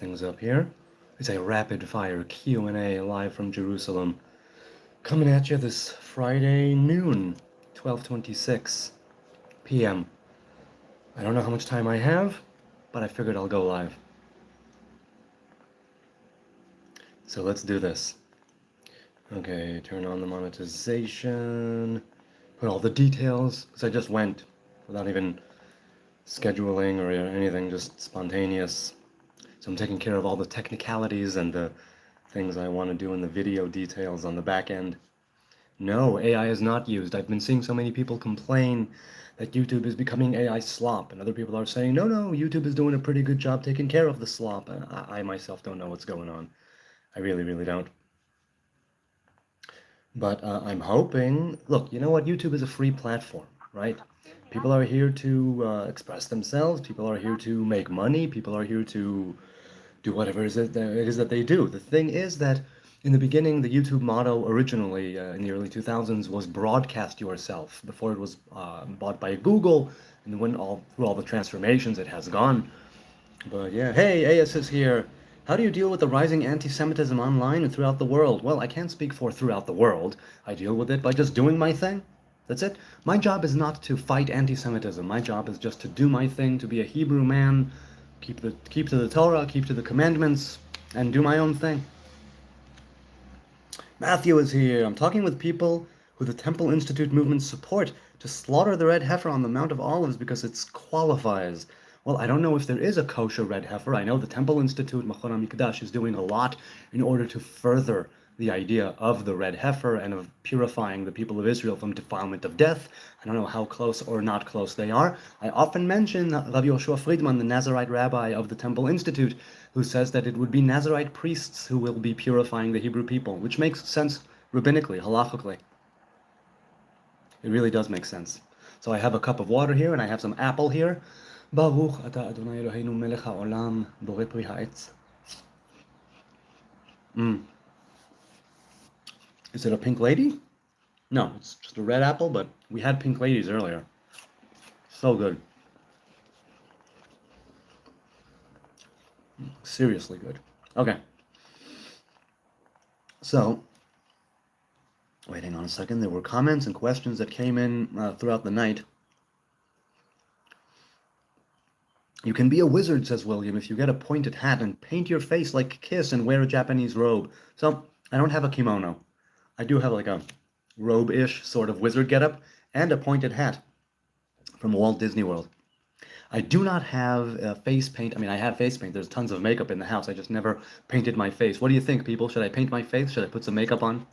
Things up here. It's a rapid fire Q&A live from Jerusalem. Coming at you this Friday noon, 12:26 p.m. I don't know how much time I have, but I figured I'll go live. So let's do this. Okay, turn on the monetization, put all the details, because I just went without even scheduling or anything, just spontaneous. So I'm taking care of all the technicalities and the things I want to do in the video details on the back end. No, AI is not used. I've been seeing so many people complain that YouTube is becoming AI slop, and other people are saying, no, YouTube is doing a pretty good job taking care of the slop. I myself don't know what's going on. I really don't. But I'm hoping, look, you know what? YouTube is a free platform, right? People are here to express themselves. People are here to make money. People are here to do whatever it is that they do. The thing is that in the beginning, the YouTube motto originally in the early 2000s was broadcast yourself before it was bought by Google, and went through all the transformations it has gone. But yeah, hey, AS is here. How do you deal with the rising anti-Semitism online and throughout the world? Well, I can't speak for throughout the world. I deal with it by just doing my thing. That's it. My job is not to fight anti-Semitism. My job is just to do my thing, to be a Hebrew man, keep to the Torah, keep to the commandments, and do my own thing. Matthew is here. I'm talking with people who the Temple Institute movement support to slaughter the red heifer on the Mount of Olives because it qualifies. Well, I don't know if there is a kosher red heifer. I know the Temple Institute, Machon HaMikdash, is doing a lot in order to further the idea of the red heifer and of purifying the people of Israel from defilement of death. I don't know how close or not close they are. I often mention Rabbi Yoshua Friedman, the Nazarite rabbi of the Temple Institute, who says that it would be Nazarite priests who will be purifying the Hebrew people, which makes sense rabbinically, halachically. It really does make sense. So I have a cup of water here, and I have some apple here. Baruch ata Adonai Eloheinu melech haolam borei pri ha'etz. Is it a pink lady? No, it's just a red apple, but we had pink ladies earlier. So good. Seriously good. Okay. So, waiting on a second. There were comments and questions that came in throughout the night. You can be a wizard, says William, if you get a pointed hat and paint your face like Kiss and wear a Japanese robe. So, I don't have a kimono. I do have like a robe-ish sort of wizard getup and a pointed hat from Walt Disney World. I do not have face paint. I mean, I have face paint. There's tons of makeup in the house. I just never painted my face. What do you think, people? Should I paint my face? Should I put some makeup on?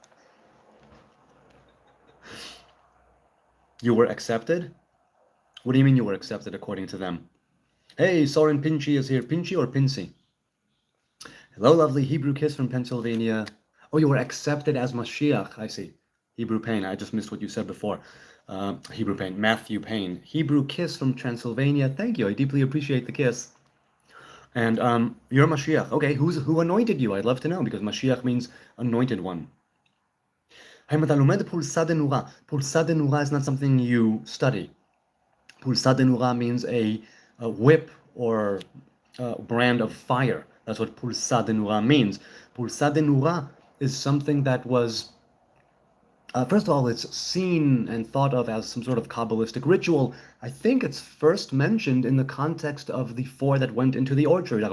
You were accepted? What do you mean you were accepted according to them? Hey, Soren Pinchy is here. Pinchy or Pincy? Hello, lovely Hebrew Kiss from Pennsylvania. Oh, you were accepted as Mashiach. I see. Hebrew Payne. I just missed what you said before. Hebrew Payne. Matthew Payne. Hebrew Kiss from Transylvania. Thank you. I deeply appreciate the kiss. And you're Mashiach. Okay, who anointed you? I'd love to know, because Mashiach means anointed one. Pulsad Nura. Pulsad Nura is not something you study. Pulsad Nura means a whip or brand of fire. That's what Pulsad Nura means. Pulsad Nura is something that was, first of all, it's seen and thought of as some sort of Kabbalistic ritual. I think it's first mentioned in the context of the four that went into the orchard, and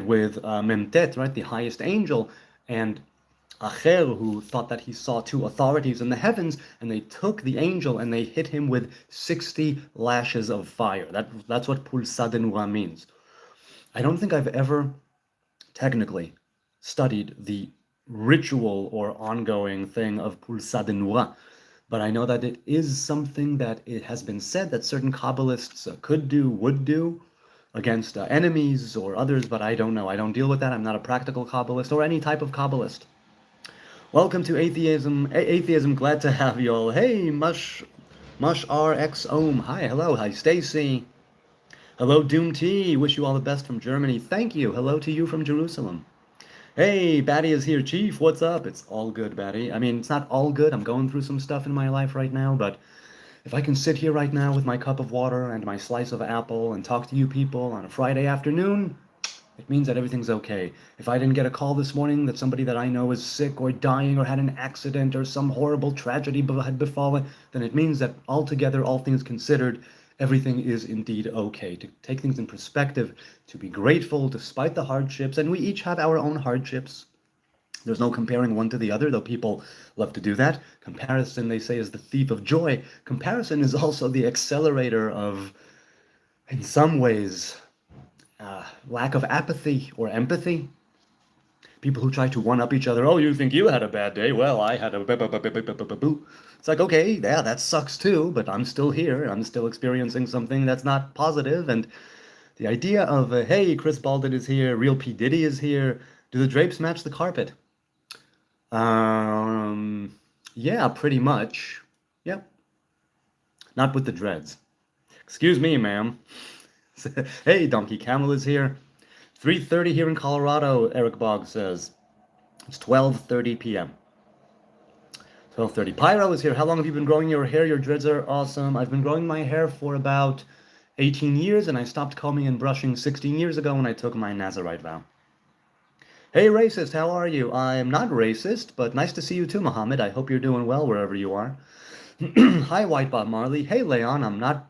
with Memtet, right, the highest angel, and Acher, who thought that he saw two authorities in the heavens, and they took the angel and they hit him with 60 lashes of fire. That's what Pulsad Nura means. I don't think I've ever technically studied the ritual or ongoing thing of Pulsad Nura, but I know that it is something that it has been said that certain Kabbalists could do, would do, against enemies or others, but I don't know. I don't deal with that. I'm not a practical Kabbalist or any type of Kabbalist. Welcome to Atheism. Glad to have you all. Hey, Mush RX Ohm. Hi, hello. Hi, Stacy. Hello, Doom T. Wish you all the best from Germany. Thank you. Hello to you from Jerusalem. Hey, Batty is here. Chief, what's up? It's all good, Batty. I mean, it's not all good. I'm going through some stuff in my life right now, but If I can sit here right now with my cup of water and my slice of apple and talk to you people on a Friday afternoon, it means that everything's okay. If I didn't get a call this morning that somebody that I know is sick or dying or had an accident or some horrible tragedy had befallen, then it means that altogether, all things considered, everything is indeed okay. To take things in perspective, to be grateful despite the hardships, and we each have our own hardships. There's no comparing one to the other, though people love to do that. Comparison, they say, is the thief of joy. Comparison is also the accelerator of, in some ways, lack of apathy or empathy. People who try to one-up each other. Oh, you think you had a bad day? Well, I had a boo. It's like, okay, yeah, that sucks too, but I'm still here. I'm still experiencing something that's not positive. And the idea of, hey, Chris Baldwin is here, real P. Diddy is here. Do the drapes match the carpet? Yeah, pretty much. Yep. Not with the dreads. Excuse me, ma'am. Hey, Donkey Camel is here. 3:30 here in Colorado, Eric Boggs says. It's 12:30 p.m. 12:30. Pyro is here. How long have you been growing your hair? Your dreads are awesome. I've been growing my hair for about 18 years, and I stopped combing and brushing 16 years ago when I took my Nazarite vow. Hey, racist, how are you? I'm not racist, but nice to see you too, Mohammed. I hope you're doing well wherever you are. Hi, White Bob Marley. Hey, Leon, I'm not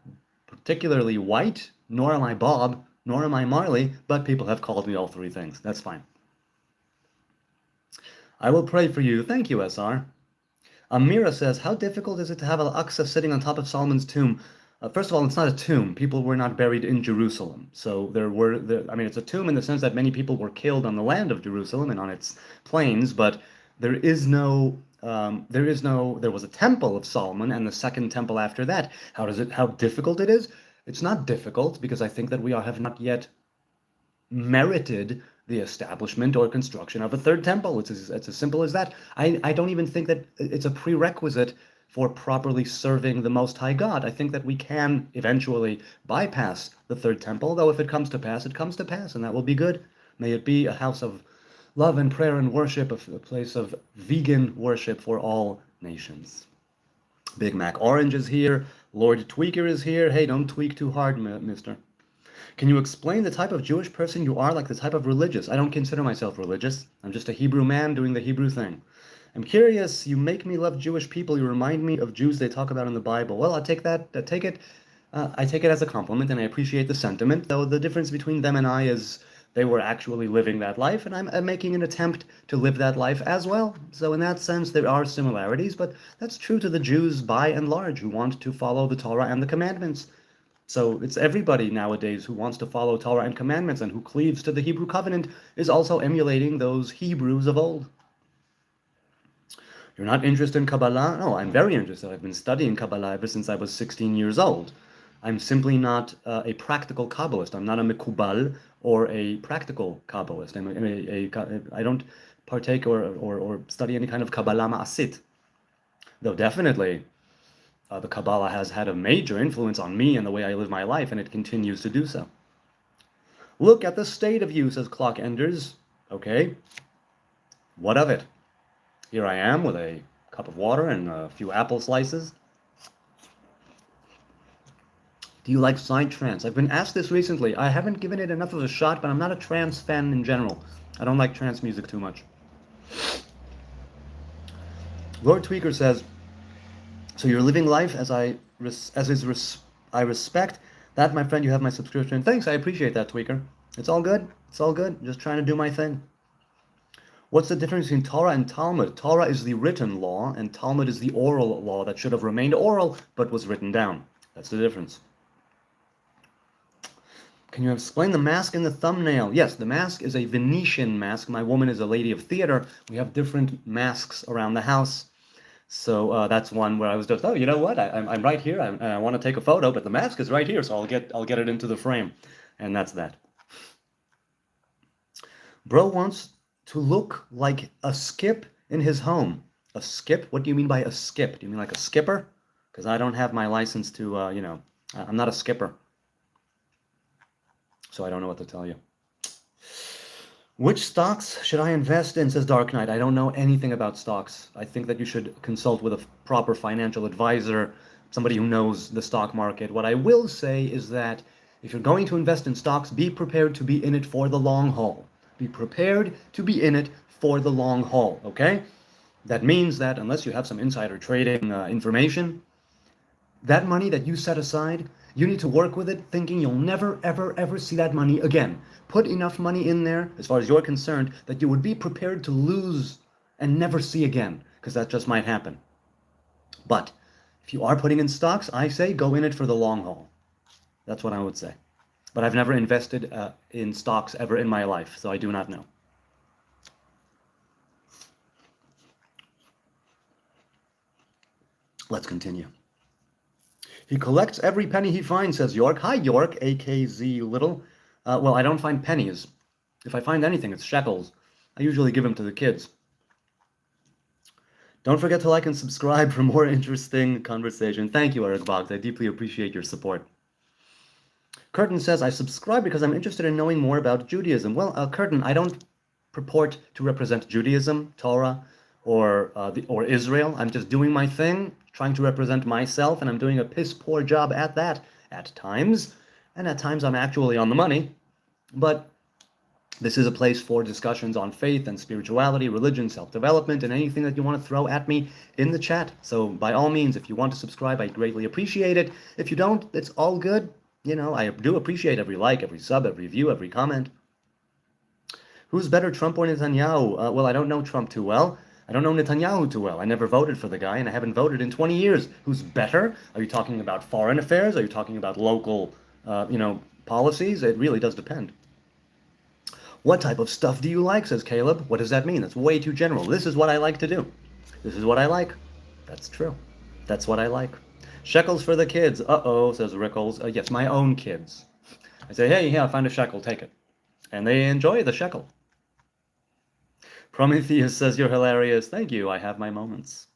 particularly white, nor am I Bob, nor am I Marley, but people have called me all three things. That's fine. I will pray for you. Thank you, SR. Amira says, how difficult is it to have Al-Aqsa sitting on top of Solomon's tomb? First of all, it's not a tomb. People were not buried in Jerusalem. So it's a tomb in the sense that many people were killed on the land of Jerusalem and on its plains, but there was a temple of Solomon and the second temple after that. How difficult it is? It's not difficult because I think that we have not yet merited the establishment or construction of a third temple. It's as simple as that. I don't even think that it's a prerequisite for properly serving the Most High God. I think that we can eventually bypass the third temple, though if it comes to pass, it comes to pass, and that will be good. May it be a house of love and prayer and worship, a place of vegan worship for all nations. Big Mac Orange is here. Lord Tweaker is here. Hey, don't tweak too hard, mister. Can you explain the type of Jewish person you are, like the type of religious? I don't consider myself religious. I'm just a Hebrew man doing the Hebrew thing. I'm curious, you make me love Jewish people. You remind me of Jews they talk about in the Bible. Well, I take it as a compliment, and I appreciate the sentiment, though the difference between them and I is they were actually living that life, and I'm making an attempt to live that life as well. So in that sense, there are similarities, but that's true to the Jews by and large who want to follow the Torah and the commandments. So it's everybody nowadays who wants to follow Torah and commandments and who cleaves to the Hebrew covenant is also emulating those Hebrews of old. You're not interested in Kabbalah? No, I'm very interested. I've been studying Kabbalah ever since I was 16 years old. I'm simply not a practical Kabbalist. I'm not a Mekubal or a practical Kabbalist. I don't partake or study any kind of Kabbalah Ma'asit. Though definitely the Kabbalah has had a major influence on me and the way I live my life, and it continues to do so. Look at the state of you, says Clock Enders. Okay. What of it? Here I am with a cup of water and a few apple slices. Do you like psytrance? I've been asked this recently. I haven't given it enough of a shot, but I'm not a trance fan in general. I don't like trance music too much. Lord Tweaker says, so you're living life I respect. That, my friend, you have my subscription. Thanks, I appreciate that, Tweaker. It's all good. It's all good. Just trying to do my thing. What's the difference between Torah and Talmud? Torah is the written law, and Talmud is the oral law that should have remained oral, but was written down. That's the difference. Can you explain the mask in the thumbnail? Yes, the mask is a Venetian mask. My woman is a lady of theater. We have different masks around the house. So that's one where I was just, oh, you know what? I'm right here. I want to take a photo, but the mask is right here, so I'll get it into the frame. And that's that. Bro wants to look like a skip in his home. A skip? What do you mean by a skip? Do you mean like a skipper? Because I don't have my license to, I'm not a skipper. So I don't know what to tell you. Which stocks should I invest in, says Dark Knight. I don't know anything about stocks. I think that you should consult with a proper financial advisor somebody who knows the stock market. What I will say is that if you're going to invest in stocks, be prepared to be in it for the long haul. Be prepared to be in it for the long haul, okay? That means that unless you have some insider trading information, that money that you set aside, you need to work with it thinking you'll never, ever, ever see that money again. Put enough money in there, as far as you're concerned, that you would be prepared to lose and never see again, because that just might happen. But if you are putting in stocks, I say go in it for the long haul. That's what I would say. But I've never invested in stocks ever in my life, so I do not know. Let's continue. He collects every penny he finds, says York. Hi, York, AKZ Little. Well, I don't find pennies. If I find anything, it's shekels. I usually give them to the kids. Don't forget to like and subscribe for more interesting conversation. Thank you, Eric Boggs. I deeply appreciate your support. Curtin says, I subscribe because I'm interested in knowing more about Judaism. Well, Curtin, I don't purport to represent Judaism, Torah, or Israel. I'm just doing my thing, trying to represent myself, and I'm doing a piss-poor job at that at times. And at times I'm actually on the money. But this is a place for discussions on faith and spirituality, religion, self-development, and anything that you want to throw at me in the chat. So by all means, if you want to subscribe, I greatly appreciate it. If you don't, it's all good. You know, I do appreciate every like, every sub, every view, every comment. Who's better, Trump or Netanyahu? Well, I don't know Trump too well. I don't know Netanyahu too well. I never voted for the guy, and I haven't voted in 20 years. Who's better? Are you talking about foreign affairs? Are you talking about local, policies? It really does depend. What type of stuff do you like, says Caleb. What does that mean? That's way too general. This is what I like to do. This is what I like. That's true. That's what I like. Shekels for the kids. Uh-oh, says Rickles. Yes, my own kids. I say, hey, I found a shekel, take it. And they enjoy the shekel. Prometheus says, you're hilarious. Thank you, I have my moments.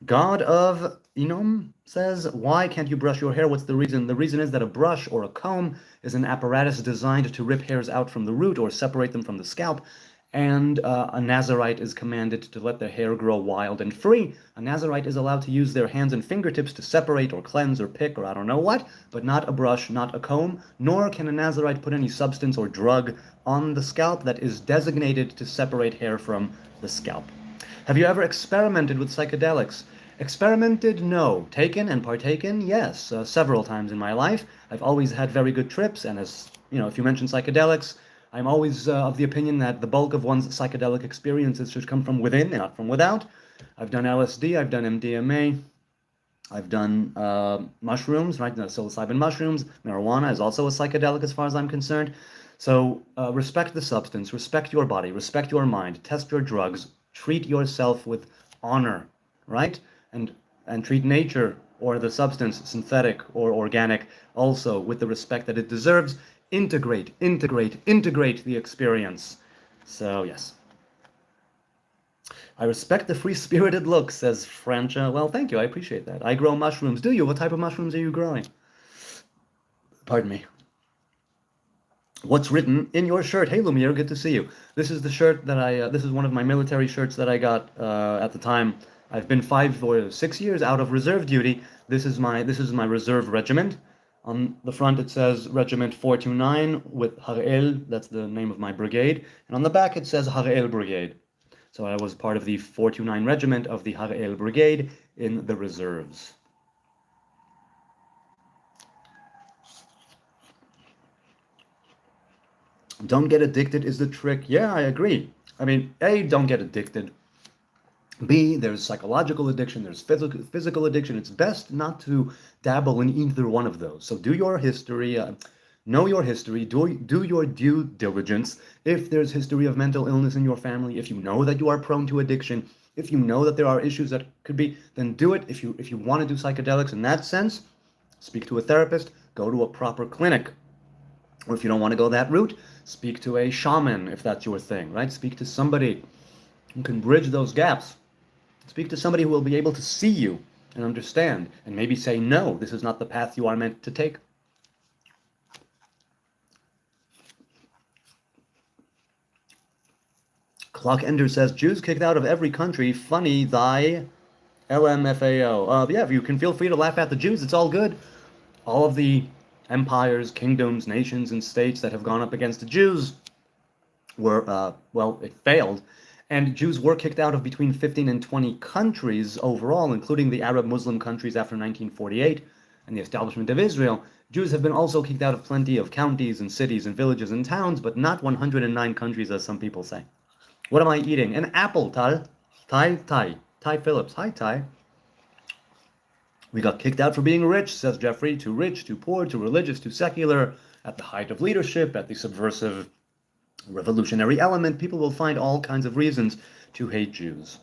God of Enom says, why can't you brush your hair? What's the reason? The reason is that a brush or a comb is an apparatus designed to rip hairs out from the root or separate them from the scalp, and a Nazarite is commanded to let their hair grow wild and free. A Nazarite is allowed to use their hands and fingertips to separate or cleanse or pick or I don't know what, but not a brush, not a comb, nor can a Nazarite put any substance or drug on the scalp that is designated to separate hair from the scalp. Have you ever experimented with psychedelics? Experimented? No. Taken and partaken? Yes. Several times in my life. I've always had very good trips, and as you know, if you mention psychedelics, I'm always of the opinion that the bulk of one's psychedelic experiences should come from within and not from without. I've done LSD, I've done MDMA, I've done mushrooms, right? Psilocybin mushrooms. Marijuana is also a psychedelic as far as I'm concerned. So respect the substance, respect your body, respect your mind, test your drugs, treat yourself with honor, right? And treat nature or the substance, synthetic or organic, also with the respect that it deserves. Integrate the experience. So, yes. I respect the free-spirited look, says Francha. Well, thank you, I appreciate that. I grow mushrooms. Do you? What type of mushrooms are you growing? Pardon me. What's written in your shirt? Hey, Lumiere, good to see you. This is the shirt that this is one of my military shirts that I got at the time. I've been 5 or 6 years out of reserve duty. This is my reserve regiment. On the front it says Regiment 429 with Harel, that's the name of my brigade. And on the back it says Harel Brigade. So I was part of the 429 Regiment of the Harel Brigade in the reserves. Don't get addicted is the trick. Yeah, I agree. I mean, A, don't get addicted. B, there's psychological addiction, there's physical addiction. It's best not to dabble in either one of those. So do your history, know your history, do your due diligence. If there's history of mental illness in your family, if you know that you are prone to addiction, if you know that there are issues that could be, then do it. If you want to do psychedelics in that sense, speak to a therapist, go to a proper clinic. Or if you don't want to go that route, speak to a shaman if that's your thing, right? Speak to somebody who can bridge those gaps. Speak to somebody who will be able to see you and understand and maybe say, no, this is not the path you are meant to take. Clock Ender says, Jews kicked out of every country. Funny, thy LMFAO. Yeah, you can feel free to laugh at the Jews. It's all good. All of the empires, kingdoms, nations, and states that have gone up against the Jews were, well, it failed. And Jews were kicked out of between 15 and 20 countries overall, including the Arab Muslim countries after 1948 and the establishment of Israel. Jews have been also kicked out of plenty of counties and cities and villages and towns, but not 109 countries, as some people say. What am I eating? An apple, Tal. Ty Phillips. Hi, Ty. We got kicked out for being rich, says Jeffrey. Too rich, too poor, too religious, too secular. At the height of leadership, at the subversive revolutionary element, people will find all kinds of reasons to hate Jews.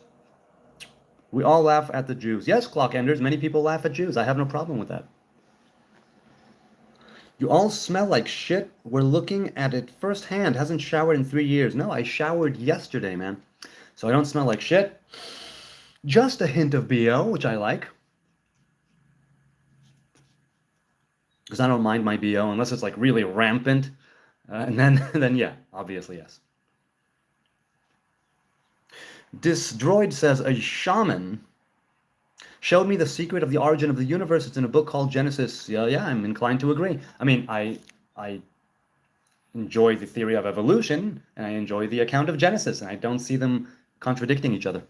We all laugh at the Jews. Yes, clock enders, many people laugh at Jews. I have no problem with that. You all smell like shit. We're looking at it firsthand. Hasn't showered in 3 years. No, I showered yesterday, man. So I don't smell like shit. Just a hint of BO, which I like. Because I don't mind my BO unless it's like really rampant. And then yeah, obviously yes. Disdroid says, a shaman showed me the secret of the origin of the universe. It's in a book called Genesis. Yeah, I'm inclined to agree. I mean, I enjoy the theory of evolution, and I enjoy the account of Genesis, and I don't see them contradicting each other.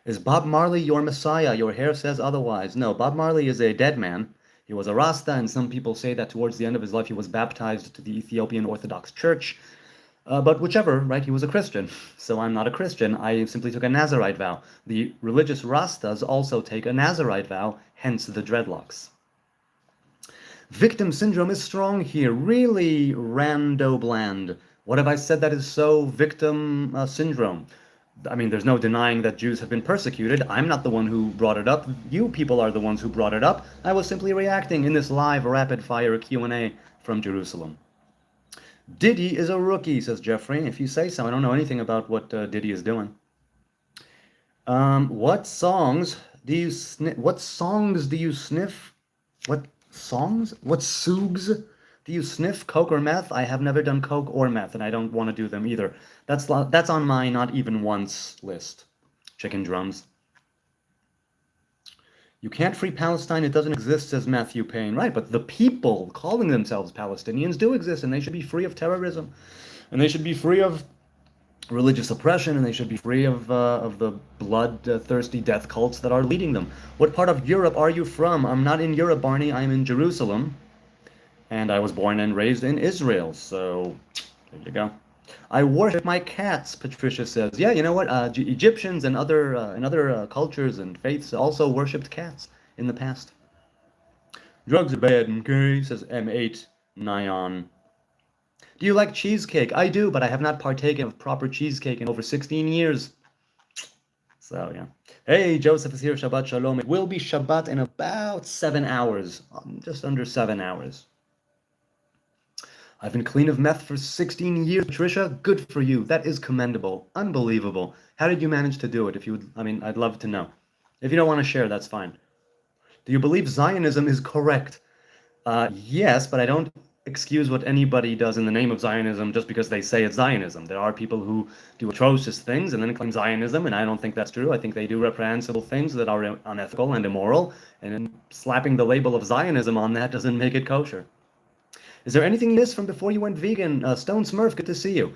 Is Bob Marley your messiah? Your hair says otherwise. No, Bob Marley is a dead man. He was a Rasta, and some people say that towards the end of his life he was baptized to the Ethiopian Orthodox Church. But whichever, right, he was a Christian. So I'm not a Christian. I simply took a Nazarite vow. The religious Rastas also take a Nazarite vow, hence the dreadlocks. Victim syndrome is strong here. Really, Rando Bland. What have I said that is so victim syndrome? I mean, there's no denying that Jews have been persecuted. I'm not the one who brought it up. You people are the ones who brought it up. I was simply reacting in this live rapid-fire Q&A from Jerusalem. Diddy is a rookie, says Jeffrey. If you say so, I don't know anything about what Diddy is doing. What songs do you sniff? What songs do you sniff? What songs? What sugs do you sniff? Coke or meth? I have never done coke or meth, and I don't want to do them either. That's on my not even once list. Chicken drums. You can't free Palestine, it doesn't exist, says Matthew Payne. Right, but the people calling themselves Palestinians do exist, and they should be free of terrorism. And they should be free of religious oppression, and they should be free of the bloodthirsty death cults that are leading them. What part of Europe are you from? I'm not in Europe, Barney. I'm in Jerusalem. And I was born and raised in Israel, so there you go. I worship my cats, Patricia says. Yeah, you know what? Egyptians and other cultures and faiths also worshipped cats in the past. Drugs are bad, okay, says M8 Nyan. Do you like cheesecake? I do, but I have not partaken of proper cheesecake in over 16 years. So, yeah. Hey, Joseph is here. Shabbat Shalom. It will be Shabbat in about 7 hours. Just under 7 hours. I've been clean of meth for 16 years, Patricia. Good for you. That is commendable. Unbelievable. How did you manage to do it? If you would, I mean, I'd love to know. If you don't want to share, that's fine. Do you believe Zionism is correct? Yes, but I don't excuse what anybody does in the name of Zionism just because they say it's Zionism. There are people who do atrocious things and then claim Zionism, and I don't think that's true. I think they do reprehensible things that are unethical and immoral, and slapping the label of Zionism on that doesn't make it kosher. Is there anything you missed from before you went vegan? Stone Smurf, good to see you.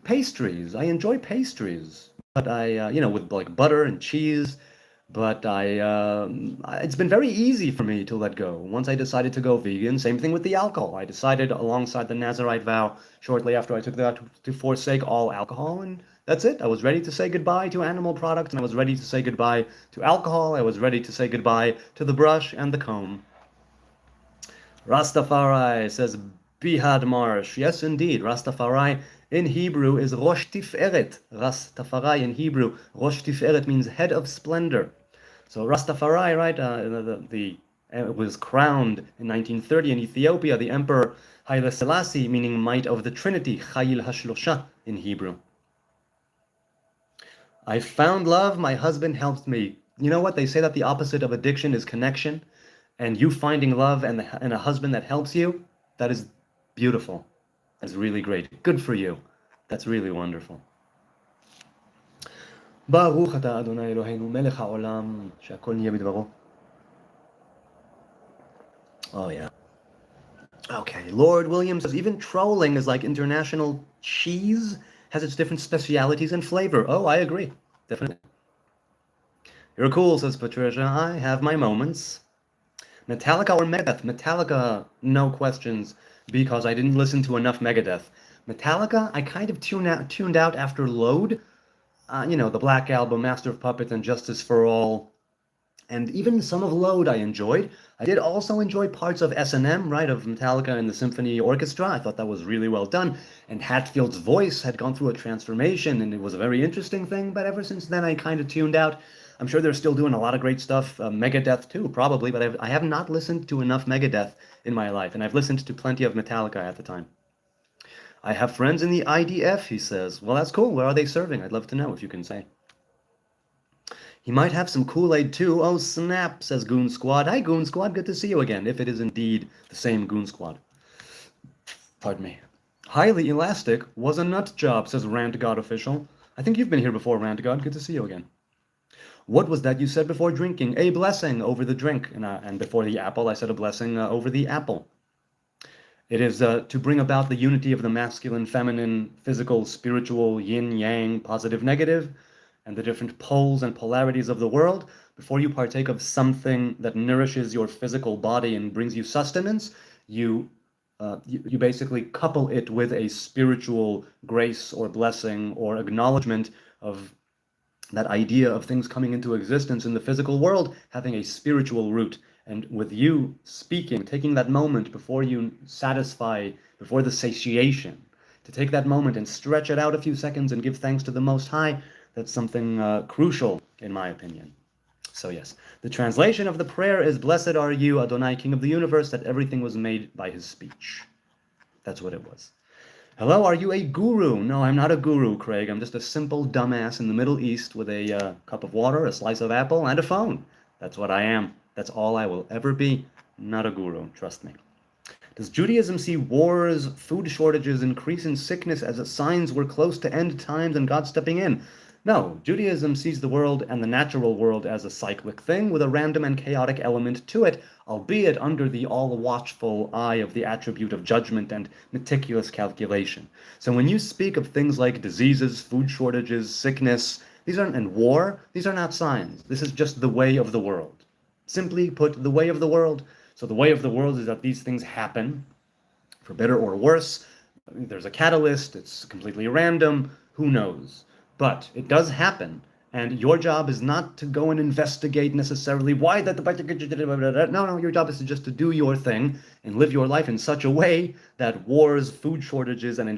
Pastries. I enjoy pastries, but I, with like butter and cheese. But it's been very easy for me to let go. Once I decided to go vegan, same thing with the alcohol. I decided alongside the Nazarite vow, shortly after I took that, to forsake all alcohol, and that's it. I was ready to say goodbye to animal products, and I was ready to say goodbye to alcohol. I was ready to say goodbye to the brush and the comb. Rastafari, says Bihad Marsh. Yes, indeed. Rastafari in Hebrew is Rosh Tiferet. Rastafari in Hebrew, Rosh Tiferet means head of splendor. So Rastafari, right, it was crowned in 1930 in Ethiopia, the Emperor Haile Selassie, meaning might of the Trinity, Chayil Hashlosha in Hebrew. I found love, my husband helped me. You know what? They say that the opposite of addiction is connection. And you finding love and a husband that helps you, that is beautiful. That's really great. Good for you. That's really wonderful. ברוך אתה אדוני אלוהינו מלך העולם שהכל נהיה בדברו. Oh yeah. Okay, Lord Williams says even trolling is like international cheese, has its different specialities and flavor. Oh, I agree. Definitely. You're cool, says Patricia. I have my moments. Metallica or Megadeth? Metallica, no questions, because I didn't listen to enough Megadeth. Metallica, I kind of tuned out after Load. The Black Album, Master of Puppets, and Justice for All. And even some of Load I enjoyed. I did also enjoy parts of S&M, right, of Metallica and the Symphony Orchestra. I thought that was really well done. And Hatfield's voice had gone through a transformation, and it was a very interesting thing. But ever since then, I kind of tuned out. I'm sure they're still doing a lot of great stuff. Megadeth, too, probably. But I have not listened to enough Megadeth in my life. And I've listened to plenty of Metallica at the time. I have friends in the IDF, he says. Well, that's cool. Where are they serving? I'd love to know if you can say. He might have some Kool-Aid too. Oh, snap, says Goon Squad. Hi, Goon Squad. Good to see you again, if it is indeed the same Goon Squad. Pardon me. Highly elastic was a nut job, says Rant God Official. I think you've been here before, Rant God. Good to see you again. What was that you said before drinking? A blessing over the drink. And before the apple, I said a blessing over the apple. It is to bring about the unity of the masculine, feminine, physical, spiritual, yin, yang, positive, negative, and the different poles and polarities of the world. Before you partake of something that nourishes your physical body and brings you sustenance, you basically couple it with a spiritual grace or blessing or acknowledgement of that idea of things coming into existence in the physical world having a spiritual root. And with you speaking, taking that moment before you satisfy, before the satiation, to take that moment and stretch it out a few seconds and give thanks to the Most High, that's something crucial, in my opinion. So yes, the translation of the prayer is, Blessed are you, Adonai, King of the universe, that everything was made by his speech. That's what it was. Hello, are you a guru? No, I'm not a guru, Craig. I'm just a simple dumbass in the Middle East with a cup of water, a slice of apple, and a phone. That's what I am. That's all I will ever be. Not a guru, trust me. Does Judaism see wars, food shortages, increase in sickness as signs we're close to end times and God stepping in? No, Judaism sees the world and the natural world as a cyclic thing with a random and chaotic element to it, albeit under the all-watchful eye of the attribute of judgment and meticulous calculation. So when you speak of things like diseases, food shortages, sickness, and war, these are not signs. This is just the way of the world. Simply put, the way of the world. So the way of the world is that these things happen, for better or worse. There's a catalyst, it's completely random, who knows? But it does happen, and your job is not to go and investigate necessarily why that the no, your job is just to do your thing and live your life in such a way that wars, food shortages, and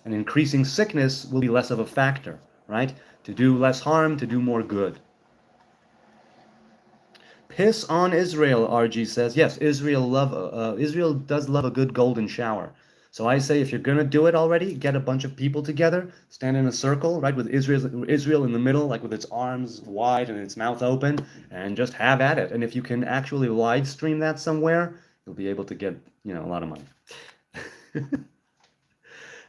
increasing sickness will be less of a factor, right? To do less harm, to do more good. Piss on Israel, RG says. Yes, Israel does love a good golden shower. So I say if you're going to do it already, get a bunch of people together, stand in a circle, right, with Israel in the middle, like with its arms wide and its mouth open, and just have at it. And if you can actually live stream that somewhere, you'll be able to get, a lot of money.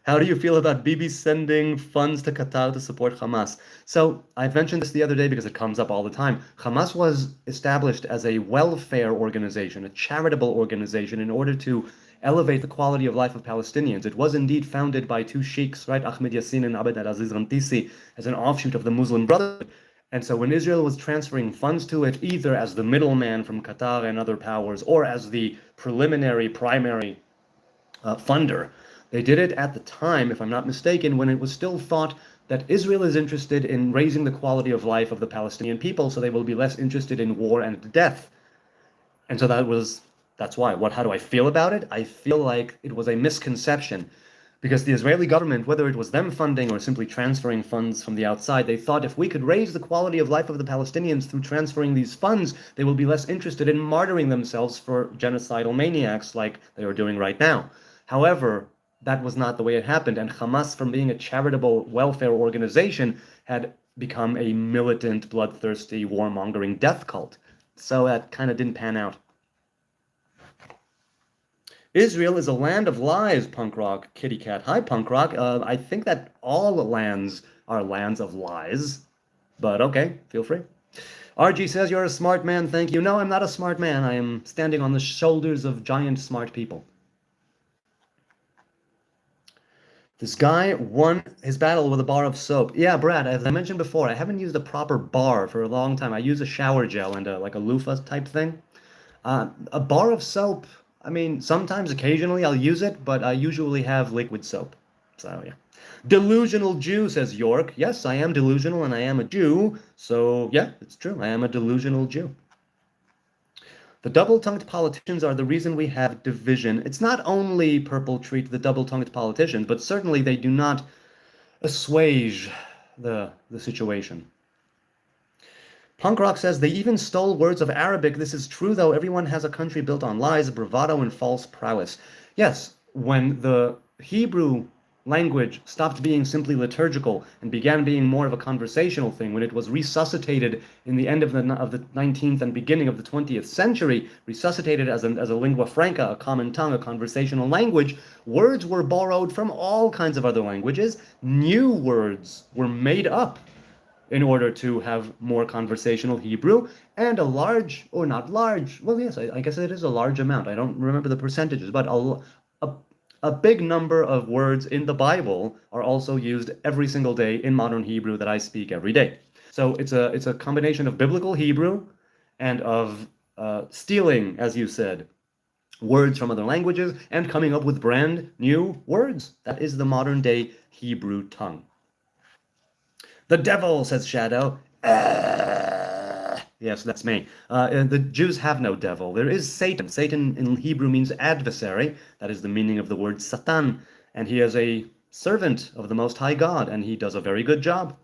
How do you feel about Bibi sending funds to Qatar to support Hamas? So I've mentioned this the other day because it comes up all the time. Hamas was established as a welfare organization, a charitable organization, in order to elevate the quality of life of Palestinians. It was indeed founded by two sheikhs, right, Ahmed Yassin and Abd al-Aziz Rantisi, as an offshoot of the Muslim Brotherhood. And so when Israel was transferring funds to it, either as the middleman from Qatar and other powers, or as the primary funder, they did it at the time, if I'm not mistaken, when it was still thought that Israel is interested in raising the quality of life of the Palestinian people, so they will be less interested in war and death. And so that's why. How do I feel about it? I feel like it was a misconception, because the Israeli government, whether it was them funding or simply transferring funds from the outside, they thought if we could raise the quality of life of the Palestinians through transferring these funds, they will be less interested in martyring themselves for genocidal maniacs like they are doing right now. However, that was not the way it happened, and Hamas, from being a charitable welfare organization, had become a militant, bloodthirsty, warmongering death cult. So that kind of didn't pan out. Israel is a land of lies, punk rock, kitty cat. Hi, punk rock. I think that all lands are lands of lies. But okay, feel free. RG says, you're a smart man, thank you. No, I'm not a smart man. I am standing on the shoulders of giant smart people. This guy won his battle with a bar of soap. Yeah, Brad, as I mentioned before, I haven't used a proper bar for a long time. I use a shower gel and like a loofah type thing. A bar of soap, I mean, sometimes, occasionally, I'll use it, but I usually have liquid soap. So, yeah. Delusional Jew, says York. Yes, I am delusional and I am a Jew. So, yeah, it's true. I am a delusional Jew. The double-tongued politicians are the reason we have division. It's not only purple treat the double-tongued politicians, but certainly they do not assuage the situation. Punk Rock says they even stole words of Arabic. This is true, though. Everyone has a country built on lies, bravado, and false prowess. Yes, when the Hebrew language stopped being simply liturgical and began being more of a conversational thing, when it was resuscitated in the end of the 19th and beginning of the 20th century, resuscitated as a lingua franca, a common tongue, a conversational language, words were borrowed from all kinds of other languages. New words were made up in order to have more conversational Hebrew, and a large, or not large, well, yes, I guess it is a large amount. I don't remember the percentages, but a big number of words in the Bible are also used every single day in modern Hebrew that I speak every day. So it's a combination of biblical Hebrew and of stealing, as you said, words from other languages and coming up with brand new words. That is the modern day Hebrew tongue. The devil, says Shadow. Yes, that's me. The Jews have no devil. There is Satan. Satan in Hebrew means adversary. That is the meaning of the word Satan. And he is a servant of the Most High God, and he does a very good job.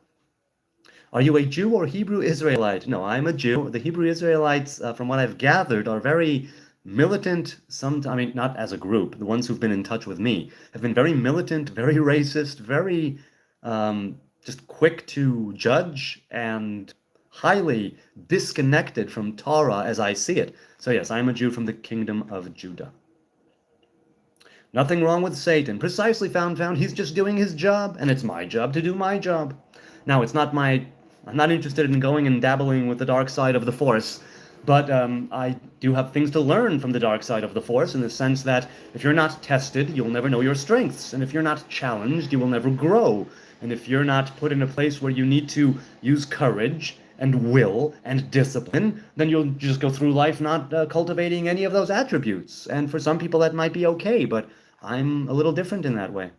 Are you a Jew or Hebrew Israelite? No, I'm a Jew. The Hebrew Israelites, from what I've gathered, are very militant. I mean, not as a group. The ones who've been in touch with me have been very militant, very racist, very just quick to judge and highly disconnected from Torah as I see it. So yes, I am a Jew from the kingdom of Judah. Nothing wrong with Satan. Precisely, found. He's just doing his job, and it's my job to do my job. Now, I'm not interested in going and dabbling with the dark side of the Force, but I do have things to learn from the dark side of the Force in the sense that if you're not tested, you'll never know your strengths, and if you're not challenged, you will never grow. And if you're not put in a place where you need to use courage and will and discipline, then you'll just go through life not cultivating any of those attributes. And for some people that might be okay, but I'm a little different in that way.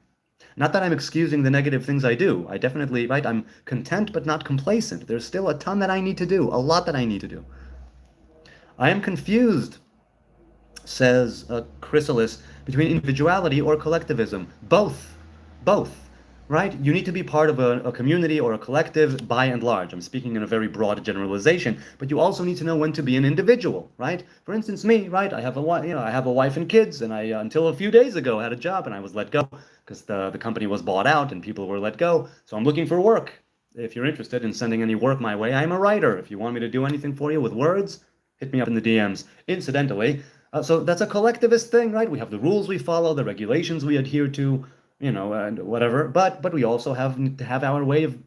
Not that I'm excusing the negative things I do. I definitely, right, I'm content but not complacent. There's still a ton that I need to do, a lot that I need to do. I am confused, says Chrysalis, between individuality or collectivism. Both. Right? You need to be part of a community or a collective by and large. I'm speaking in a very broad generalization, but you also need to know when to be an individual, right? For instance, me, right? I have a wife and kids, and I until a few days ago had a job and I was let go because the company was bought out and people were let go. So I'm looking for work. If you're interested in sending any work my way, I'm a writer. If you want me to do anything for you with words, hit me up in the DMs. Incidentally, so that's a collectivist thing, right? We have the rules we follow, the regulations we adhere to, and whatever, but we also have to have our way of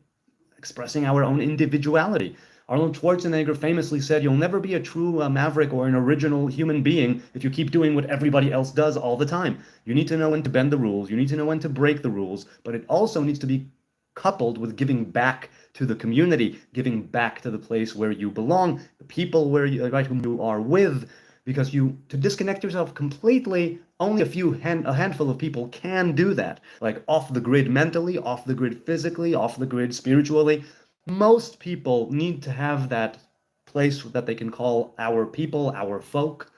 expressing our own individuality. Arnold Schwarzenegger famously said, you'll never be a true maverick or an original human being if you keep doing what everybody else does all the time. You need to know when to bend the rules, you need to know when to break the rules, but it also needs to be coupled with giving back to the community, giving back to the place where you belong, the people whom you are with, because to disconnect yourself completely, only a handful of people can do that. Like off the grid mentally, off the grid physically, off the grid spiritually. Most people need to have that place that they can call our people, our folk,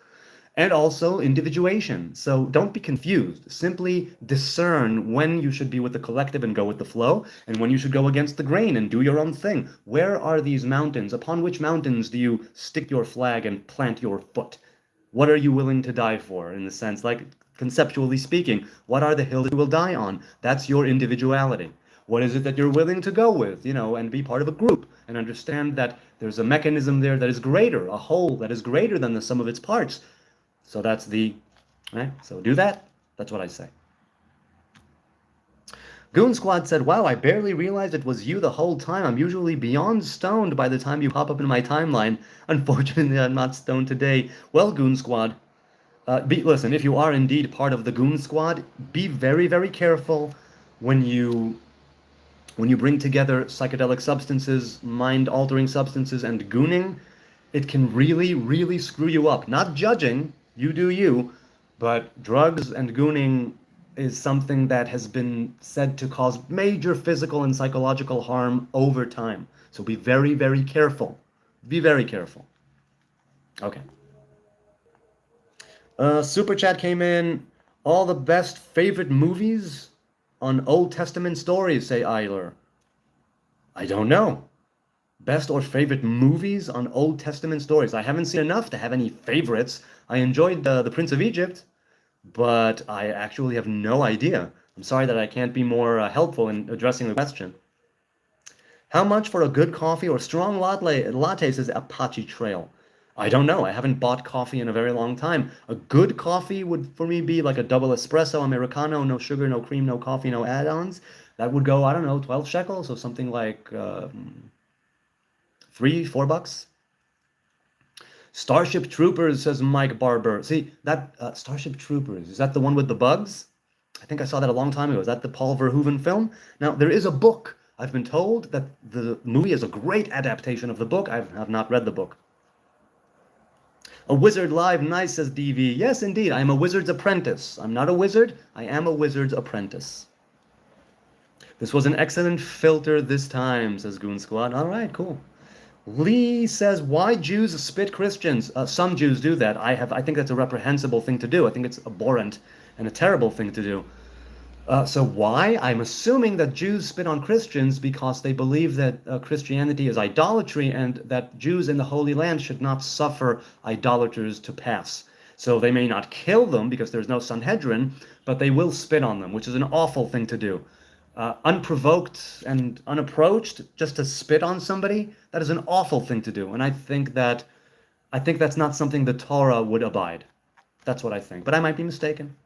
and also individuation. So don't be confused. Simply discern when you should be with the collective and go with the flow, and when you should go against the grain and do your own thing. Where are these mountains? Upon which mountains do you stick your flag and plant your foot? What are you willing to die for, in the sense, like, conceptually speaking, what are the hills you will die on? That's your individuality. What is it that you're willing to go with, and be part of a group and understand that there's a mechanism there that is greater, a whole that is greater than the sum of its parts. So that's right? So do that. That's what I say. Goon Squad said, wow, I barely realized it was you the whole time. I'm usually beyond stoned by the time you pop up in my timeline. Unfortunately, I'm not stoned today. Well, Goon Squad, listen, if you are indeed part of the Goon Squad, be very, very careful when you bring together psychedelic substances, mind-altering substances, and gooning. It can really, really screw you up. Not judging, you do you, but drugs and gooning is something that has been said to cause major physical and psychological harm over time. So be very, very careful. Be very careful. Okay. Super chat came in. All the best favorite movies on Old Testament stories, say Eiler. I don't know. Best or favorite movies on Old Testament stories. I haven't seen enough to have any favorites. I enjoyed The Prince of Egypt, but I actually have no idea. I'm sorry that I can't be more helpful in addressing the question. How much for a good coffee or strong latte, says Apache Trail? I don't know. I haven't bought coffee in a very long time. A good coffee would, for me, be like a double espresso Americano, no sugar, no cream, no coffee, no add-ons. That would go, I don't know, 12 shekels, so something like $3, $4. Starship Troopers, says Mike Barber. See, that Starship Troopers, is that the one with the bugs? I think I saw that a long time ago. Is that the Paul Verhoeven film? Now, there is a book. I've been told that the movie is a great adaptation of the book. I have not read the book. A wizard live, nice, says DV. Yes, indeed, I am a wizard's apprentice. I'm not a wizard, I am a wizard's apprentice. This was an excellent filter this time, says Goon Squad. All right, cool. Lee says, why Jews spit Christians? Some Jews do that. I think that's a reprehensible thing to do. I think it's abhorrent and a terrible thing to do. So why? I'm assuming that Jews spit on Christians because they believe that Christianity is idolatry and that Jews in the Holy Land should not suffer idolaters to pass. So they may not kill them because there's no Sanhedrin, but they will spit on them, which is an awful thing to do. Unprovoked and unapproached, just to spit on somebody, that is an awful thing to do. And I think that's not something the Torah would abide. That's what I think. But I might be mistaken.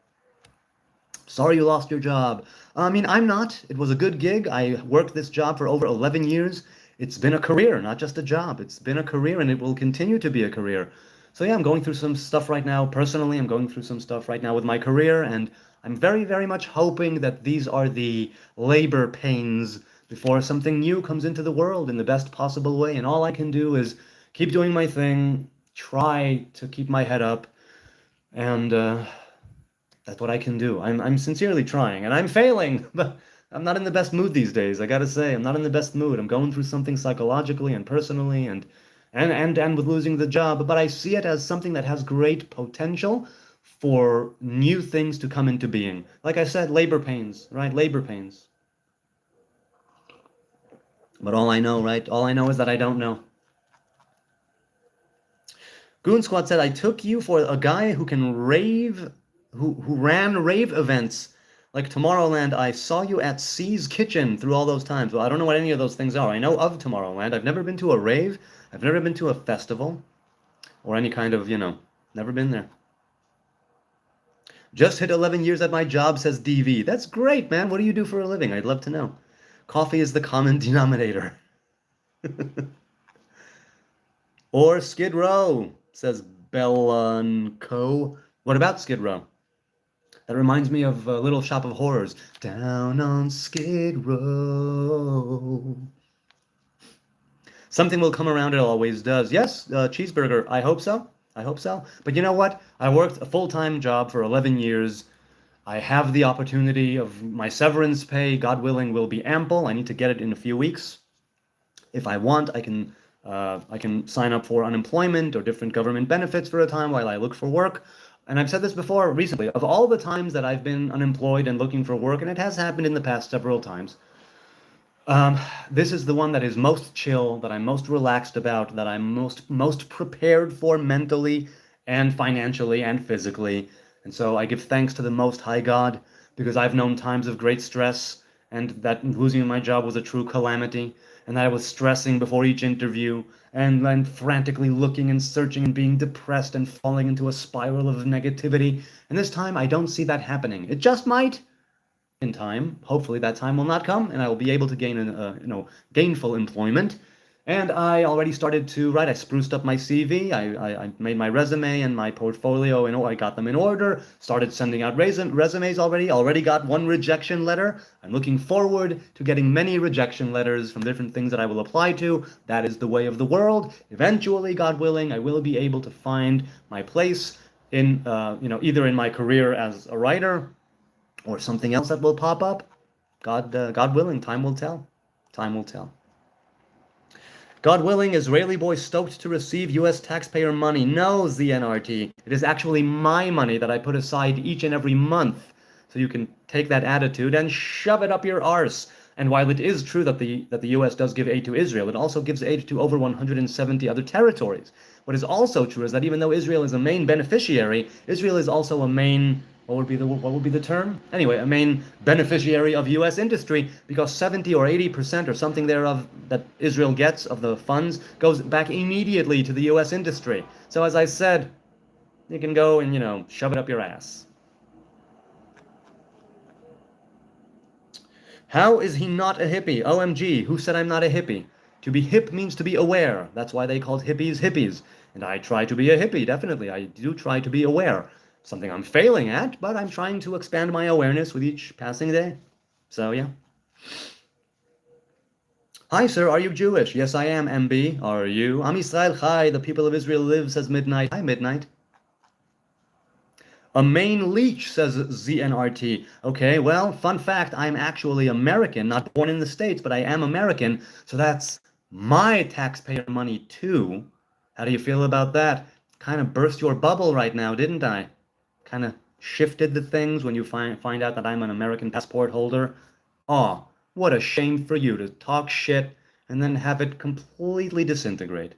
Sorry you lost your job. I mean, I'm not. It was a good gig. I worked this job for over 11 years. It's been a career, not just a job. It's been a career, and it will continue to be a career. So yeah, I'm going through some stuff right now. Personally, I'm going through some stuff right now with my career, and I'm very, very much hoping that these are the labor pains before something new comes into the world in the best possible way. And all I can do is keep doing my thing, try to keep my head up, and that's what I can do. I'm sincerely trying, and I'm failing, but I'm not in the best mood these days. I gotta say, I'm not in the best mood. I'm going through something psychologically and personally, and with losing the job. But I see it as something that has great potential for new things to come into being. Like I said, labor pains, right? Labor pains. But all I know, right? All I know is that I don't know. Goon Squad said, I took you for a guy who can rave, who ran rave events like Tomorrowland. I saw you at C's Kitchen through all those times. Well, I don't know what any of those things are. I know of Tomorrowland. I've never been to a rave. I've never been to a festival or any kind of, never been there. Just hit 11 years at my job, says DV. That's great, man. What do you do for a living? I'd love to know. Coffee is the common denominator. Or Skid Row, says Bellanco. What about Skid Row? That reminds me of Little Shop of Horrors. Down on Skid Row. Something will come around, it always does. Yes, cheeseburger, I hope so. I hope so. But you know what? I worked a full-time job for 11 years. I have the opportunity of my severance pay, God willing, will be ample. I need to get it in a few weeks. If I want, I can sign up for unemployment or different government benefits for a time while I look for work. And I've said this before recently, of all the times that I've been unemployed and looking for work, and it has happened in the past several times, this is the one that is most chill, that I'm most relaxed about, that I'm most prepared for mentally and financially and physically. And so I give thanks to the Most High God, because I've known times of great stress, and that losing my job was a true calamity, and that I was stressing before each interview, and then frantically looking and searching and being depressed and falling into a spiral of negativity. And this time I don't see that happening. It just might, in time. Hopefully that time will not come, and I will be able to gain gainful employment. And I already started to write. I spruced up my CV. I made my resume and my portfolio, and I got them in order. Started sending out resumes already. Already got one rejection letter. I'm looking forward to getting many rejection letters from different things that I will apply to. That is the way of the world. Eventually, God willing, I will be able to find my place in, either in my career as a writer or something else that will pop up. God willing, time will tell. Time will tell. God willing, Israeli boy stoked to receive U.S. taxpayer money. No, ZNRT. It is actually my money that I put aside each and every month. So you can take that attitude and shove it up your arse. And while it is true that the U.S. does give aid to Israel, it also gives aid to over 170 other territories. What is also true is that even though Israel is a main beneficiary, Israel is also a main, what would be the term? Anyway, a main beneficiary of U.S. industry, because 70 or 80% or something thereof that Israel gets of the funds goes back immediately to the U.S. industry. So as I said, you can go and, shove it up your ass. How is he not a hippie? OMG, who said I'm not a hippie? To be hip means to be aware. That's why they called hippies hippies. And I try to be a hippie, definitely. I do try to be aware. Something I'm failing at, but I'm trying to expand my awareness with each passing day. So, yeah. Hi, sir, are you Jewish? Yes, I am, MB. Are you? Am Yisrael Chai, the people of Israel live, says Midnight. Hi, Midnight. A main leech, says ZNRT. Okay, well, fun fact, I'm actually American, not born in the States, but I am American, so that's my taxpayer money too. How do you feel about that? Kind of burst your bubble right now, didn't I? Kind of shifted the things when you find out that I'm an American passport holder. Aw, what a shame for you to talk shit and then have it completely disintegrate.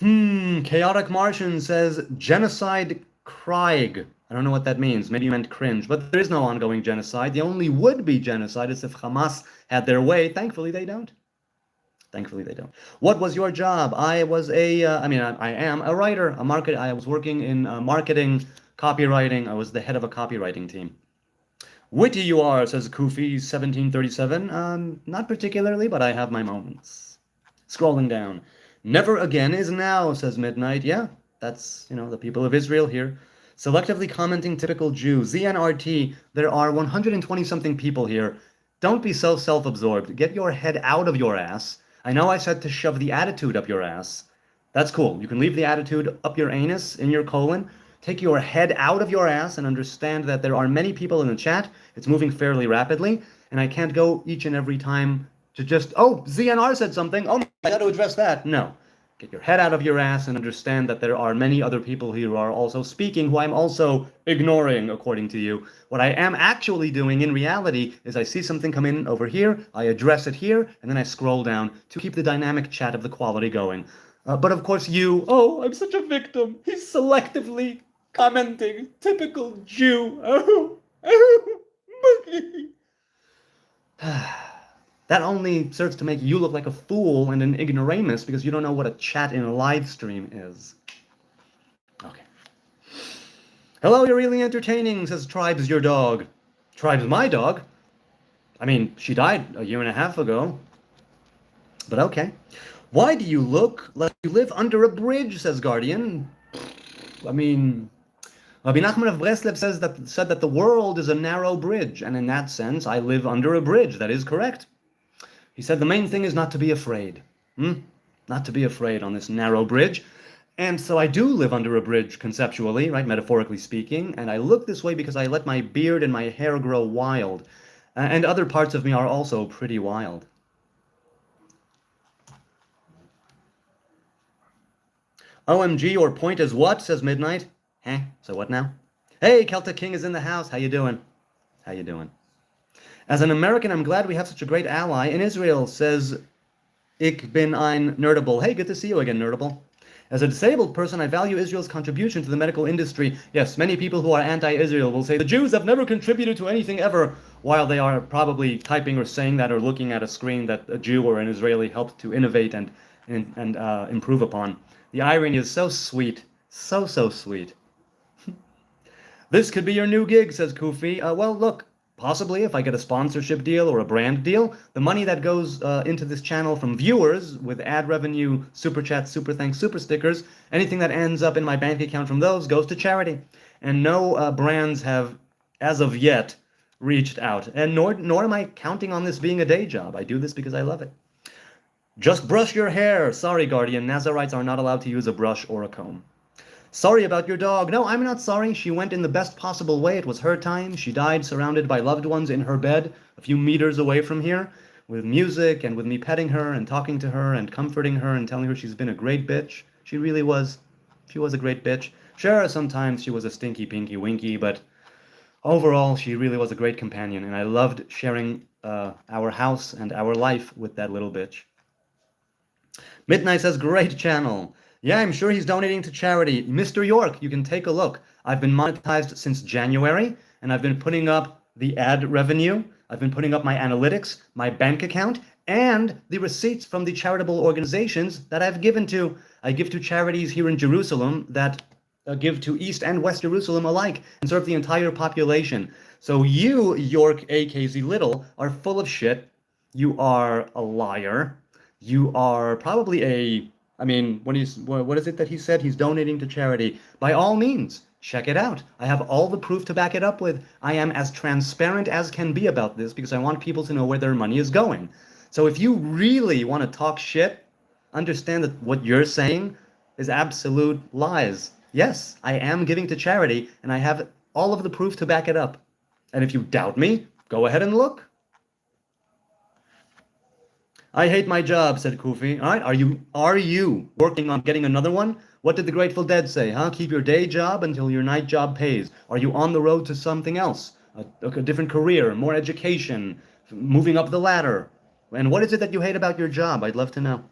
Chaotic Martian says genocide Krieg. I don't know what that means. Maybe you meant cringe, but there is no ongoing genocide. The only would-be genocide is if Hamas had their way. Thankfully, they don't. Thankfully, they don't. What was your job? I was I am a writer, I was working in marketing, copywriting. I was the head of a copywriting team. Witty you are, says Kufi 1737. Not particularly, but I have my moments. Scrolling down. Never again is now, says Midnight. Yeah, that's, the people of Israel here. Selectively commenting typical Jew. ZNRT, there are 120-something people here. Don't be so self-absorbed. Get your head out of your ass. I know I said to shove the attitude up your ass. That's cool. You can leave the attitude up your anus, in your colon. Take your head out of your ass and understand that there are many people in the chat. It's moving fairly rapidly, and I can't go each and every time to just, ZNR said something. Oh, I got to address that. No. Get your head out of your ass and understand that there are many other people here who are also speaking, who I'm also ignoring, according to you. What I am actually doing in reality is I see something come in over here, I address it here, and then I scroll down to keep the dynamic chat of the quality going. But of course you, I'm such a victim. He's selectively commenting. Typical Jew. That only serves to make you look like a fool and an ignoramus because you don't know what a chat in a live stream is. Okay. Hello, you're really entertaining, says Tribes your dog. Tribes my dog? I mean, she died a year and a half ago. But okay. Why do you look like you live under a bridge, says Guardian? I mean, Rabbi Nachman of Breslev said that the world is a narrow bridge, and in that sense, I live under a bridge. That is correct. He said the main thing is not to be afraid. Not to be afraid on this narrow bridge. And so I do live under a bridge conceptually, right, metaphorically speaking, and I look this way because I let my beard and my hair grow wild. And other parts of me are also pretty wild. OMG, your point is what, says Midnight. So what now? Hey, Celtic King is in the house. How you doing? How you doing? As an American, I'm glad we have such a great ally in Israel, says Ich bin ein Nerdable. Hey, good to see you again, Nerdable. As a disabled person, I value Israel's contribution to the medical industry. Yes, many people who are anti-Israel will say the Jews have never contributed to anything ever, while they are probably typing or saying that or looking at a screen that a Jew or an Israeli helped to innovate and improve upon. The irony is so sweet. So sweet. This could be your new gig, says Kufi. Well, look, possibly if I get a sponsorship deal or a brand deal, the money that goes into this channel from viewers with ad revenue, super chats, super thanks, super stickers, anything that ends up in my bank account from those goes to charity. And no brands have, as of yet, reached out. And nor am I counting on this being a day job. I do this because I love it. Just brush your hair. Sorry, Guardian. Nazarites are not allowed to use a brush or a comb. Sorry about your dog. No, I'm not sorry. She went in the best possible way. It was her time. She died surrounded by loved ones in her bed a few meters away from here with music and with me petting her and talking to her and comforting her and telling her she's been a great bitch. She really was. She was a great bitch. Sure, sometimes she was a stinky pinky winky, but overall, she really was a great companion, and I loved sharing our house and our life with that little bitch. Midnight says, great channel. Yeah, I'm sure he's donating to charity. Mr. York, you can take a look. I've been monetized since January, and I've been putting up the ad revenue. I've been putting up my analytics, my bank account, and the receipts from the charitable organizations that I've given to. I give to charities here in Jerusalem that give to East and West Jerusalem alike and serve the entire population. So you, York AKZ Little, are full of shit. You are a liar. You are probably what is it that he said? He's donating to charity. By all means, check it out. I have all the proof to back it up with. I am as transparent as can be about this because I want people to know where their money is going. So if you really want to talk shit, understand that what you're saying is absolute lies. Yes, I am giving to charity, and I have all of the proof to back it up. And if you doubt me, go ahead and look. I hate my job, said Kufi. All right, are you working on getting another one? What did the Grateful Dead say, huh? Keep your day job until your night job pays. Are you on the road to something else? A different career, more education, moving up the ladder? And what is it that you hate about your job? I'd love to know.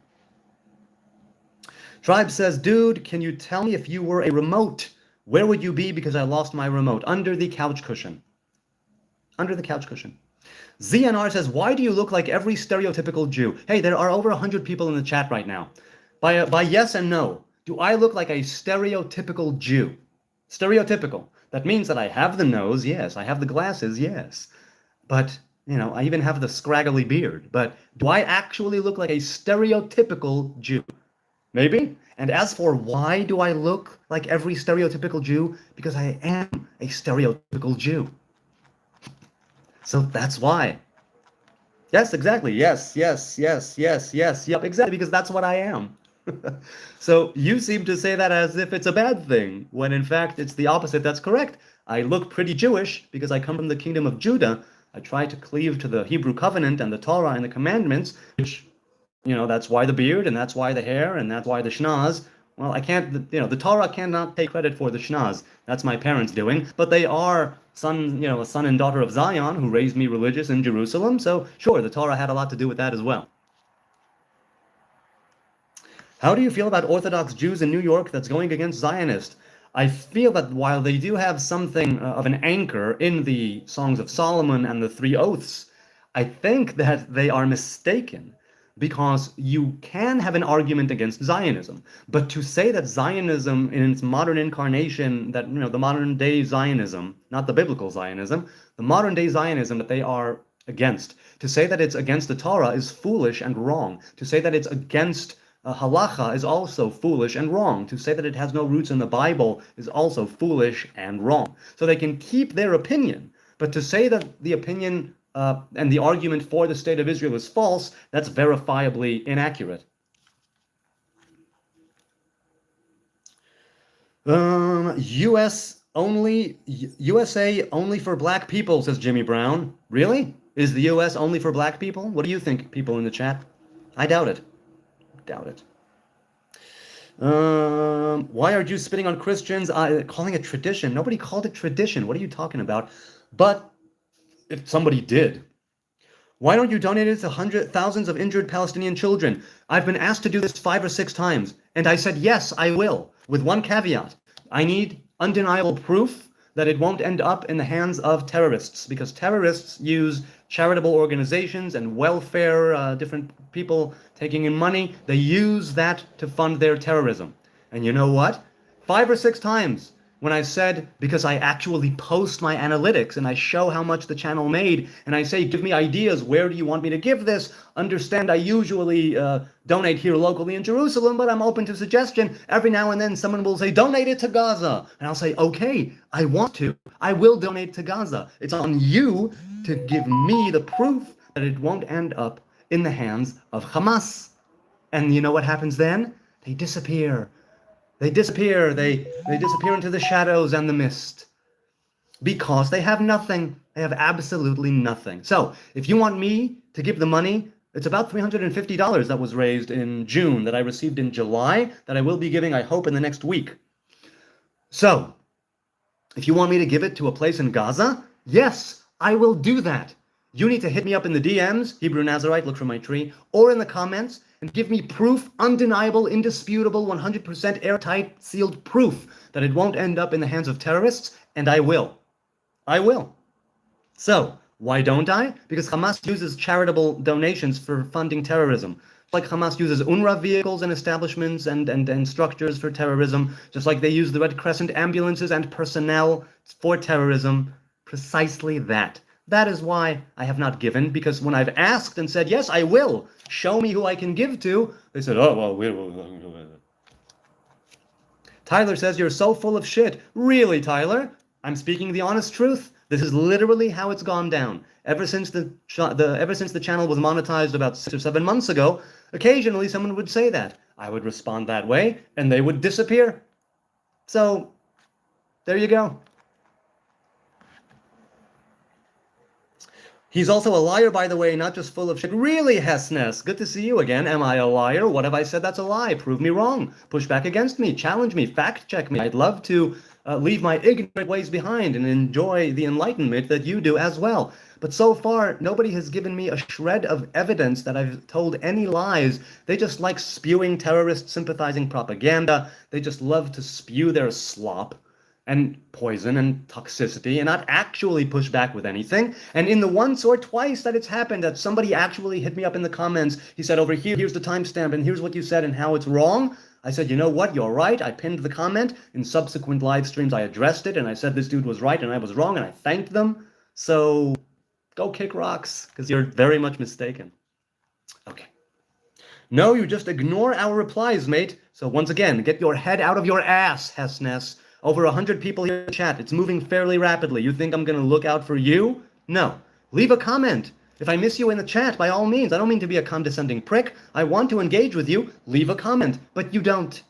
Tribe says, dude, can you tell me if you were a remote, where would you be because I lost my remote? Under the couch cushion. Under the couch cushion. ZNR says, why do you look like every stereotypical Jew? Hey, there are over 100 people in the chat right now. By yes and no, do I look like a stereotypical Jew? Stereotypical. That means that I have the nose, yes. I have the glasses, yes. But, I even have the scraggly beard. But do I actually look like a stereotypical Jew? Maybe. And as for why do I look like every stereotypical Jew? Because I am a stereotypical Jew. So that's why. Yes, exactly. Yes, yep, exactly, because that's what I am. So you seem to say that as if it's a bad thing, when in fact it's the opposite. That's correct. I look pretty Jewish because I come from the kingdom of Judah. I try to cleave to the Hebrew covenant and the Torah and the commandments, which, that's why the beard, and that's why the hair, and that's why the schnoz. Well, I can't, the Torah cannot take credit for the schnoz. That's my parents doing. But they are a son and daughter of Zion who raised me religious in Jerusalem. So sure, the Torah had a lot to do with that as well. How do you feel about Orthodox Jews in New York that's going against Zionists? I feel that while they do have something of an anchor in the Songs of Solomon and the Three Oaths, I think that they are mistaken. Because you can have an argument against Zionism, but to say that Zionism in its modern incarnation, that the modern day Zionism, not the biblical Zionism, the modern day Zionism that they are against, to say that it's against the Torah is foolish and wrong. To say that it's against halacha is also foolish and wrong. To say that it has no roots in the Bible is also foolish and wrong. So they can keep their opinion, but to say that the opinion and the argument for the state of Israel is false, that's verifiably inaccurate. USA only for black people, says Jimmy Brown. Really? Is the US only for black people? What do you think, people in the chat? I doubt it. Doubt it. Why are Jews spitting on Christians? Calling it tradition. Nobody called it tradition. What are you talking about? But if somebody did, why don't you donate it to thousands of injured Palestinian children? I've been asked to do this 5 or 6 times, and I said, yes, I will, with one caveat. I need undeniable proof that it won't end up in the hands of terrorists, because terrorists use charitable organizations and welfare, different people taking in money. They use that to fund their terrorism. And you know what? 5 or 6 times, when I said, because I actually post my analytics and I show how much the channel made, and I say, give me ideas, where do you want me to give this? Understand, I usually donate here locally in Jerusalem, but I'm open to suggestion. Every now and then someone will say, donate it to Gaza. And I'll say, okay, I want to. I will donate to Gaza. It's on you to give me the proof that it won't end up in the hands of Hamas. And you know what happens then? They disappear. They disappear. They disappear into the shadows and the mist because they have nothing. They have absolutely nothing. So if you want me to give the money, it's about $350 that was raised in June that I received in July that I will be giving, I hope, in the next week. So if you want me to give it to a place in Gaza, yes, I will do that. You need to hit me up in the DMs, Hebrew Nazarite, look for my tree, or in the comments, and give me proof, undeniable, indisputable, 100% airtight, sealed proof that it won't end up in the hands of terrorists, and I will. I will. So, why don't I? Because Hamas uses charitable donations for funding terrorism. Like Hamas uses UNRWA vehicles and establishments and structures for terrorism, just like they use the Red Crescent ambulances and personnel for terrorism. Precisely that. That is why I have not given, because when I've asked and said, yes, I will, show me who I can give to, they said, oh, well, we will. Tyler says, you're so full of shit. Really, Tyler? I'm speaking the honest truth. This is literally how it's gone down. Ever since the channel was monetized about 6 or 7 months ago, occasionally someone would say that. I would respond that way, and they would disappear. So, there you go. He's also a liar, by the way, not just full of shit. Really, Hessness, good to see you again. Am I a liar? What have I said that's a lie? Prove me wrong. Push back against me. Challenge me. Fact check me. I'd love to leave my ignorant ways behind and enjoy the enlightenment that you do as well. But so far, nobody has given me a shred of evidence that I've told any lies. They just like spewing terrorist sympathizing propaganda. They just love to spew their slop and poison and toxicity and not actually push back with anything. And in the once or twice that it's happened that somebody actually hit me up in the comments, he said, over here, here's the timestamp and here's what you said and how it's wrong. I said, you know what, you're right. I pinned the comment. In subsequent live streams, I addressed it and I said this dude was right and I was wrong and I thanked them. So go kick rocks, because you're very much mistaken. Okay. No, you just ignore our replies, mate. So once again, get your head out of your ass, Hessness. Over 100 people here in the chat. It's moving fairly rapidly. You think I'm going to look out for you? No. Leave a comment. If I miss you in the chat, by all means, I don't mean to be a condescending prick. I want to engage with you. Leave a comment. But you don't.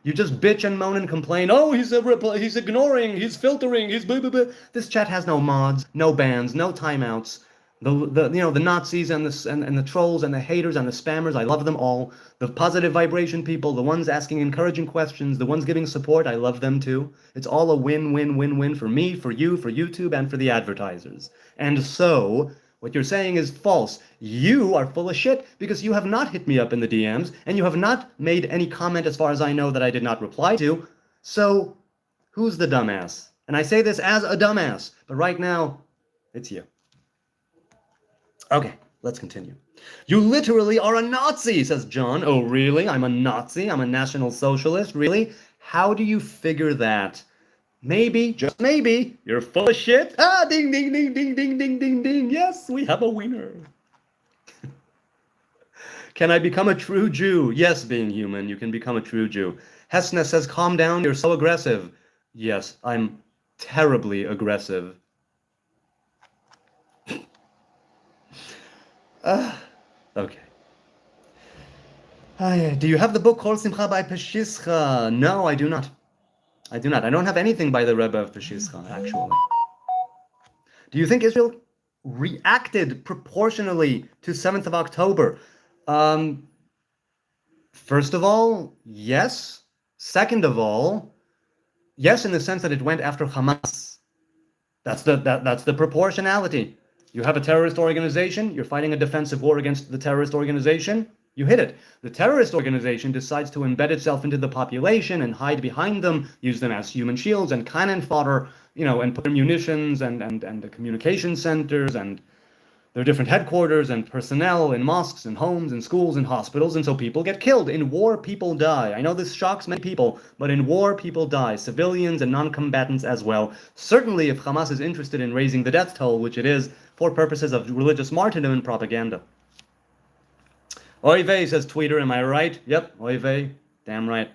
You just bitch and moan and complain. Oh, he's ignoring, he's filtering, he's blah, blah, blah. This chat has no mods, no bans, no timeouts. The Nazis and the trolls and the haters and the spammers, I love them all. The positive vibration people, the ones asking encouraging questions, the ones giving support, I love them too. It's all a win-win-win-win for me, for you, for YouTube, and for the advertisers. And so, what you're saying is false. You are full of shit because you have not hit me up in the DMs, and you have not made any comment as far as I know that I did not reply to. So, who's the dumbass? And I say this as a dumbass, but right now, it's you. Okay, let's continue. You literally are a Nazi, says John. Oh, really? I'm a Nazi? I'm a National Socialist? Really? How do you figure that? Maybe, just maybe, you're full of shit. Ah, ding, ding, ding, ding, ding, ding, ding, ding. Yes, we have a winner. Can I become a true Jew? Yes, being human, you can become a true Jew. Hessna says, calm down, you're so aggressive. Yes, I'm terribly aggressive. Okay. Do you have the book Kol Simcha by Peshischa? No, I do not. I do not. I don't have anything by the Rebbe of Peshischa, actually. Do you think Israel reacted proportionally to 7th of October? First of all, yes. Second of all, yes, in the sense that it went after Hamas. That's the proportionality. You have a terrorist organization, you're fighting a defensive war against the terrorist organization, you hit it. The terrorist organization decides to embed itself into the population and hide behind them, use them as human shields and cannon fodder, and put their munitions and the communication centers and There are different headquarters and personnel in mosques and homes and schools and hospitals, and so people get killed. In war, people die. I know this shocks many people, but in war, people die. Civilians and non-combatants as well. Certainly, if Hamas is interested in raising the death toll, which it is, for purposes of religious martyrdom and propaganda. Oy vey, says Tweeter, am I right? Yep, oy vey, damn right.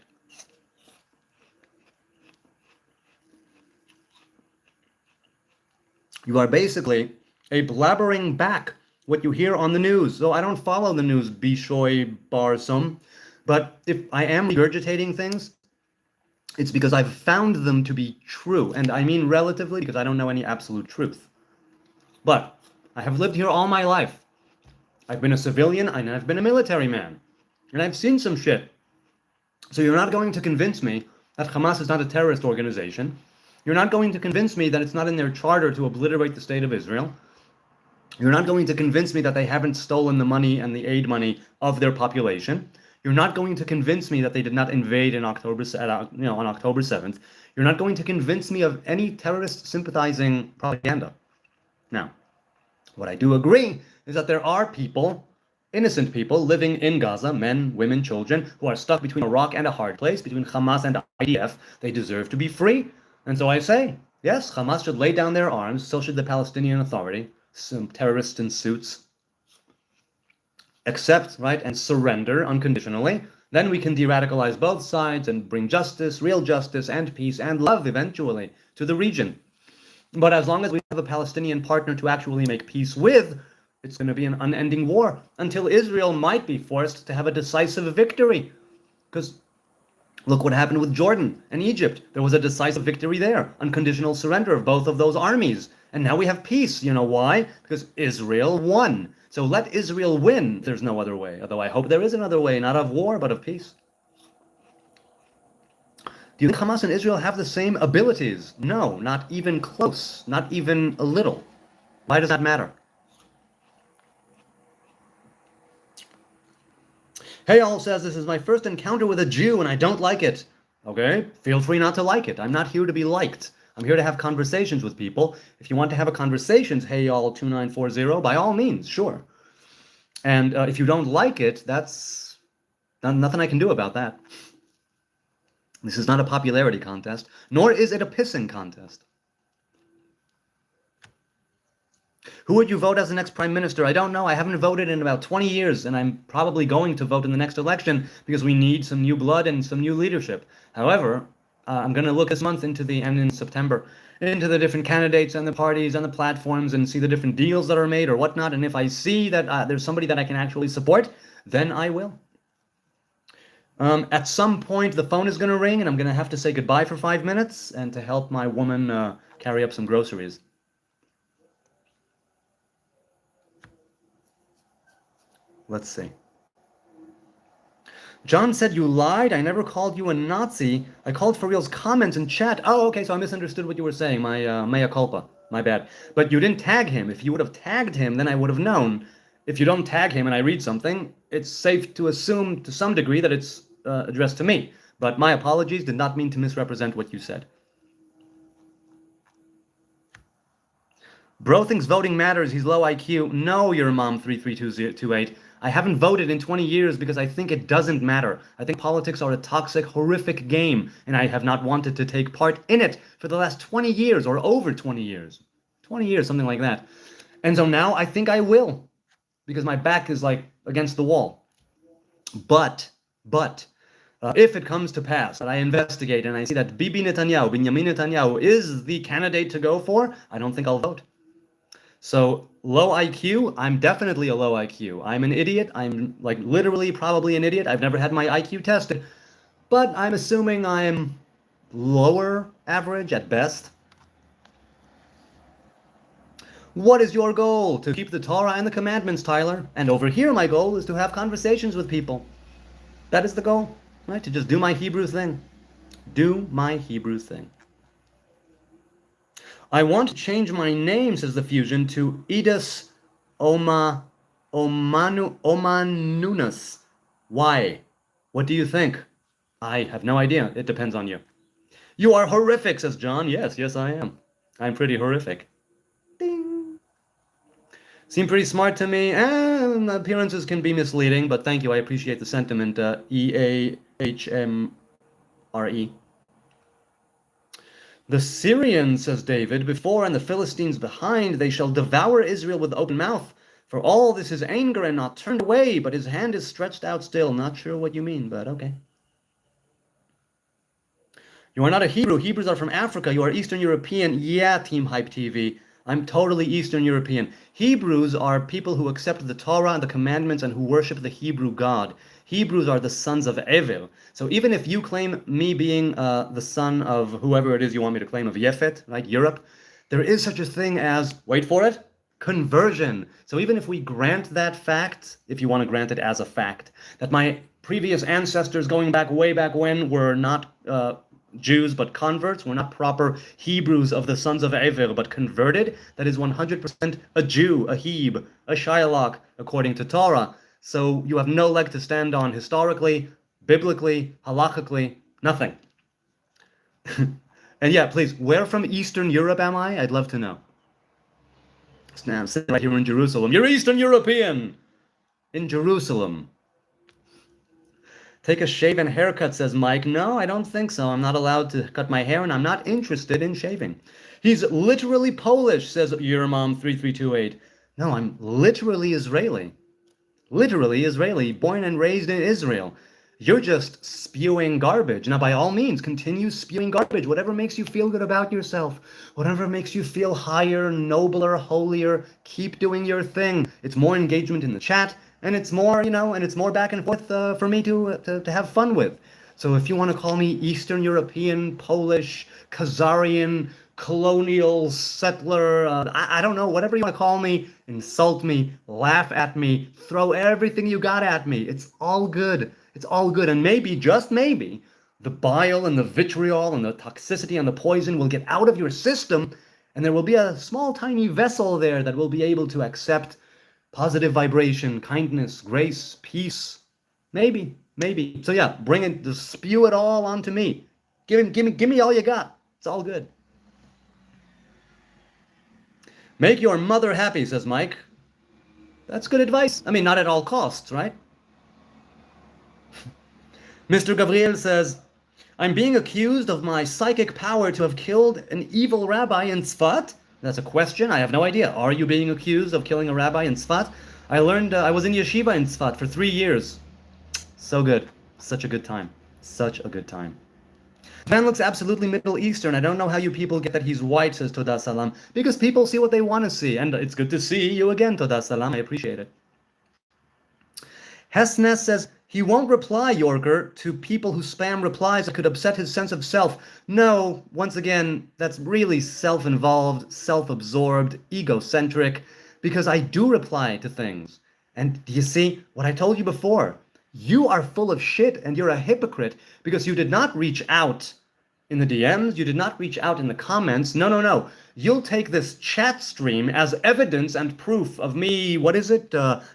You are basically a blabbering back what you hear on the news. So I don't follow the news, Bishoy Barsum, but if I am regurgitating things, it's because I've found them to be true, and I mean relatively because I don't know any absolute truth. But I have lived here all my life. I've been a civilian and I've been a military man, and I've seen some shit. So you're not going to convince me that Hamas is not a terrorist organization. You're not going to convince me that it's not in their charter to obliterate the state of Israel. You're not going to convince me that they haven't stolen the money and the aid money of their population. You're not going to convince me that they did not invade on October 7th. You're not going to convince me of any terrorist sympathizing propaganda. Now, what I do agree is that there are people, innocent people, living in Gaza, men, women, children, who are stuck between a rock and a hard place, between Hamas and IDF. They deserve to be free. And so I say, yes, Hamas should lay down their arms, so should the Palestinian Authority, some terrorists in suits. Accept, right, and surrender unconditionally. Then we can de-radicalize both sides and bring justice, real justice, and peace, and love, eventually, to the region. But as long as we have a Palestinian partner to actually make peace with, it's going to be an unending war, until Israel might be forced to have a decisive victory. Because look what happened with Jordan and Egypt. There was a decisive victory there, unconditional surrender of both of those armies. And now we have peace. You know why? Because Israel won. So let Israel win. There's no other way. Although I hope there is another way, not of war, but of peace. Do you think Hamas and Israel have the same abilities? No, not even close. Not even a little. Why does that matter? Hey, all says, this is my first encounter with a Jew and I don't like it. Okay, feel free not to like it. I'm not here to be liked. I'm here to have conversations with people. If you want to have a conversations, hey, all 2940, by all means, sure. And if you don't like it, that's nothing I can do about that. This is not a popularity contest, nor is it a pissing contest. Who would you vote as the next prime minister? I don't know. I haven't voted in about 20 years, and I'm probably going to vote in the next election because we need some new blood and some new leadership. However, I'm going to look this month and in September into the different candidates and the parties and the platforms and see the different deals that are made or whatnot. And if I see that there's somebody that I can actually support, then I will. At some point, the phone is going to ring, and I'm going to have to say goodbye for 5 minutes and to help my woman carry up some groceries. Let's see. John said you lied. I never called you a Nazi. I called for real's comments in chat. Oh, okay, so I misunderstood what you were saying. My mea culpa. My bad. But you didn't tag him. If you would have tagged him, then I would have known. If you don't tag him and I read something, it's safe to assume to some degree that it's addressed to me. But my apologies, did not mean to misrepresent what you said. Bro thinks voting matters. He's low IQ. No, your mom 33228. I haven't voted in 20 years because I think it doesn't matter. I think politics are a toxic, horrific game, and I have not wanted to take part in it for the last 20 years or over 20 years. 20 years, something like that. And so now I think I will, because my back is like against the wall. But, if it comes to pass that I investigate and I see that Bibi Netanyahu, Benjamin Netanyahu, is the candidate to go for, I don't think I'll vote. So, low IQ, I'm definitely a low IQ. I'm an idiot. I'm like literally probably an idiot. I've never had my IQ tested. But I'm assuming I'm lower average at best. What is your goal? To keep the Torah and the commandments, Tyler. And over here, my goal is to have conversations with people. That is the goal, right? To just do my Hebrew thing. Do my Hebrew thing. I want to change my name, says the Fusion, to Edis Omanunas. Why? What do you think? I have no idea. It depends on you. You are horrific, says John. Yes, I am. I'm pretty horrific. Ding. Seem pretty smart to me. Appearances can be misleading, but thank you. I appreciate the sentiment. Ehmre. The Syrians, says David, before and the Philistines behind, they shall devour Israel with open mouth. For all this is anger and not turned away, but his hand is stretched out still. Not sure what you mean, but okay. You are not a Hebrew. Hebrews are from Africa. You are Eastern European. Yeah, Team Hype TV. I'm totally Eastern European. Hebrews are people who accept the Torah and the commandments and who worship the Hebrew God. Hebrews are the sons of Evil. So even if you claim me being the son of whoever it is you want me to claim, of Yefet, right, Europe, there is such a thing as, wait for it, conversion. So even if we grant that fact, if you want to grant it as a fact, that my previous ancestors going back way back when were not Jews but converts, were not proper Hebrews of the sons of Evil but converted, that is 100% a Jew, a Heb, a Shylock, according to Torah. So you have no leg to stand on historically, biblically, halachically, nothing. And yeah, please, where from Eastern Europe am I? I'd love to know. Now, I'm sitting right here in Jerusalem. You're Eastern European! In Jerusalem. Take a shave and haircut, says Mike. No, I don't think so. I'm not allowed to cut my hair, and I'm not interested in shaving. He's literally Polish, says Yermom3328. No, I'm literally Israeli. Literally Israeli, born and raised in Israel. You're just spewing garbage. Now, by all means, continue spewing garbage. Whatever makes you feel good about yourself, whatever makes you feel higher, nobler, holier, keep doing your thing. It's more engagement in the chat, and it's more, and it's more back and forth for me to have fun with. So if you want to call me Eastern European, Polish, Khazarian, colonial, settler, I don't know, whatever you want to call me, insult me, laugh at me, throw everything you got at me. It's all good. It's all good. And maybe, just maybe, the bile and the vitriol and the toxicity and the poison will get out of your system, and there will be a small, tiny vessel there that will be able to accept positive vibration, kindness, grace, peace. Maybe. So yeah, bring it, just spew it all onto me. Give me all you got. It's all good. Make your mother happy, says Mike. That's good advice. I mean, not at all costs, right? Mr. Gabriel says, I'm being accused of my psychic power to have killed an evil rabbi in Tzfat. That's a question. I have no idea. Are you being accused of killing a rabbi in Tzfat? I learned I was in yeshiva in Tzfat for 3 years. So good. Such a good time. Such a good time. Man looks absolutely Middle Eastern. I don't know how you people get that he's white, says Toda Salam. Because people see what they want to see. And it's good to see you again, Toda Salam. I appreciate it. Hessness says, he won't reply, Yorker, to people who spam replies that could upset his sense of self. No, once again, that's really self-involved, self-absorbed, egocentric, because I do reply to things. And do you see what I told you before? You are full of shit and you're a hypocrite because you did not reach out in the DMs, you did not reach out in the comments. No. You'll take this chat stream as evidence and proof of me,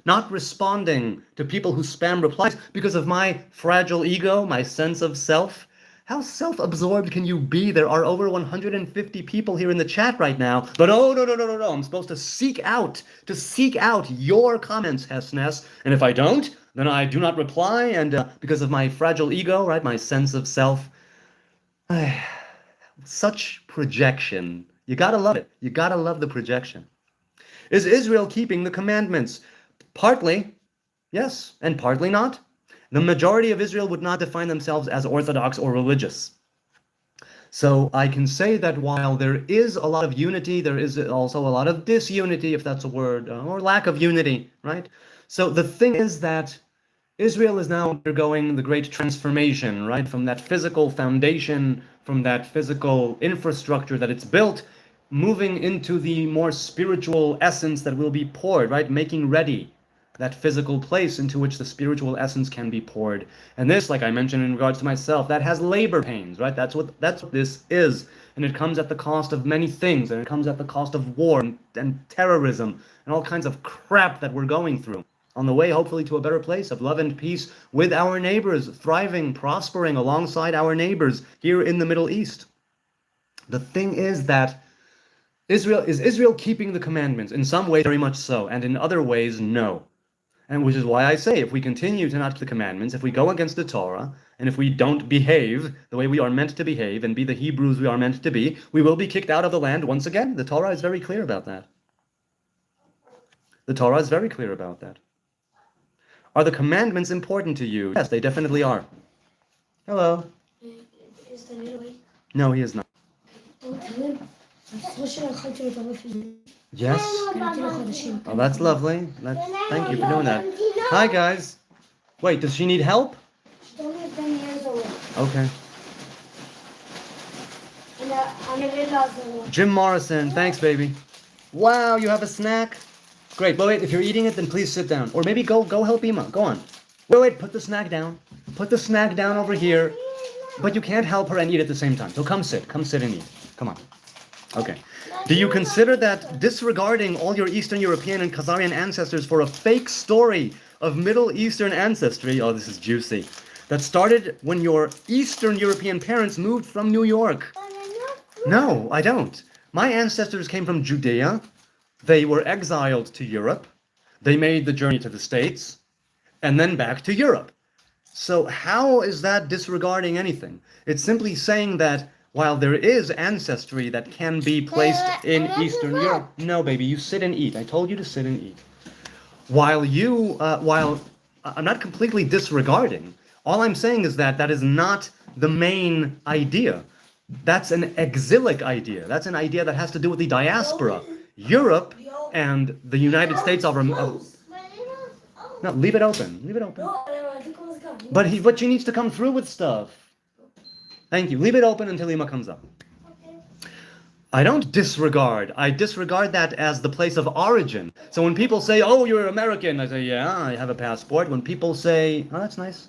not responding to people who spam replies because of my fragile ego, my sense of self. How self-absorbed can you be? There are over 150 people here in the chat right now. But no. I'm supposed to seek out your comments, Hessness. And if I don't, then I do not reply. And because of my fragile ego, right, my sense of self, such projection. You gotta love it. You gotta love the projection. Is Israel keeping the commandments? Partly, yes, and partly not. The majority of Israel would not define themselves as Orthodox or religious. So I can say that while there is a lot of unity, there is also a lot of disunity, if that's a word, or lack of unity, right? So the thing is that Israel is now undergoing the great transformation, right? From that physical foundation, from that physical infrastructure that it's built, moving into the more spiritual essence that will be poured, right? Making ready that physical place into which the spiritual essence can be poured. And this, like I mentioned in regards to myself, that has labor pains, right? That's what this is. And it comes at the cost of many things, and it comes at the cost of war and terrorism and all kinds of crap that we're going through. On the way, hopefully, to a better place of love and peace with our neighbors, thriving, prospering alongside our neighbors here in the Middle East. The thing is that Is Israel keeping the commandments? In some ways, very much so, and in other ways, no. And which is why I say, if we continue to not keep the commandments, if we go against the Torah, and if we don't behave the way we are meant to behave and be the Hebrews we are meant to be, we will be kicked out of the land once again. The Torah is very clear about that. The Torah is very clear about that. Are the commandments important to you? Yes, they definitely are. Hello. Is the little awake? No, he is not. Don't tell him. Yes? Oh, that's lovely. Thank you for doing that. Hi, guys. Wait, does she need help? She's only 10 years old. Okay. And Jim Morrison, thanks, baby. Wow, you have a snack? Great. Well, wait, if you're eating it, then please sit down. Or maybe go help Ima. Go on. Wait, put the snack down. Put the snack down over here. But you can't help her and eat at the same time. So come sit and eat. Come on. Okay. Do you consider that disregarding all your Eastern European and Khazarian ancestors for a fake story of Middle Eastern ancestry, oh, this is juicy, that started when your Eastern European parents moved from New York? No, I don't. My ancestors came from Judea. They were exiled to Europe. They made the journey to the States and then back to Europe. So how is that disregarding anything? It's simply saying that while there is ancestry that can be placed in Eastern Europe. No, baby, you sit and eat. I told you to sit and eat. While I'm not completely disregarding, all I'm saying is that that is not the main idea. That's an exilic idea. That's an idea that has to do with the diaspora. Europe and the United States are... No, leave it open. Leave it open. But she needs to come through with stuff. Thank you. Leave it open until Ima comes up. I don't disregard. I disregard that as the place of origin. So when people say, oh, you're American, I say, yeah, I have a passport. When people say, oh, that's nice.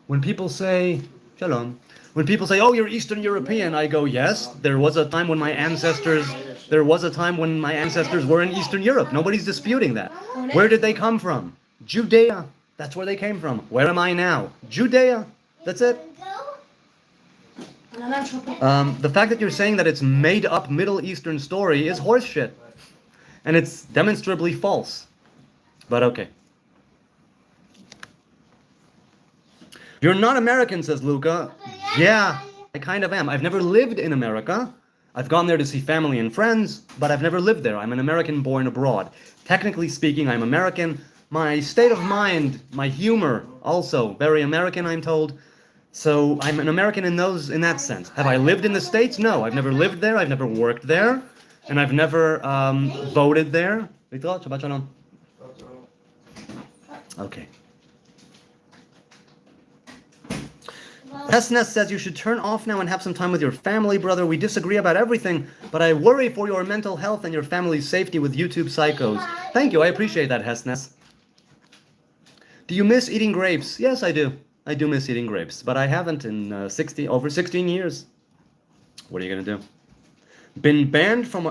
When people say, shalom. When people say, oh, you're Eastern European, I go, yes, there was a time when my ancestors were in Eastern Europe. Nobody's disputing that. Where did they come from? Judea. That's where they came from. Where am I now? Judea. That's it. The fact that you're saying that it's made up Middle Eastern story is horseshit. And it's demonstrably false. But okay. You're not American, says Luca. Yeah, I kind of am. I've never lived in America. I've gone there to see family and friends, but I've never lived there. I'm an American born abroad. Technically speaking, I'm American. My state of mind, my humor, also very American, I'm told. So I'm an American in that sense. Have I lived in the States? No, I've never lived there. I've never worked there, and I've never voted there. Shabbat shalom. Okay. Pesnes says you should turn off now and have some time with your family, brother. We disagree about everything, but I worry for your mental health and your family's safety with YouTube psychos. Thank you. I appreciate that, Hesnes. Do you miss eating grapes? Yes, I do. I do miss eating grapes, but I haven't in over 16 years. What are you going to do? Been banned from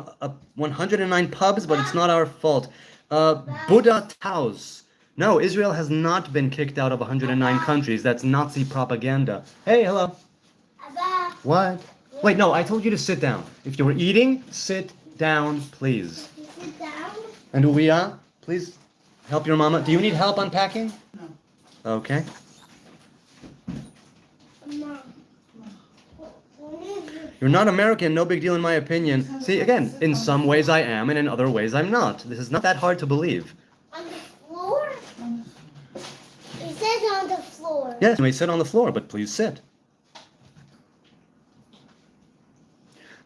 109 pubs, but it's not our fault. Buddha Taos. No, Israel has not been kicked out of 109 countries. That's Nazi propaganda. Hey, hello. What? Wait, no, I told you to sit down. If you're eating, sit down, please. Sit down? And Uya, please help your mama. Do you need help unpacking? No. Okay. You're not American, no big deal in my opinion. See, again, in some ways I am, and in other ways I'm not. This is not that hard to believe. On the floor? It says on the floor. Yes, you may sit on the floor, but please sit.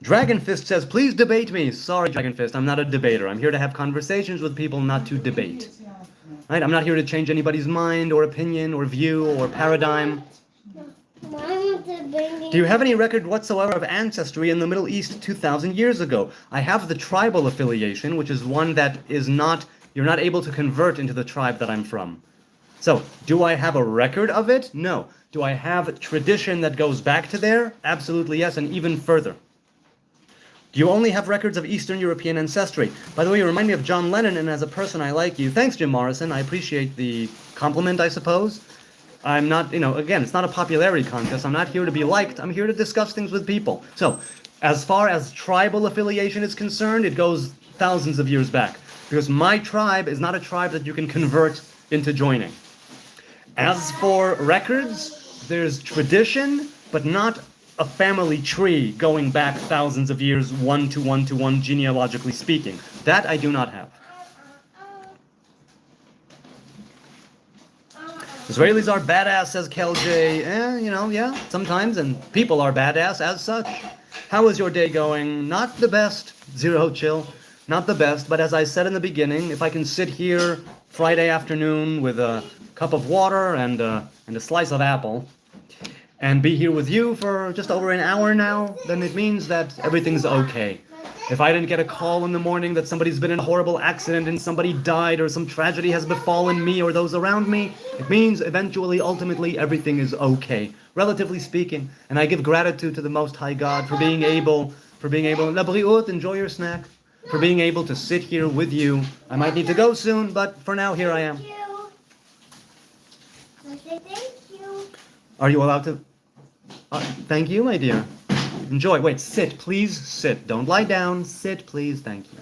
Dragonfist says, please debate me. Sorry, Dragonfist, I'm not a debater. I'm here to have conversations with people, not to debate. Right? I'm not here to change anybody's mind or opinion or view or paradigm. Do you have any record whatsoever of ancestry in the Middle East 2,000 years ago? I have the tribal affiliation, which is one that is not, you're not able to convert into the tribe that I'm from. So, do I have a record of it? No. Do I have a tradition that goes back to there? Absolutely yes, and even further. Do you only have records of Eastern European ancestry? By the way, you remind me of John Lennon, and as a person I like you. Thanks, Jim Morrison. I appreciate the compliment, I suppose. I'm not, again, it's not a popularity contest. I'm not here to be liked. I'm here to discuss things with people. So, As far as tribal affiliation is concerned, it goes thousands of years back. Because my tribe is not a tribe that you can convert into joining. As for records, there's tradition, but not a family tree going back thousands of years, one to one to one, genealogically speaking. That I do not have. Israelis are badass, says Kel-J. Yeah, sometimes, and people are badass as such. How is your day going? Not the best, Zero Chill. Not the best, but as I said in the beginning, if I can sit here Friday afternoon with a cup of water and a slice of apple, and be here with you for just over an hour now, then it means that everything's okay. If I didn't get a call in the morning that somebody's been in a horrible accident and somebody died or some tragedy has befallen me or those around me, it means eventually, ultimately, everything is okay, relatively speaking. And I give gratitude to the Most High God for being able, Labriut, enjoy your snack, for being able to sit here with you. I might need to go soon, but for now, here I am. Thank you. Are you allowed to? Thank you, my dear. Enjoy. Wait, sit. Please sit. Don't lie down. Sit, please. Thank you.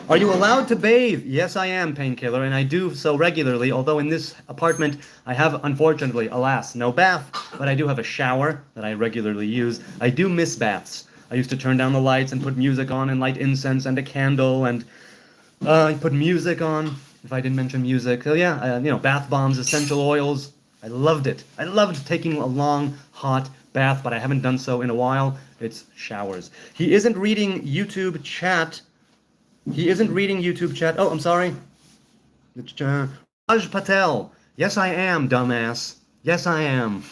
Are you allowed to bathe? Yes, I am, Painkiller, and I do so regularly, although in this apartment I have, unfortunately, alas, no bath, but I do have a shower that I regularly use. I do miss baths. I used to turn down the lights and put music on and light incense and a candle and put music on, if I didn't mention music. So yeah, bath bombs, essential oils. I loved it. I loved taking a long, hot bath, but I haven't done so in a while. It's showers. He isn't reading YouTube chat. Oh, I'm sorry. Raj Patel. Yes, I am, dumbass. Yes, I am.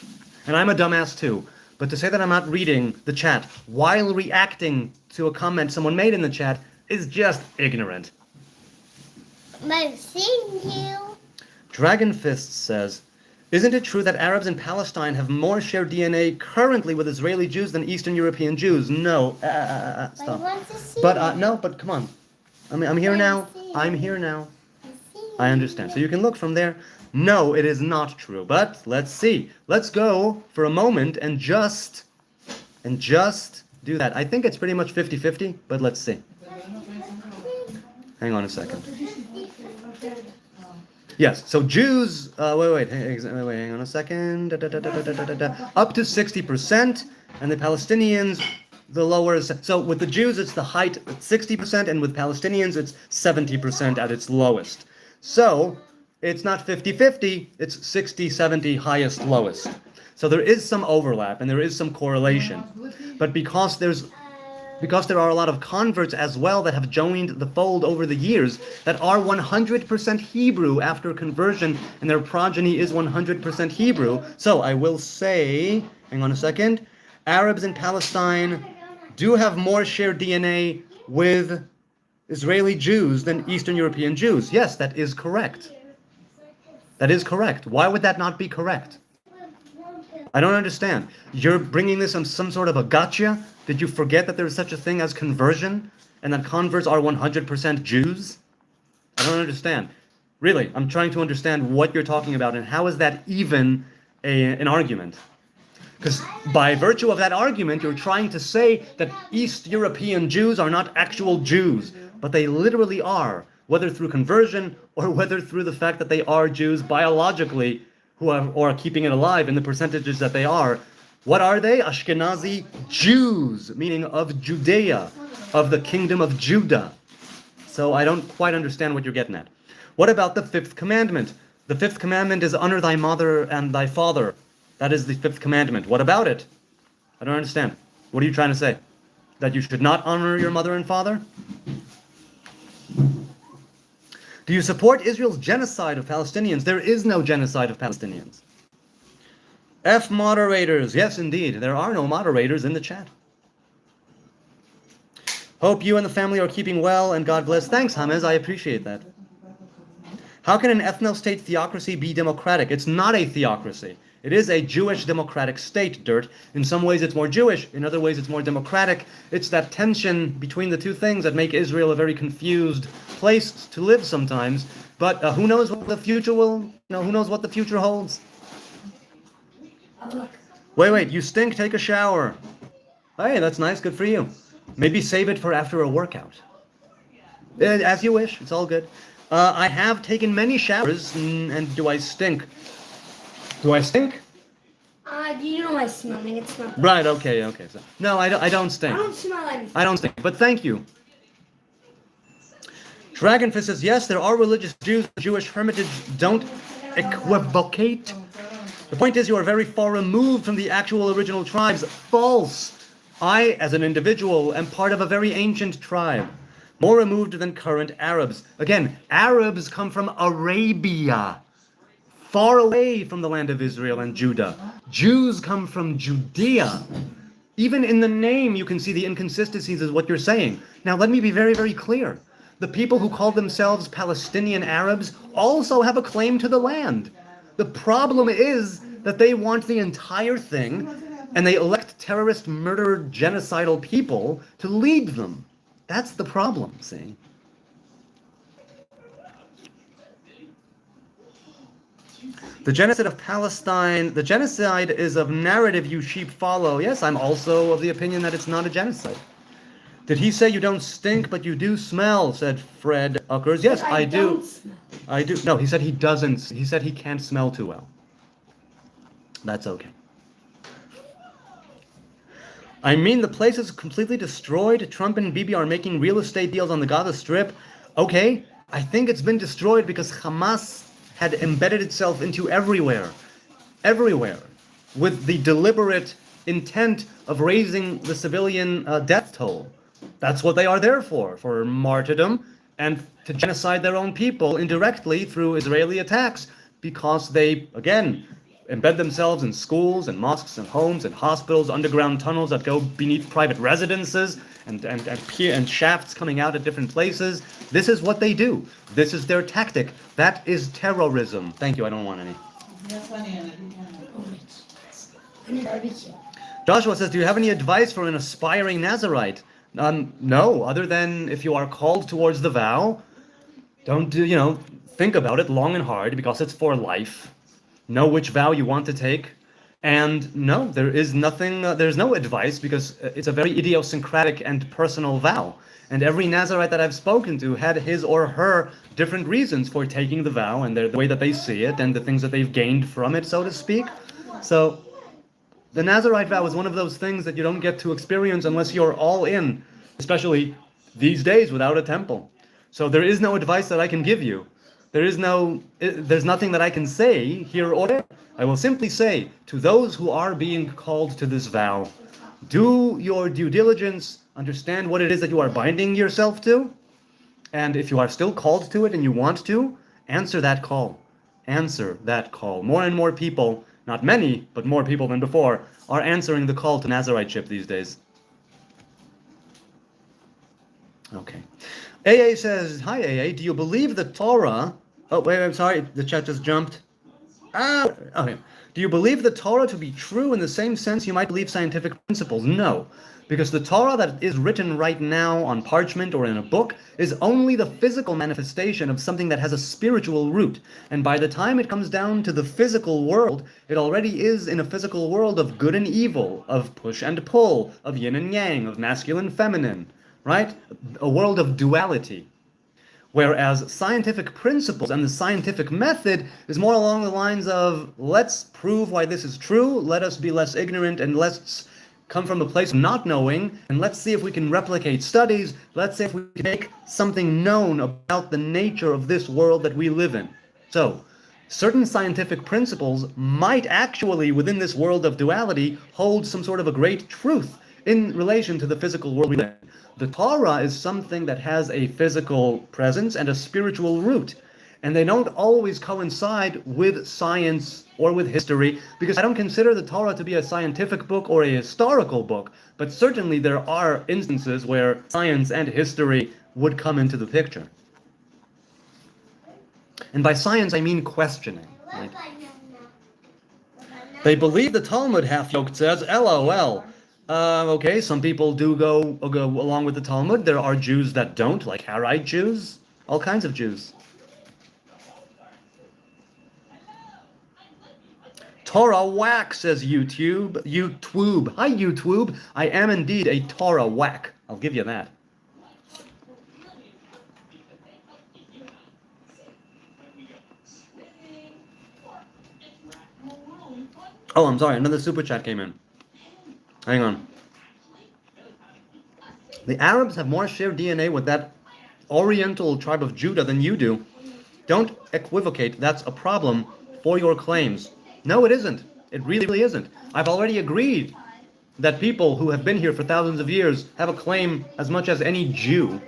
And I'm a dumbass too. But to say that I'm not reading the chat while reacting to a comment someone made in the chat is just ignorant. I've seen you. Dragon Fist says, isn't it true that Arabs in Palestine have more shared DNA currently with Israeli Jews than Eastern European Jews? No. Stop. But come on. I'm here now. I'm here now. I understand. So you can look from there. No, it is not true. But let's see. Let's go for a moment and just do that. I think it's pretty much 50-50, but let's see. Hang on a second. Yes, so Jews, wait, hang on a second. Up to 60%, and the Palestinians, the lower. So with the Jews, it's the height at 60%, and with Palestinians, it's 70% at its lowest. So it's not 50-50, it's 60-70 highest, lowest. So there is some overlap, and there is some correlation. But because there are a lot of converts as well that have joined the fold over the years that are 100% Hebrew after conversion, and their progeny is 100% Hebrew. So I will say, hang on a second, Arabs in Palestine do have more shared DNA with Israeli Jews than Eastern European Jews. Yes, that is correct. That is correct. Why would that not be correct? I don't understand. You're bringing this on some sort of a gotcha? Did you forget that there is such a thing as conversion and that converts are 100% Jews? I don't understand. Really, I'm trying to understand what you're talking about and how is that even an argument? Because by virtue of that argument, you're trying to say that East European Jews are not actual Jews, but they literally are, whether through conversion or whether through the fact that they are Jews biologically, who are keeping it alive in the percentages that they are. What are they? Ashkenazi Jews, meaning of Judea, of the kingdom of Judah. So I don't quite understand what you're getting at. What about the fifth commandment? The fifth commandment is honor thy mother and thy father. That is the fifth commandment. What about it? I don't understand. What are you trying to say? That you should not honor your mother and father? Do you support Israel's genocide of Palestinians? There is no genocide of Palestinians. F moderators. Yes, indeed. There are no moderators in the chat. Hope you and the family are keeping well, and God bless. Thanks, Hamez. I appreciate that. How can an ethno-state theocracy be democratic? It's not a theocracy. It is a Jewish democratic state, Dirt. In some ways it's more Jewish, in other ways it's more democratic. It's that tension between the two things that make Israel a very confused place to live sometimes. But who knows what the future will, who knows what the future holds? Wait, you stink, take a shower. Hey, that's nice. Good for you. Maybe save it for after a workout. As you wish. It's all good. I have taken many showers, and do I stink? Do I stink? You know I smelling. It's not. Right. Okay. Okay. So no, I don't. I don't I stink. don't smell anything. I don't stink. But thank you. Dragonfist says yes. There are religious Jews. Jewish hermitage don't equivocate. The point is, you are very far removed from the actual original tribes. False. I, as an individual, am part of a very ancient tribe, more removed than current Arabs. Again, Arabs come from Arabia, far away from the land of Israel and Judah. Jews come from Judea. Even in the name, you can see the inconsistencies of what you're saying. Now, let me be very, very clear. The people who call themselves Palestinian Arabs also have a claim to the land. The problem is that they want the entire thing, and they elect terrorist, murderer, genocidal people to lead them. That's the problem, see? The genocide of Palestine, the genocide is of narrative you sheep follow. Yes, I'm also of the opinion that it's not a genocide. Did he say you don't stink, but you do smell, said Fred Uckers. Yes, I do. I do. No, he said he doesn't. He said he can't smell too well. That's okay. I mean, the place is completely destroyed. Trump and Bibi are making real estate deals on the Gaza Strip. Okay, I think it's been destroyed because Hamas had embedded itself into everywhere, with the deliberate intent of raising the civilian death toll. That's what they are there for martyrdom and to genocide their own people indirectly through Israeli attacks, because they, again, embed themselves in schools and mosques and homes and hospitals, underground tunnels that go beneath private residences, and shafts coming out at different places. This is what they do. This is their tactic. That is terrorism. Thank you, I don't want any. Joshua says, do you have any advice for an aspiring Nazarite? No, other than if you are called towards the vow, don't think about it long and hard, because it's for life. Know which vow you want to take. And no, there is nothing, there's no advice, because it's a very idiosyncratic and personal vow. And every Nazarite that I've spoken to had his or her different reasons for taking the vow, and the way that they see it, and the things that they've gained from it, so to speak. So the Nazarite vow is one of those things that you don't get to experience unless you're all in, especially these days without a temple. So there is no advice that I can give you. There's nothing that I can say here or there. I will simply say to those who are being called to this vow, do your due diligence, understand what it is that you are binding yourself to, and if you are still called to it and you want to, answer that call. Answer that call. More and more people, not many, but more people than before, are answering the call to Nazariteship these days. Okay. AA says, hi AA, do you believe the Torah... Oh, wait, I'm sorry, the chat just jumped. Okay. Do you believe the Torah to be true in the same sense you might believe scientific principles? No, because the Torah that is written right now on parchment or in a book is only the physical manifestation of something that has a spiritual root. And by the time it comes down to the physical world, it already is in a physical world of good and evil, of push and pull, of yin and yang, of masculine, feminine, right? A world of duality. Whereas scientific principles and the scientific method is more along the lines of, let's prove why this is true, let us be less ignorant, and let's come from a place of not knowing, and let's see if we can replicate studies, let's see if we can make something known about the nature of this world that we live in. So, certain scientific principles might actually, within this world of duality, hold some sort of a great truth in relation to the physical world we live in. The Torah is something that has a physical presence and a spiritual root, and they don't always coincide with science or with history, because I don't consider the Torah to be a scientific book or a historical book, but certainly there are instances where science and history would come into the picture. And by science I mean questioning. Right? They believe the Talmud, half-yoked says, LOL. Okay, some people do go along with the Talmud. There are Jews that don't, like Harite Jews, all kinds of Jews. Torah whack, says YouTube. YouTube. Hi, YouTube. I am indeed a Torah whack. I'll give you that. Oh, I'm sorry. Another super chat came in. Hang on. The Arabs have more shared DNA with that Oriental tribe of Judah than you do. Don't equivocate. That's a problem for your claims. No, it isn't. It really isn't. I've already agreed that people who have been here for thousands of years have a claim as much as any Jew.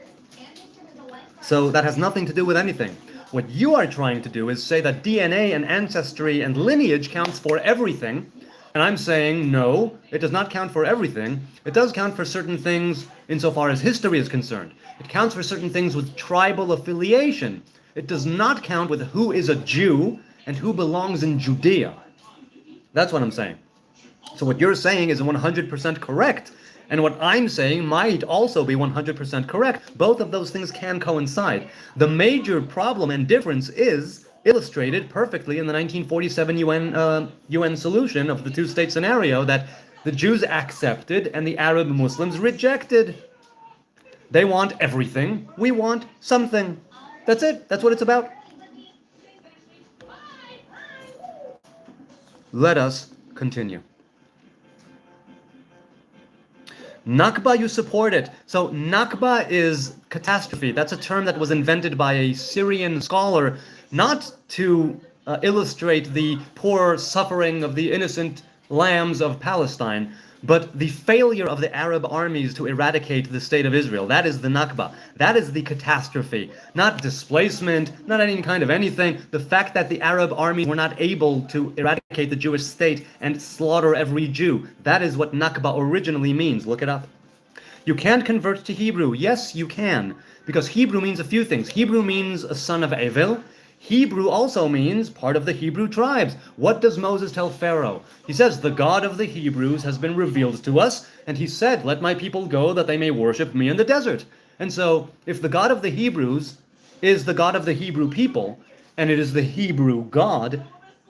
So that has nothing to do with anything. What you are trying to do is say that DNA and ancestry and lineage counts for everything. And I'm saying, no, it does not count for everything. It does count for certain things insofar as history is concerned. It counts for certain things with tribal affiliation. It does not count with who is a Jew and who belongs in Judea. That's what I'm saying. So what you're saying is 100% correct. And what I'm saying might also be 100% correct. Both of those things can coincide. The major problem and difference is illustrated perfectly in the 1947 UN solution of the two-state scenario that the Jews accepted and the Arab Muslims rejected. They want everything. We want something. That's it. That's what it's about. Let us continue. Nakba, you support it. So Nakba is catastrophe. That's a term that was invented by a Syrian scholar, not to illustrate the poor suffering of the innocent lambs of Palestine, but the failure of the Arab armies to eradicate the state of Israel. That is the Nakba. That is the catastrophe. Not displacement, not any kind of anything. The fact that the Arab armies were not able to eradicate the Jewish state and slaughter every Jew. That is what Nakba originally means. Look it up. You can't convert to Hebrew. Yes, you can. Because Hebrew means a few things. Hebrew means a son of Evil. Hebrew also means part of the Hebrew tribes. What does Moses tell Pharaoh? He says, the God of the Hebrews has been revealed to us, and he said, let my people go that they may worship me in the desert. And so, if the God of the Hebrews is the God of the Hebrew people, and it is the Hebrew God,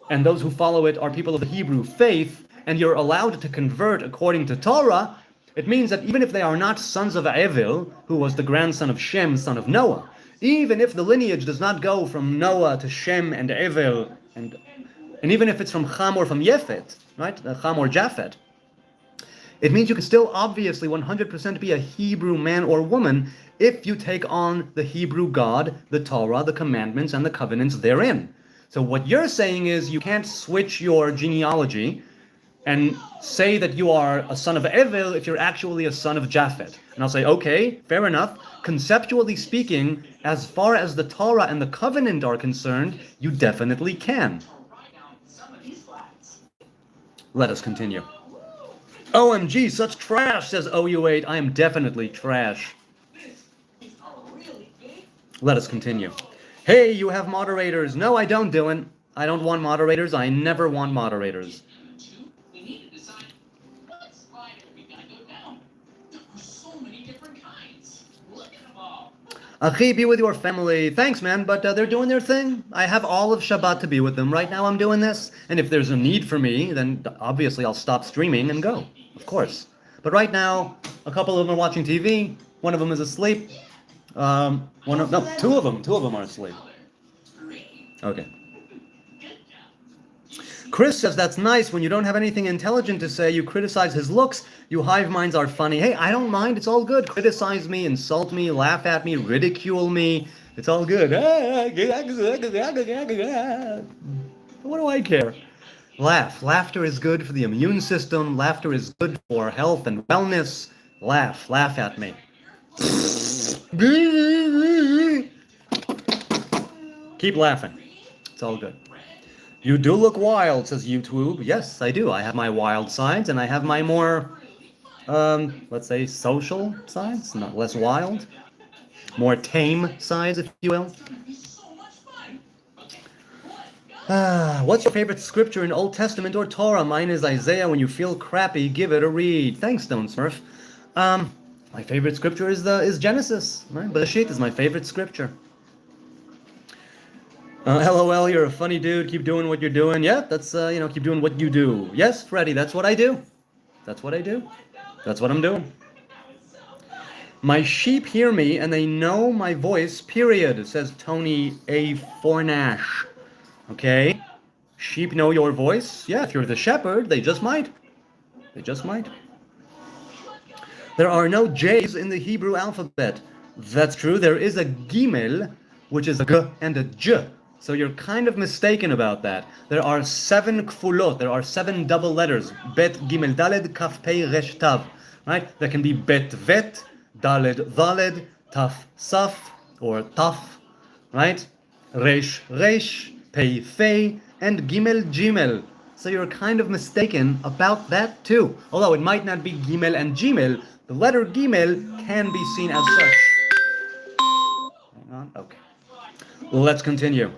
and those who follow it are people of the Hebrew faith, and you're allowed to convert according to Torah, it means that even if they are not sons of Evil, who was the grandson of Shem, son of Noah, even if the lineage does not go from Noah to Shem and Evel, and even if it's from Ham or from Yefet, right, Ham or Japhet, it means you can still obviously 100% be a Hebrew man or woman if you take on the Hebrew God, the Torah, the commandments, and the covenants therein. So what you're saying is you can't switch your genealogy and say that you are a son of Evel if you're actually a son of Japhet. And I'll say, okay, fair enough. Conceptually speaking, as far as the Torah and the covenant are concerned, you definitely can. Let us continue. OMG, such trash, says OU8. I am definitely trash. Let us continue. Hey, you have moderators. No, I don't, Dylan. I don't want moderators. I never want moderators. Achi, be with your family. Thanks, man, but they're doing their thing. I have all of Shabbat to be with them. Right now I'm doing this, and if there's a need for me, then obviously I'll stop streaming and go, of course. But right now, a couple of them are watching TV. One of them is asleep. Two of them are asleep. Okay. Chris says, that's nice. When you don't have anything intelligent to say, you criticize his looks. You hive minds are funny. Hey, I don't mind. It's all good. Criticize me, insult me, laugh at me, ridicule me. It's all good. What do I care? Laugh. Laughter is good for the immune system. Laughter is good for health and wellness. Laugh. Laugh at me. Keep laughing. It's all good. You do look wild, says YouTube. Yes, I do. I have my wild sides, and I have my more, let's say, social sides, not less wild. More tame sides, if you will. What's your favorite scripture in Old Testament or Torah? Mine is Isaiah. When you feel crappy, give it a read. Thanks, Stone Smurf. My favorite scripture is Genesis. Right? Bereshit is my favorite scripture. LOL, you're a funny dude. Keep doing what you're doing. Yeah, that's, keep doing what you do. Yes, Freddy, that's what I do. That's what I do. That's what I'm doing. My sheep hear me and they know my voice, period, says Tony A. Fornash. Okay? Sheep know your voice? Yeah, if you're the shepherd, they just might. They just might. There are no J's in the Hebrew alphabet. That's true. There is a Gimel, which is a G and a J. So you're kind of mistaken about that. There are 7 kfulot. There are 7 double letters. Bet, Gimel, Daled, Kaf, Pei, Resh, Tav. Right? There can be Bet, Vet, Daled, Daled, Taf, Saf, or Taf. Right? Resh, Resh, Pei, Fei, and Gimel, Gimel. So you're kind of mistaken about that too. Although it might not be Gimel and Gimel, the letter Gimel can be seen as such. Hang on, okay. Let's continue.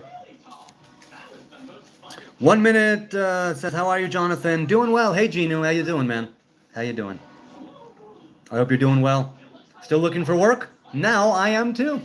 1 minute says, how are you, Jonathan? Doing well. Hey, Ginu, how you doing, man? How you doing? I hope you're doing well. Still looking for work? Now I am too.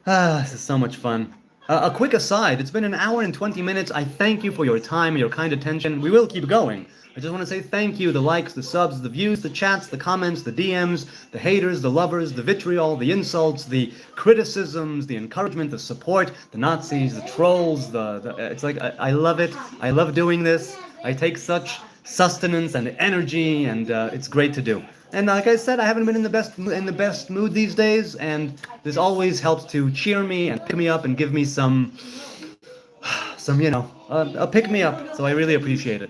This is so much fun. A quick aside, it's been an hour and 20 minutes. I thank you for your time, your kind attention. We will keep going. I just want to say thank you. The likes, the subs, the views, the chats, the comments, the DMs, the haters, the lovers, the vitriol, the insults, the criticisms, the encouragement, the support, the Nazis, the trolls, it's like, I love it. I love doing this. I take such sustenance and energy, and it's great to do. And like I said, I haven't been in the best mood these days, and this always helps to cheer me and pick me up and give me some a pick me up. So I really appreciate it.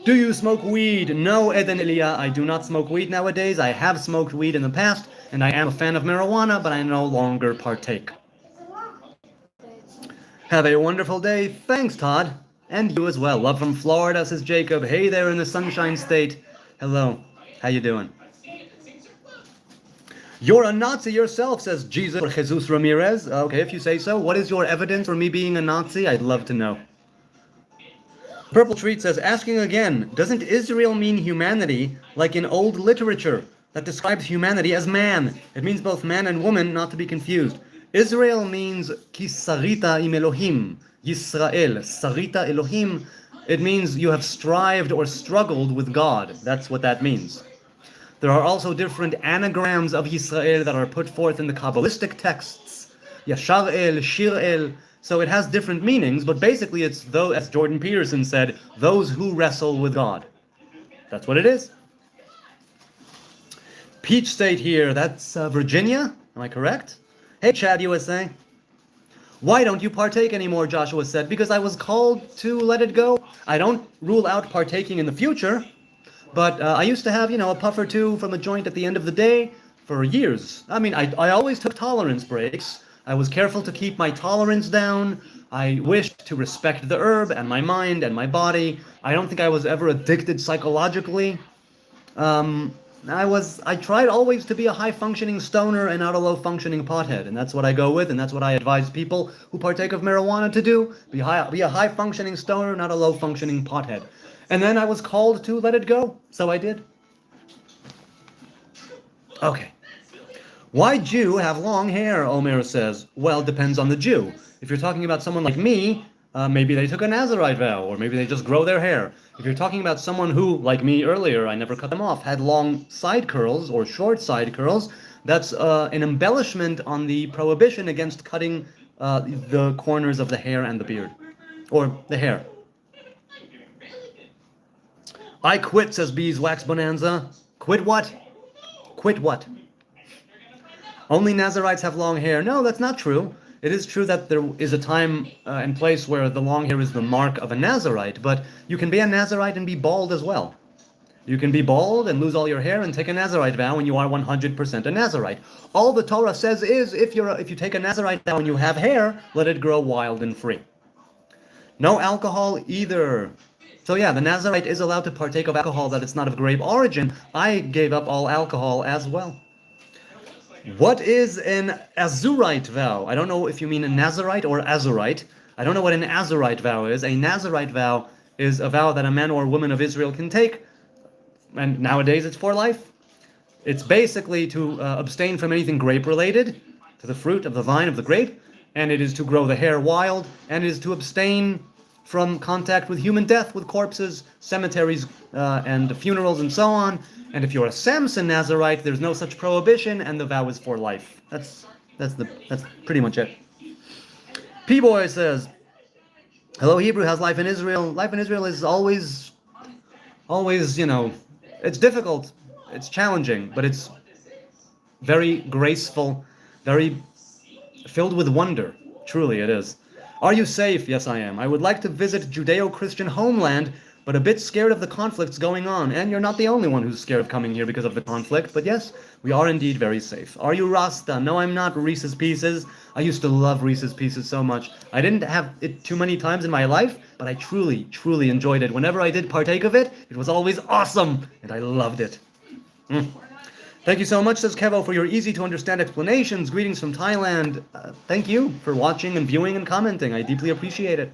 Do you smoke weed? No, Eden Elia, I do not smoke weed nowadays. I have smoked weed in the past, and I am a fan of marijuana, but I no longer partake. Have a wonderful day. Thanks, Todd. And you as well. Love from Florida, says Jacob. Hey there in the Sunshine State. Hello. How you doing? You're a Nazi yourself, says Jesus Ramirez. Okay, if you say so. What is your evidence for me being a Nazi? I'd love to know. Purple Treat says, asking again, doesn't Israel mean humanity like in old literature that describes humanity as man? It means both man and woman, not to be confused. Israel means ki sarita im Elohim. Yisrael, sarita Elohim. It means you have strived or struggled with God. That's what that means. There are also different anagrams of Yisrael that are put forth in the Kabbalistic texts. Yashar El, Shir El. So it has different meanings, but basically it's, though, as Jordan Peterson said, those who wrestle with God. That's what it is. Peach State here, that's Virginia? Am I correct? Hey, Chad USA. Why don't you partake anymore, Joshua said. Because I was called to let it go. I don't rule out partaking in the future, but I used to have, a puff or two from a joint at the end of the day for years. I mean, I always took tolerance breaks. I was careful to keep my tolerance down. I wished to respect the herb and my mind and my body. I don't think I was ever addicted psychologically. I tried always to be a high-functioning stoner and not a low-functioning pothead, and that's what I go with, and that's what I advise people who partake of marijuana to do. Be a high-functioning stoner, not a low-functioning pothead. And then I was called to let it go, so I did. Okay. Why Jew have long hair, Omer says. Well, depends on the Jew. If you're talking about someone like me, maybe they took a Nazarite vow, or maybe they just grow their hair. If you're talking about someone who, like me earlier, I never cut them off, had long side curls or short side curls, that's an embellishment on the prohibition against cutting the corners of the hair and the beard. Or the hair. I quit, says Beeswax Bonanza. Quit what? Quit what? Only Nazarites have long hair. No, that's not true. It is true that there is a time and place where the long hair is the mark of a Nazarite, but you can be a Nazarite and be bald as well. You can be bald and lose all your hair and take a Nazarite vow and you are 100% a Nazarite. All the Torah says is, if you take a Nazarite vow and you have hair, let it grow wild and free. No alcohol either. So yeah, the Nazarite is allowed to partake of alcohol that it's not of grape origin. I gave up all alcohol as well. What is an Azurite vow? I don't know if you mean a Nazarite or Azurite. I don't know what an Azurite vow is. A Nazarite vow is a vow that a man or woman of Israel can take, and nowadays it's for life. It's basically to abstain from anything grape-related, to the fruit of the vine of the grape, and it is to grow the hair wild, and it is to abstain from contact with human death, with corpses, cemeteries, and funerals, and so on. And if you're a Samson Nazarite, there's no such prohibition, and the vow is for life. That's pretty much it. P-Boy says, hello, Hebrew, how's life in Israel? Life in Israel is always, it's difficult, it's challenging, but it's very graceful, very filled with wonder. Truly it is. Are you safe? Yes, I am. I would like to visit Judeo-Christian homeland, but a bit scared of the conflicts going on. And you're not the only one who's scared of coming here because of the conflict. But yes, we are indeed very safe. Are you Rasta? No, I'm not. Reese's Pieces. I used to love Reese's Pieces so much. I didn't have it too many times in my life, but I truly, truly enjoyed it. Whenever I did partake of it, it was always awesome, and I loved it. Thank you so much, says Kevo, for your easy-to-understand explanations. Greetings from Thailand. Thank you for watching and viewing and commenting. I deeply appreciate it.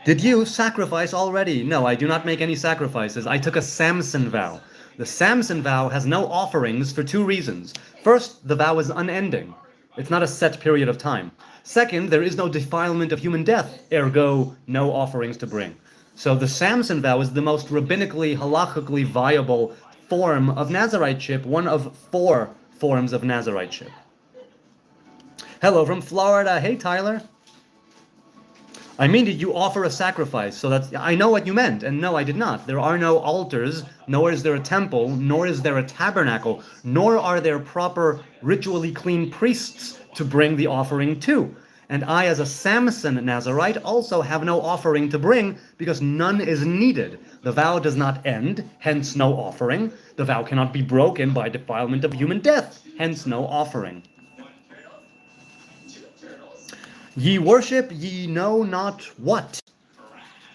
Did you sacrifice already? No, I do not make any sacrifices. I took a Samson vow. The Samson vow has no offerings for two reasons. First, the vow is unending. It's not a set period of time. Second, there is no defilement of human death, ergo, no offerings to bring. So the Samson vow is the most rabbinically, halachically viable form of Nazariteship, one of 4 forms of Nazariteship. Hello from Florida. Hey, Tyler. I mean, did you offer a sacrifice? So that's, I know what you meant, and no, I did not. There are no altars, nor is there a temple, nor is there a tabernacle, nor are there proper ritually clean priests to bring the offering to. And I, as a Samson Nazarite, also have no offering to bring, because none is needed. The vow does not end, hence no offering. The vow cannot be broken by defilement of human death, hence no offering. Ye worship ye know not what.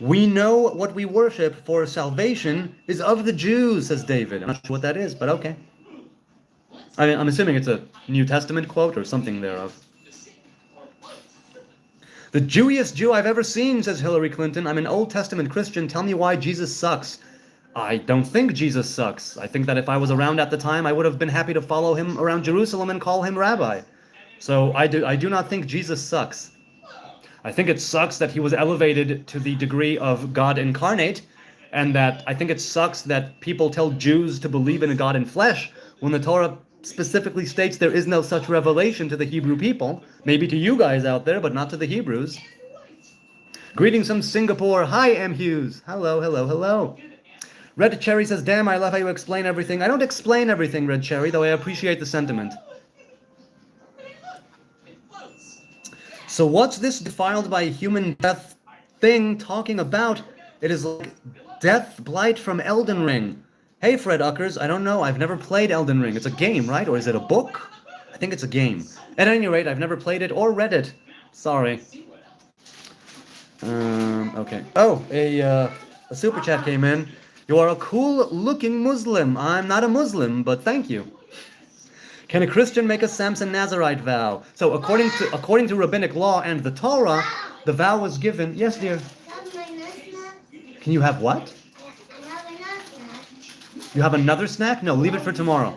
We know what we worship, for salvation is of the Jews, says David. I'm not sure what that is, but okay. I mean, I'm assuming it's a New Testament quote or something thereof. The Jewiest Jew I've ever seen, says Hillary Clinton. I'm an Old Testament Christian. Tell me why Jesus sucks. I don't think Jesus sucks. I think that if I was around at the time, I would have been happy to follow him around Jerusalem and call him rabbi. So I do not think Jesus sucks. I think it sucks that he was elevated to the degree of God incarnate, and that I think it sucks that people tell Jews to believe in a God in flesh when the Torah specifically states there is no such revelation to the Hebrew people. Maybe to you guys out there, but not to the Hebrews. Greetings from Singapore. Hi, M. Hughes. Hello, hello, hello. Red Cherry says, damn, I love how you explain everything. I don't explain everything, Red Cherry, though I appreciate the sentiment. So what's this defiled by human death thing talking about? It is like Death Blight from Elden Ring. Hey, Fred Uckers, I don't know. I've never played Elden Ring. It's a game, right? Or is it a book? I think it's a game. At any rate, I've never played it or read it. Sorry. Okay. Oh, a super chat came in. You are a cool-looking Muslim. I'm not a Muslim, but thank you. Can a Christian make a Samson Nazarite vow? So according to rabbinic law and the Torah, the vow was given. Yes, dear. Can you have what? You have another snack? No, leave it for tomorrow.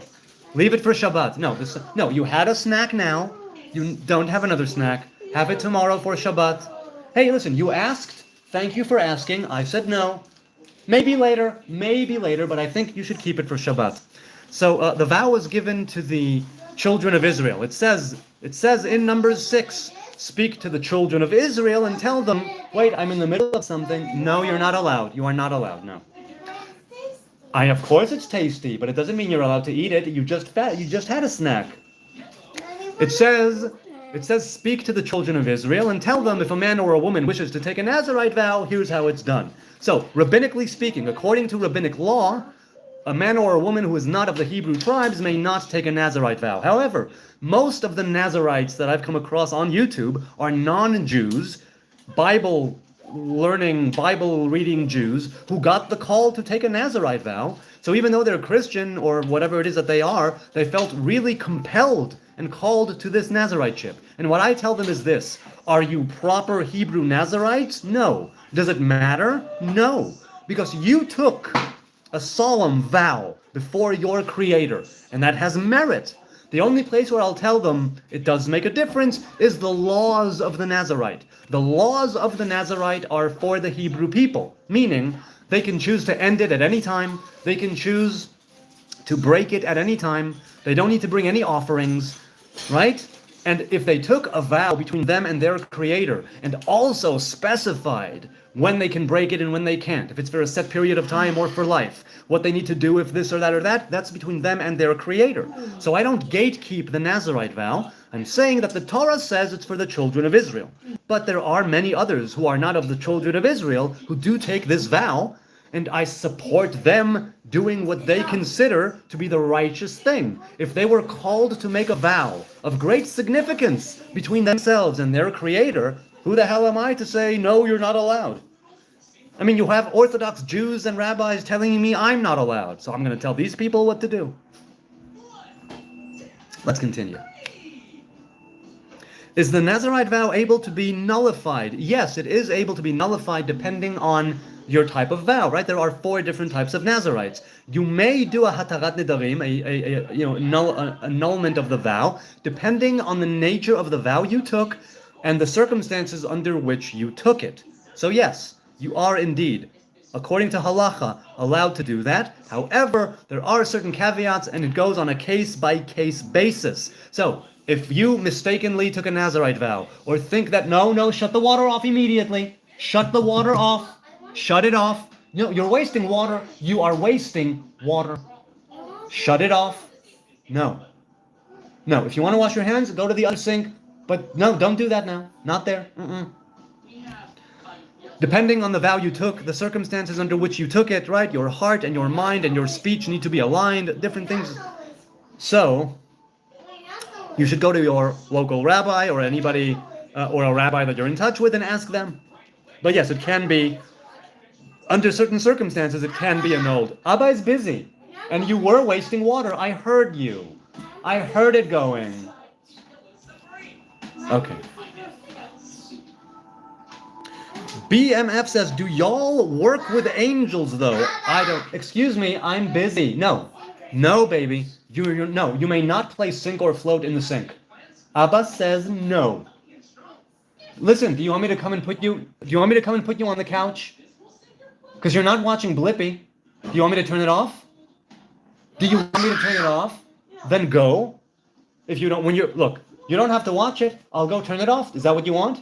Leave it for Shabbat. No, you had a snack now. You don't have another snack. Have it tomorrow for Shabbat. Hey, listen, you asked. Thank you for asking. I said no. Maybe later, but I think you should keep it for Shabbat. So the vow was given to the children of Israel. It says in Numbers 6, speak to the children of Israel and tell them, wait, I'm in the middle of something. No, you're not allowed. You are not allowed, no. Of course it's tasty, but it doesn't mean you're allowed to eat it. You just had a snack. It says, speak to the children of Israel and tell them if a man or a woman wishes to take a Nazarite vow, here's how it's done. So, rabbinically speaking, according to rabbinic law, a man or a woman who is not of the Hebrew tribes may not take a Nazarite vow. However, most of the Nazarites that I've come across on YouTube are non-Jews, Bible reading Jews who got the call to take a Nazarite vow. So even though they're Christian or whatever it is that they are, they felt really compelled and called to this Nazariteship. And what I tell them is this: are you proper Hebrew Nazarites? No. Does it matter? No. Because you took a solemn vow before your Creator, and that has merit. The only place where I'll tell them it does make a difference is the laws of the Nazarite. The laws of the Nazarite are for the Hebrew people, meaning they can choose to end it at any time. They can choose to break it at any time. They don't need to bring any offerings, right? And if they took a vow between them and their Creator and also specified when they can break it and when they can't, if it's for a set period of time or for life, what they need to do if this or that, that's between them and their Creator. So I don't gatekeep the Nazarite vow. I'm saying that the Torah says it's for the children of Israel. But there are many others who are not of the children of Israel who do take this vow, and I support them doing what they consider to be the righteous thing. If they were called to make a vow of great significance between themselves and their Creator, who the hell am I to say, no, you're not allowed? I mean, you have Orthodox Jews and rabbis telling me I'm not allowed, so I'm going to tell these people what to do. Let's continue. Is the Nazarite vow able to be nullified? Yes, it is able to be nullified depending on your type of vow, right? There are 4 different types of Nazarites. You may do a hatarat nedarim, a annulment of the vow, depending on the nature of the vow you took and the circumstances under which you took it. So yes, you are indeed, according to halacha, allowed to do that. However, there are certain caveats, and it goes on a case-by-case basis. So, if you mistakenly took a Nazarite vow, or think that, no, shut the water off immediately, shut the water off, shut it off. No, you're wasting water. You are wasting water. Shut it off. No. No, if you want to wash your hands, go to the other sink. But no, don't do that now. Not there. Depending on the vow you took, the circumstances under which you took it, right? Your heart and your mind and your speech need to be aligned. Different things. So, you should go to your local rabbi or anybody, or a rabbi that you're in touch with and ask them. But yes, it can be, under certain circumstances, it can be annulled. Abba is busy, and you were wasting water. I heard you. I heard it going. Okay. BMF says, do y'all work with angels, though? I don't. Excuse me, I'm busy. No. No, baby. No, you may not play sink or float in the sink. Abba says no. Listen, do you want me to come and put you on the couch? Because you're not watching Blippi. Do you want me to turn it off? Do you want me to turn it off? Then go. If you don't, look, you don't have to watch it. I'll go turn it off. Is that what you want?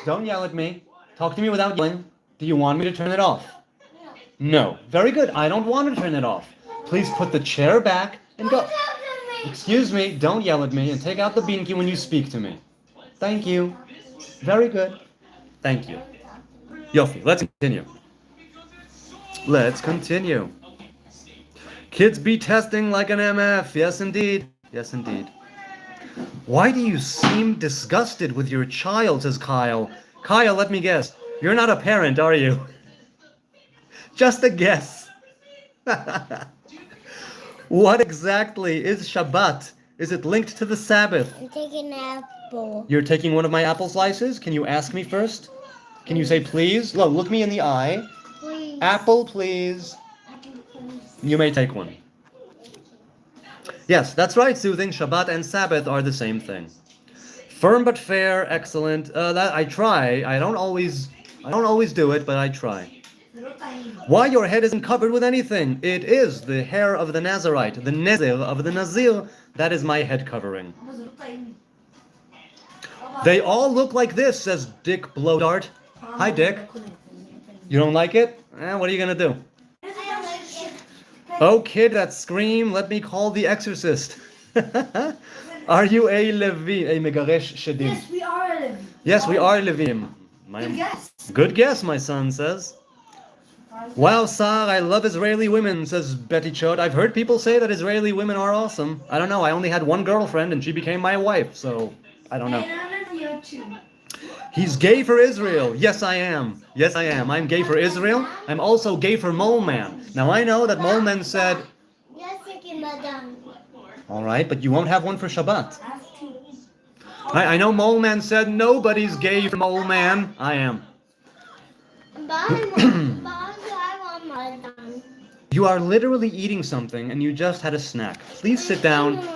Don't yell at me. Talk to me without yelling. Do you want me to turn it off? No. Very good. I don't want to turn it off. Please put the chair back and go. Excuse me. Don't yell at me and take out the binky when you speak to me. Thank you. Very good. Thank you. Yofi, let's continue. Let's continue. Kids be testing like an MF. Yes, indeed. Yes, indeed. Why do you seem disgusted with your child, says Kyle. Kyle, let me guess. You're not a parent, are you? Just a guess. What exactly is Shabbat? Is it linked to the Sabbath? I'm taking an apple. You're taking one of my apple slices? Can you ask me first? Can you say please? Look me in the eye. Please. Apple, please. You may take one. Yes, that's right, Soothing. Shabbat and Sabbath are the same thing. Firm but fair, excellent. That I try. I don't always do it, but I try. Why your head isn't covered with anything? It is the hair of the Nazarite, the Nezir of the Nazir. That is my head covering. They all look like this, says Dick Blowdart. Hi, Dick. You don't like it? What are you gonna do? Oh, kid, that scream, let me call the exorcist. Are you a Levi, a Megaresh Shedim? Yes, we are a Levi. Yes, we are Levim. Good guess. Good guess, my son says. Wow, Sar, I love Israeli women, says Betty Chode. I've heard people say that Israeli women are awesome. I don't know, I only had one girlfriend and she became my wife, so I don't know. He's gay for Israel. Yes, I am. Yes, I am. I'm gay for Israel. I'm also gay for Mole Man. Now, I know that Mole Man said... Yes, madam. All right, but you won't have one for Shabbat. I know Mole Man said nobody's gay for Mole Man. I am. I want madam. You are literally eating something and you just had a snack. Please sit down.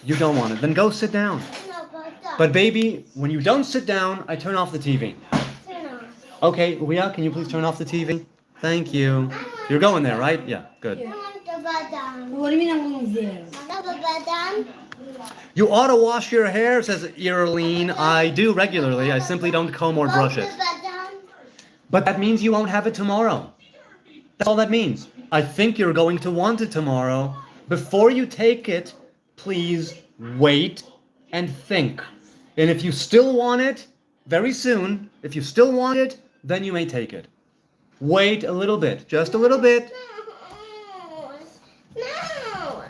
You don't want it. Then go sit down. But baby, when you don't sit down, I turn off the TV. Okay, Leah, can you please turn off the TV? Thank you. You're going there, right? Yeah, good. What do you mean I'm going there? You ought to wash your hair, says Irene. I do regularly. I simply don't comb or brush it. But that means you won't have it tomorrow. That's all that means. I think you're going to want it tomorrow. Before you take it, please wait and think. And if you still want it, very soon, if you still want it, then you may take it. Wait a little bit, just a little bit. No.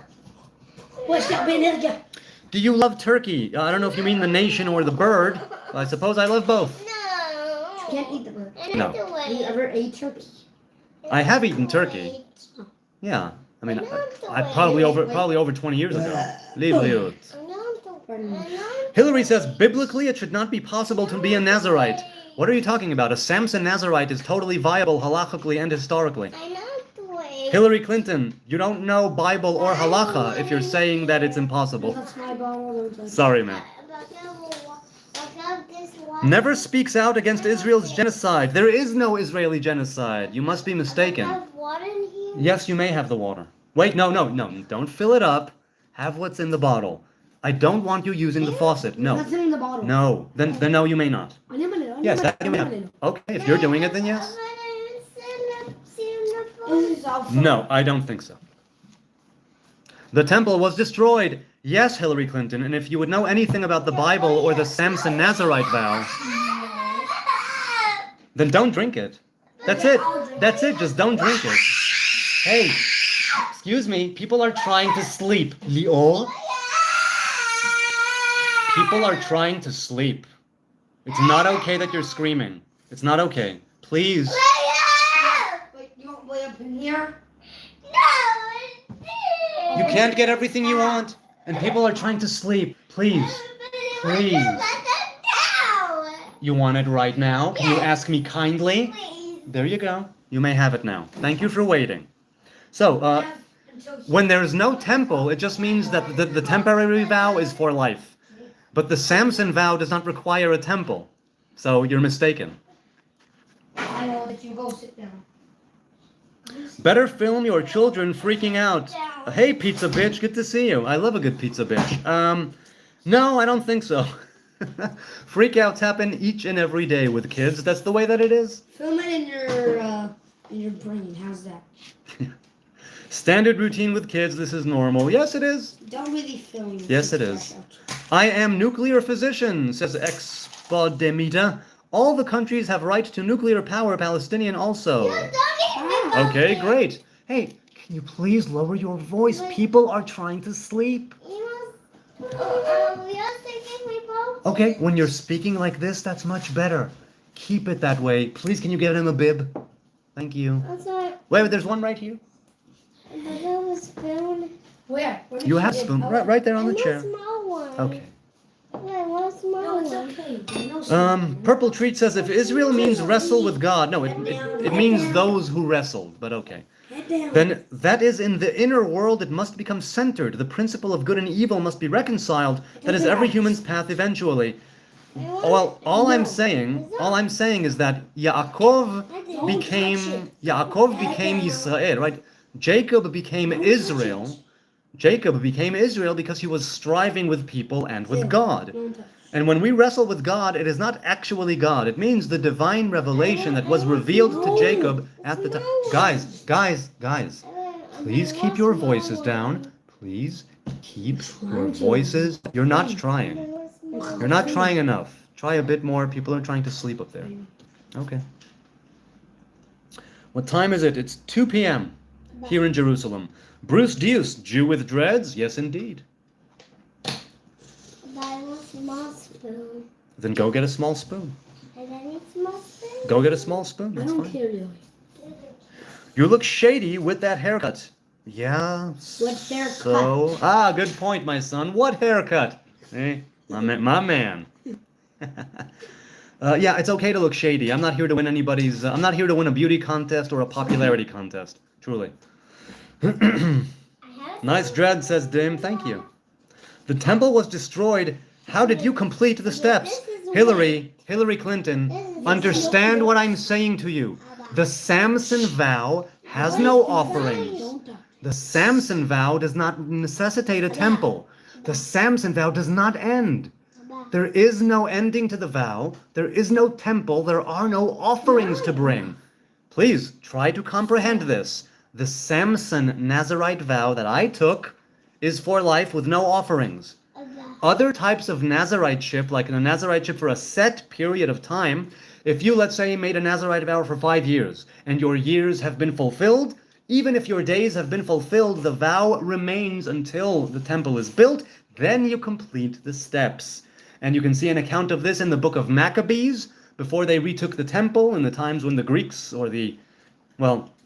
What's that been? Do you love turkey? I don't know if you mean the nation or the bird. I suppose I love both. No. You can't eat the bird. No. Have you ever ate turkey? I have eaten turkey. Yeah. I mean, I probably over 20 years ago. Leave it. Hillary says, biblically, it should not be possible to be a Nazarite. What are you talking about? A Samson Nazarite is totally viable halachically and historically. Hillary Clinton, you don't know Bible or halacha if you're saying that it's impossible. Sorry, man. Never speaks out against Israel's genocide. There is no Israeli genocide. You must be mistaken. Yes, you may have the water. Wait, no. Don't fill it up. Have what's in the bottle. I don't want you using the faucet. No. What's in the bottle? No. Then no, you may not. Yes, that you may not. Okay, if you're doing it, then yes. No, I don't think so. The temple was destroyed. Yes, Hillary Clinton, and if you would know anything about the Bible or the Samson Nazarite vow, then don't drink it. That's it. That's it. Just don't drink it. Hey, excuse me. People are trying to sleep. Lior? People are trying to sleep. It's not okay that you're screaming. It's not okay. Please. Wait, you want way up in here? You can't get everything you want. And people are trying to sleep. Please. Please. You want it right now? Can you ask me kindly? There you go. You may have it now. Thank you for waiting. So, when there's no temple, it just means that the temporary vow is for life. But the Samson vow does not require a temple. So you're mistaken. I will let you go sit down. Better film your children freaking out. Hey, pizza bitch, good to see you. I love a good pizza bitch. No, I don't think so. Freakouts happen each and every day with kids. That's the way that it is. Film it in your brain. How's that? Standard routine with kids. This is normal. Yes, it is. Don't really film. Yes, it is. I am nuclear physician, says Expodemita. All the countries have right to nuclear power, Palestinian also. Okay, great. Hey, can you please lower your voice? People are trying to sleep. Okay, when you're speaking like this, that's much better. Keep it that way. Please, can you get him a bib? Thank you. Wait, there's one right here. Where? You have spoon. Right there on the chair. Okay. No, it's okay. Purple Treat says if Israel means wrestle with God, no, it means those who wrestled, but okay. Then that is in the inner world, it must become centered. The principle of good and evil must be reconciled. That is every human's path eventually. Well, all I'm saying is that Yaakov became Israel, right? Jacob became Israel. Jacob became Israel because he was striving with people and with God. And when we wrestle with God, it is not actually God. It means the divine revelation that was revealed to Jacob at the time. Guys, please keep your voices down. Please keep your voices. You're not trying. You're not trying enough. Try a bit more. People are trying to sleep up there. Okay. What time is it? It's 2 p.m. here in Jerusalem. Bruce Deuce, Jew with dreads? Yes, indeed. Spoon. Then go get a small spoon. And I need small spoon. Go get a small spoon. I That's don't fine. care really. You look shady with that haircut. Yeah. What haircut? So, good point, my son. What haircut? Hey, my man. Yeah, it's okay to look shady. I'm not here to win anybody's. I'm not here to win a beauty contest or a popularity contest. Truly. Nice dread, says Dim. Thank you. The temple was destroyed. How did you complete the steps? Hillary Clinton, understand what I'm saying to you. The Samson vow has no offerings. The Samson vow does not necessitate a temple. The Samson vow does not end. There is no ending to the vow. There is no temple. There are no offerings to bring. Please try to comprehend this. The Samson Nazarite vow that I took is for life with no offerings. Other types of Nazariteship, like a Nazariteship for a set period of time, if you, let's say, made a Nazarite vow for 5 years and your years have been fulfilled, even if your days have been fulfilled, the vow remains until the temple is built, then you complete the steps. And you can see an account of this in the book of Maccabees, before they retook the temple in the times when the Greeks or the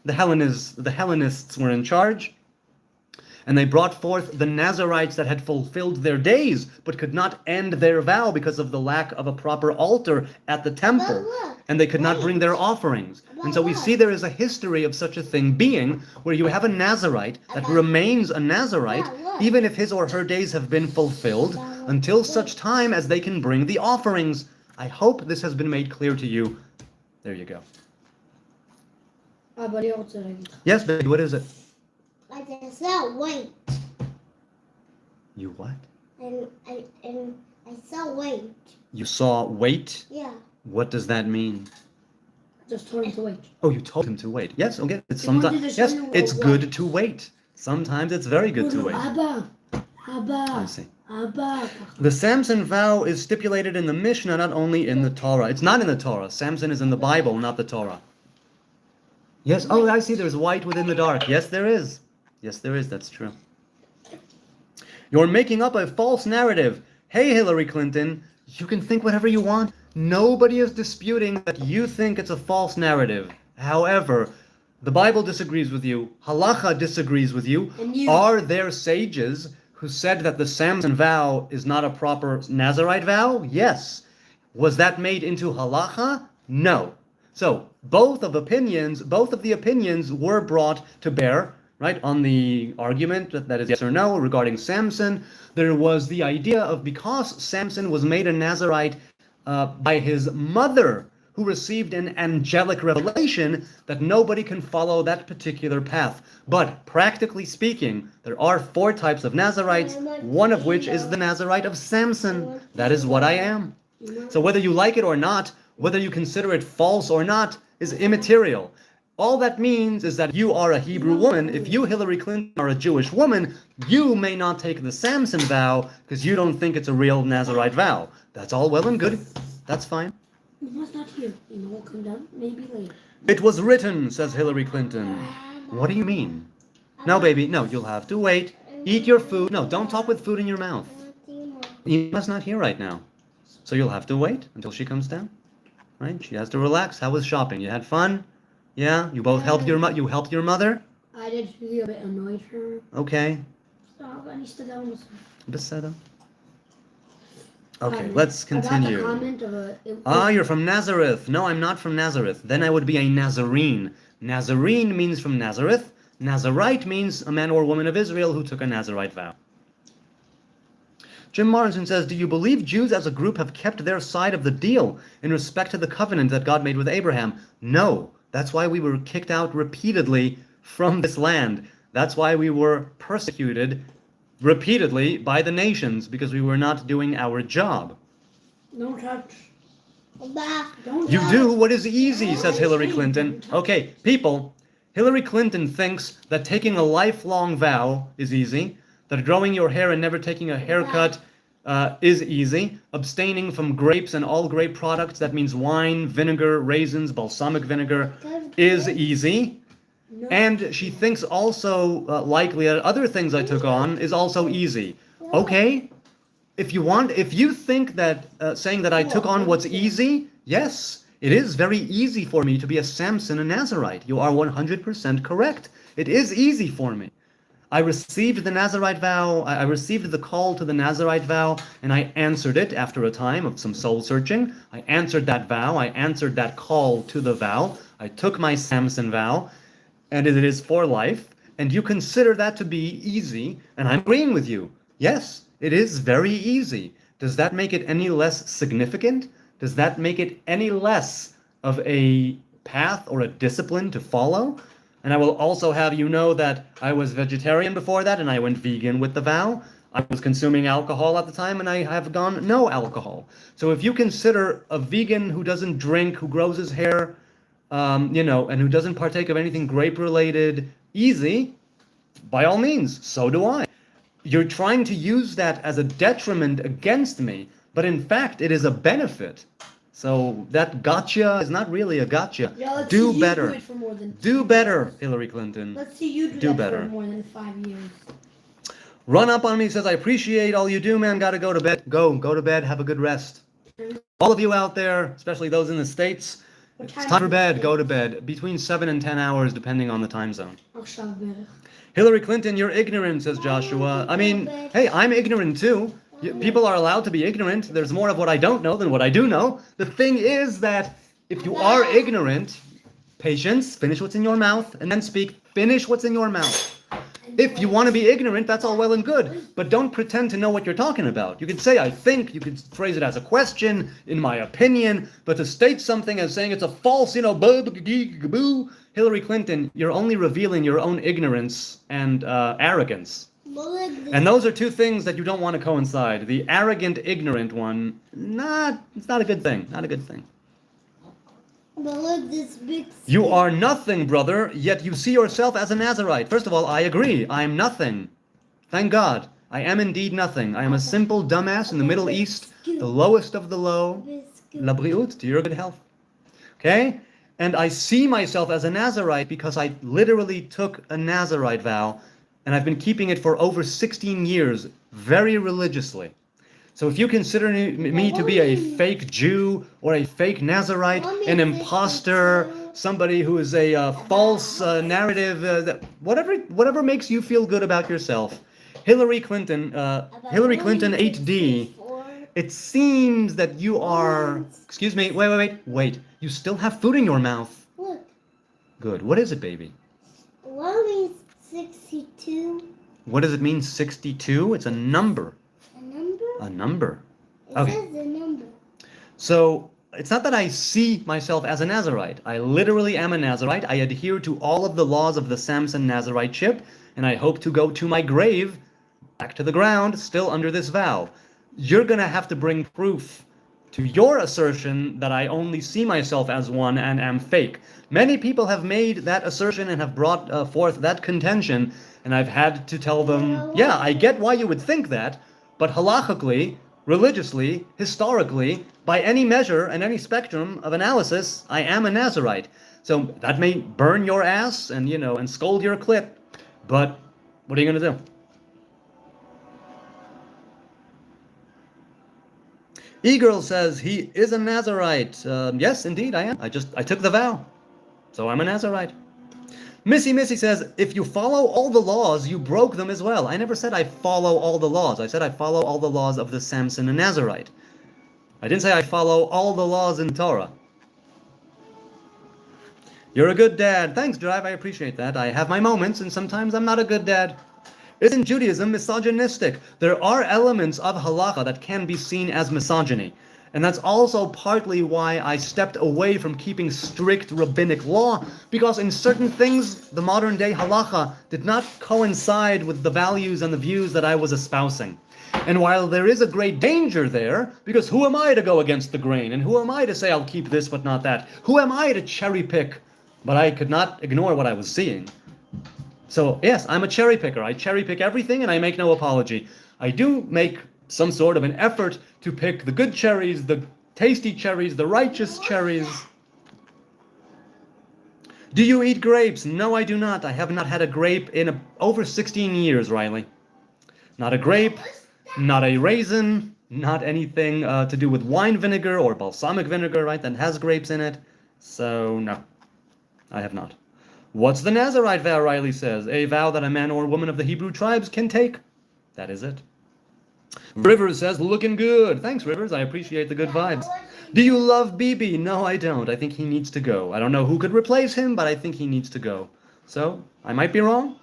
Hellenists were in charge. And they brought forth the Nazarites that had fulfilled their days, but could not end their vow because of the lack of a proper altar at the temple. And they could not bring their offerings. And so we see there is a history of such a thing being, where you have a Nazarite that remains a Nazarite, even if his or her days have been fulfilled, until such time as they can bring the offerings. I hope this has been made clear to you. There you go. Yes, baby, what is it? I saw weight. You what? And I saw weight. You saw weight? Yeah. What does that mean? Just told him to wait. Oh, you told him to wait. Yes, okay. It's sometimes yes, it's good to wait. Sometimes it's very good to wait. I see. The Samson vow is stipulated in the Mishnah, not only in the Torah. It's not in the Torah. Samson is in the Bible, not the Torah. Yes, oh, I see. There's white within the dark. Yes, there is. Yes, there is. That's true. You're making up a false narrative. Hey, Hillary Clinton, you can think whatever you want. Nobody is disputing that you think it's a false narrative. However, the Bible disagrees with you. Halacha disagrees with you. Are there sages who said that the Samson vow is not a proper Nazarite vow? Yes. Was that made into halacha? No. So both of the opinions were brought to bear, right, on the argument that is yes or no regarding Samson. There was the idea of, because Samson was made a Nazarite by his mother, who received an angelic revelation, that nobody can follow that particular path. But practically speaking, there are 4 types of Nazarites, one of which is the Nazarite of Samson. That is what I am. So whether you like it or not, whether you consider it false or not, is immaterial. All that means is that you are a Hebrew woman. If you, Hillary Clinton, are a Jewish woman, you may not take the Samson vow because you don't think it's a real Nazarite vow. That's all well and good. That's fine. Mama's not here. We'll come down maybe later. It was written, says Hillary Clinton. What do you mean? No, baby, no, you'll have to wait. Eat your food. No, don't talk with food in your mouth. Emma's not here right now. So you'll have to wait until she comes down. Right? She has to relax. How was shopping? You had fun? Yeah? You both helped your mother? I did feel a bit annoyed her. Okay. Beseda. Okay, let's continue. You're from Nazareth. No, I'm not from Nazareth. Then I would be a Nazarene. Nazarene means from Nazareth. Nazarite means a man or woman of Israel who took a Nazarite vow. Jim Morrison says, do you believe Jews as a group have kept their side of the deal in respect to the covenant that God made with Abraham? No. That's why we were kicked out repeatedly from this land. That's why we were persecuted repeatedly by the nations, because we were not doing our job. Don't touch. You do what is easy, says Hillary Clinton. Okay, people, Hillary Clinton thinks that taking a lifelong vow is easy, that growing your hair and never taking a haircut is easy, abstaining from grapes and all grape products, that means wine, vinegar, raisins, balsamic vinegar, is easy. And she thinks also likely that other things I took on is also easy. Okay, if you think that saying that I took on what's easy, yes, it is very easy for me to be a Samson, a Nazarite. You are 100% correct. It is easy for me. I received the Nazarite vow, I received the call to the Nazarite vow, and I answered it after a time of some soul searching. I answered that vow, I answered that call to the vow. I took my Samson vow, and it is for life. and you consider that to be easy, and I'm agreeing with you. Yes, it is very easy. Does that make it any less significant? Does that make it any less of a path or a discipline to follow? And I will also have you know that I was vegetarian before that, and I went vegan with the vow. I was consuming alcohol at the time, and I have gone no alcohol. So if you consider a vegan who doesn't drink, who grows his hair, and who doesn't partake of anything grape-related easy, by all means, so do I. You're trying to use that as a detriment against me, but in fact, it is a benefit. So that gotcha is not really a gotcha. Yeah, let's Do see better. You do it for more than Do better, Hillary Clinton. Let's see you Do that better. for more than 5 years. Run up on me, says, I appreciate all you do, man. Gotta go to bed. Go to bed. Have a good rest. All of you out there, especially those in the States, it's time for bed. Go to bed. Between 7 and 10 hours, depending on the time zone. Hillary Clinton, you're ignorant, says Joshua. I mean, hey, I'm ignorant too. People are allowed to be ignorant. There's more of what I don't know than what I do know. The thing is that if you are ignorant, patience, finish what's in your mouth, and then speak. Finish what's in your mouth. If you want to be ignorant, that's all well and good, but don't pretend to know what you're talking about. You could say, I think, you could phrase it as a question, in my opinion, but to state something as saying it's a false, boo, Hillary Clinton, you're only revealing your own ignorance and arrogance. And those are two things that you don't want to coincide. The arrogant, ignorant one, it's not a good thing. Not a good thing. But look, this big... You are nothing, brother, yet you see yourself as a Nazarite. First of all, I agree. I am nothing. Thank God. I am indeed nothing. I am a simple dumbass in the Middle East, the lowest of the low. La briut, to your good health. Okay? And I see myself as a Nazarite because I literally took a Nazarite vow, and I've been keeping it for over 16 years, very religiously. So if you consider me to be a fake Jew or a fake Nazarite, an imposter, somebody who is a false narrative, whatever makes you feel good about yourself, Hillary Clinton 8D, it seems that you are... Excuse me, wait. You still have food in your mouth. Look. Good. What is it, baby? What means 62? What does it mean, 62? It's a number. A number. It says the number. So it's not that I see myself as a Nazarite. I literally am a Nazarite. I adhere to all of the laws of the Samson Nazarite-ship, and I hope to go to my grave, back to the ground, still under this vow. You're going to have to bring proof to your assertion that I only see myself as one and am fake. Many people have made that assertion and have brought forth that contention, and I've had to tell them, yeah, I get why you would think that, but halachically, religiously, historically, by any measure and any spectrum of analysis, I am a Nazarite. So that may burn your ass and scold your clit, but what are you going to do? E-Girl says he is a Nazarite. Yes, indeed, I am. I took the vow. So I'm a Nazarite. Missy says, if you follow all the laws, you broke them as well. I never said I follow all the laws. I said I follow all the laws of the Samson and Nazarite. I didn't say I follow all the laws in Torah. You're a good dad. Thanks, Drive. I appreciate that. I have my moments, and sometimes I'm not a good dad. Isn't Judaism misogynistic? There are elements of halacha that can be seen as misogyny. And that's also partly why I stepped away from keeping strict rabbinic law, because in certain things, the modern day halacha did not coincide with the values and the views that I was espousing. And while there is a great danger there, because who am I to go against the grain? And who am I to say I'll keep this but not that? Who am I to cherry pick? But I could not ignore what I was seeing. So yes, I'm a cherry picker. I cherry pick everything and I make no apology. I do make some sort of an effort to pick the good cherries, the tasty cherries, the righteous cherries. Do you eat grapes? No, I do not. I have not had a grape in over 16 years, Riley. Not a grape, not a raisin, not anything to do with wine vinegar or balsamic vinegar, right, that has grapes in it. So, no, I have not. What's the Nazarite vow, Riley says? A vow that a man or woman of the Hebrew tribes can take. That is it. Rivers says, looking good. Thanks, Rivers. I appreciate the good vibes. Do you love BB? No, I don't. I think he needs to go. I don't know who could replace him, but I think he needs to go. So, I might be wrong.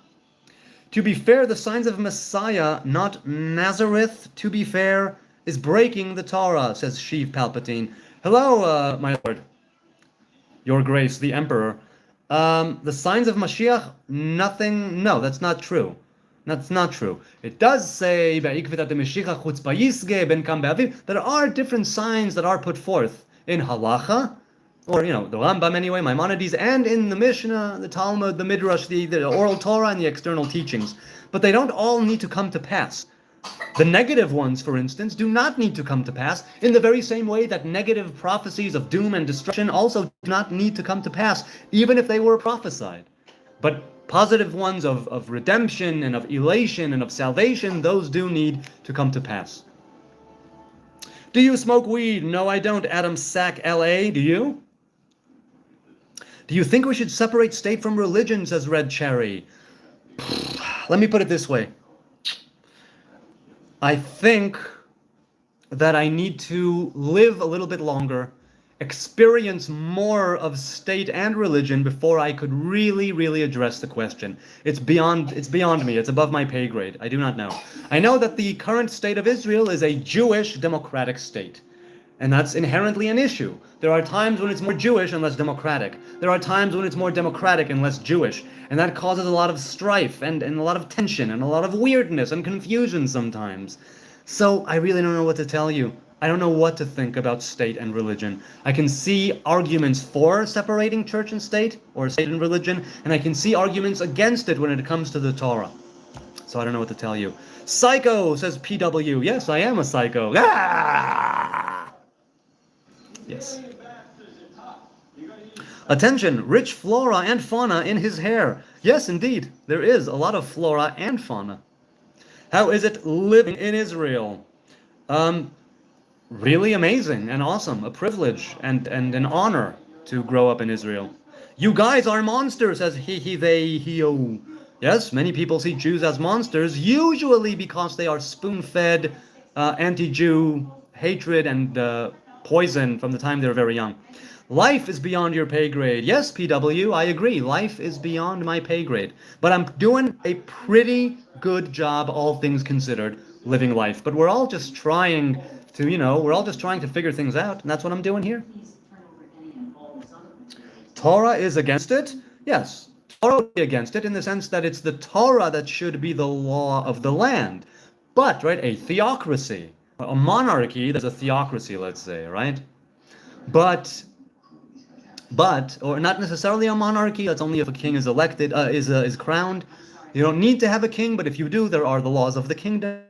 To be fair, the signs of Messiah, not Nazareth, to be fair, is breaking the Torah, says Sheev Palpatine. Hello, my lord. Your Grace, the Emperor. The signs of Mashiach, nothing, no, that's not true. That's not true. It does say there are different signs that are put forth in halacha, or the Rambam anyway, Maimonides, and in the Mishnah, the Talmud, the Midrash, the oral Torah, and the external teachings. But they don't all need to come to pass. The negative ones, for instance, do not need to come to pass, in the very same way that negative prophecies of doom and destruction also do not need to come to pass, even if they were prophesied. But positive ones of redemption and of elation and of salvation, those do need to come to pass. Do you smoke weed? No, I don't. Adam Sack, L.A. Do you? Do you think we should separate state from religion, says Red Cherry? Let me put it this way. I think that I need to live a little bit longer, experience more of state and religion before I could really address the question. It's beyond me. It's above my pay grade. I do not know. I know that the current state of Israel is a Jewish democratic state. And that's inherently an issue. There are times when it's more Jewish and less democratic. There are times when it's more democratic and less Jewish. And that causes a lot of strife and a lot of tension and a lot of weirdness and confusion sometimes. So I really don't know what to tell you. I don't know what to think about state and religion. I can see arguments for separating church and state, or state and religion, and I can see arguments against it when it comes to the Torah. So I don't know what to tell you. Psycho, says PW. Yes, I am a psycho. Ah! Yes. Attention, rich flora and fauna in his hair. Yes, indeed, there is a lot of flora and fauna. How is it living in Israel? Really amazing and awesome. A privilege and an honor to grow up in Israel. You guys are monsters, says he, they, he-o. Yes, many people see Jews as monsters, usually because they are spoon-fed anti-Jew hatred and poison from the time they're very young. Life is beyond your pay grade. Yes, PW, I agree. Life is beyond my pay grade. But I'm doing a pretty good job, all things considered, living life. But we're all just trying to figure things out. And that's what I'm doing here. Torah is against it? Yes. Torah is against it in the sense that it's the Torah that should be the law of the land. But, right, a theocracy, a monarchy, there's a theocracy, let's say, right? But, or not necessarily a monarchy, that's only if a king is elected, is crowned. You don't need to have a king, but if you do, there are the laws of the kingdom.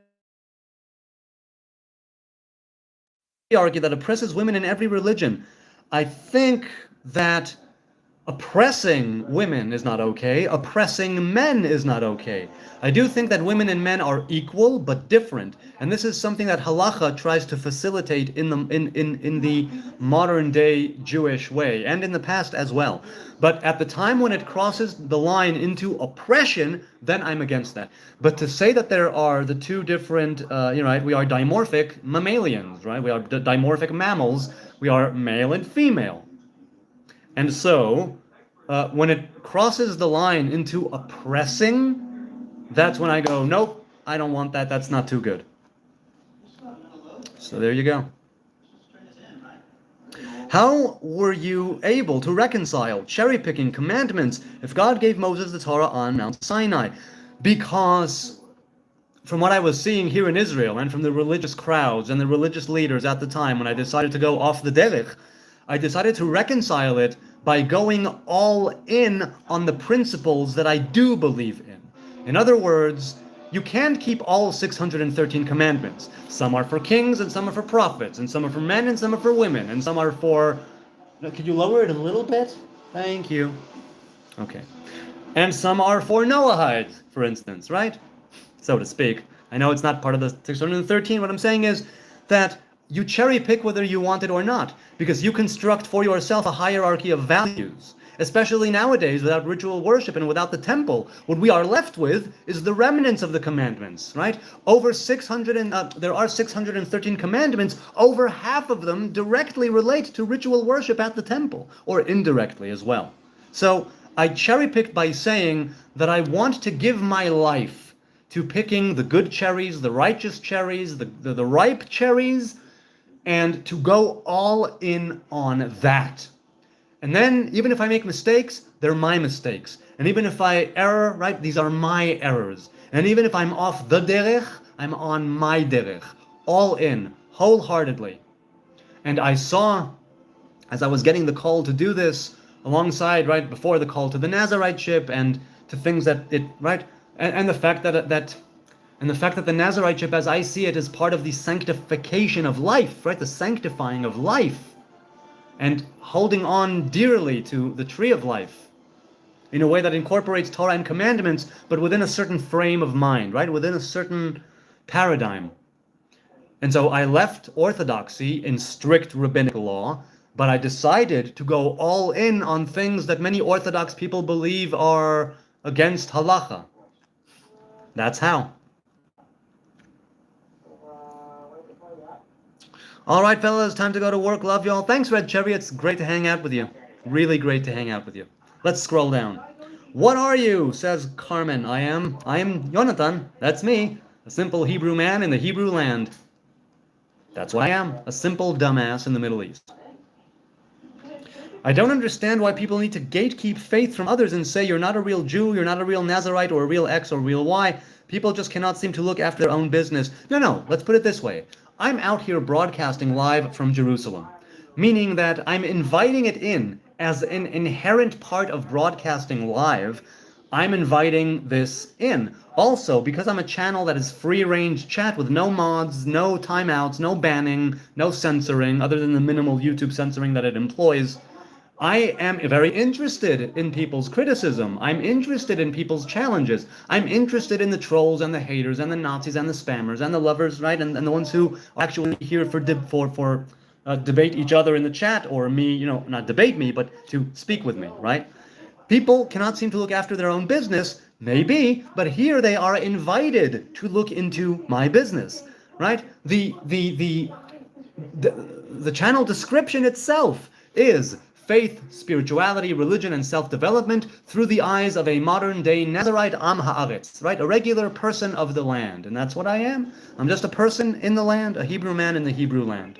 Argue that oppresses women in every religion. I think that oppressing women is not okay. Oppressing men is not okay. I do think that women and men are equal but different, and this is something that halacha tries to facilitate in the modern day Jewish way, and in the past as well. But at the time when it crosses the line into oppression, then I'm against that. But to say that there are the two different, right? We are dimorphic mammalians, right? We are dimorphic mammals. We are male and female. And so, when it crosses the line into oppressing, that's when I go, nope, I don't want that. That's not too good. So there you go. How were you able to reconcile cherry-picking commandments if God gave Moses the Torah on Mount Sinai? Because from what I was seeing here in Israel and from the religious crowds and the religious leaders at the time when I decided to go off the derech, I decided to reconcile it by going all in on the principles that I do believe in. In other words, you can't keep all 613 commandments. Some are for kings and some are for prophets, and some are for men and some are for women, and some are for... Could you lower it a little bit? Thank you. Okay. And some are for Noahides, for instance, right? So to speak. I know it's not part of the 613. What I'm saying is that you cherry pick whether you want it or not, because you construct for yourself a hierarchy of values. Especially nowadays, without ritual worship and without the temple, what we are left with is the remnants of the commandments, right? There are 613 commandments. Over half of them directly relate to ritual worship at the temple, or indirectly as well. So I cherry-picked by saying that I want to give my life to picking the good cherries, the righteous cherries, the ripe cherries, and to go all in on that. And then, even if I make mistakes, they're my mistakes. And even if I err, right, these are my errors. And even if I'm off the derech, I'm on my derech. All in, wholeheartedly. And I saw, as I was getting the call to do this, alongside, right, before the call to the Nazariteship and to things that it, right, and the fact that and the fact that the Nazariteship, as I see it, is part of the sanctification of life, right, the sanctifying of life, and holding on dearly to the tree of life in a way that incorporates Torah and commandments, but within a certain frame of mind, right, within a certain paradigm. And so I left orthodoxy in strict rabbinic law, but I decided to go all in on things that many Orthodox people believe are against halacha. That's how. All right, fellas, time to go to work. Love y'all. Thanks, Red Cherry. It's great to hang out with you. Really great to hang out with you. Let's scroll down. What are you? Says Carmen. I am Jonathan. That's me. A simple Hebrew man in the Hebrew land. That's what I am. A simple dumbass in the Middle East. I don't understand why people need to gatekeep faith from others and say you're not a real Jew, you're not a real Nazarite, or a real X or real Y. People just cannot seem to look after their own business. No, let's put it this way. I'm out here broadcasting live from Jerusalem, meaning that I'm inviting it in as an inherent part of broadcasting live. I'm inviting this in. Also, because I'm a channel that is free-range chat with no mods, no timeouts, no banning, no censoring, other than the minimal YouTube censoring that it employs, I am very interested in people's criticism. I'm interested in people's challenges. I'm interested in the trolls and the haters and the Nazis and the spammers and the lovers, right? And the ones who are actually here for debate each other in the chat, or me, not debate me, but to speak with me, right? People cannot seem to look after their own business, maybe, but here they are invited to look into my business, right? The channel description itself is faith, spirituality, religion, and self-development through the eyes of a modern-day Nazarite Am Haaretz, right? A regular person of the land. And that's what I am. I'm just a person in the land, a Hebrew man in the Hebrew land.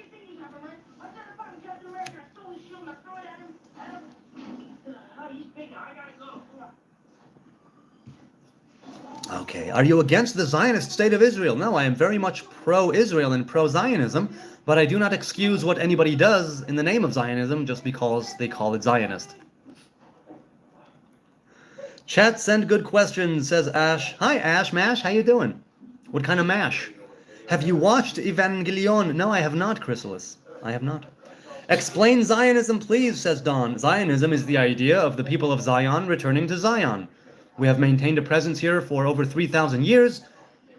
Okay, are you against the Zionist state of Israel? No, I am very much pro-Israel and pro-Zionism, but I do not excuse what anybody does in the name of Zionism just because they call it Zionist. Chat, send good questions, says Ash. Hi, Ash, Mash, how you doing? What kind of mash? Have you watched Evangelion? No, I have not, Chrysalis. I have not. Explain Zionism, please, says Dawn. Zionism is the idea of the people of Zion returning to Zion. We have maintained a presence here for over 3,000 years,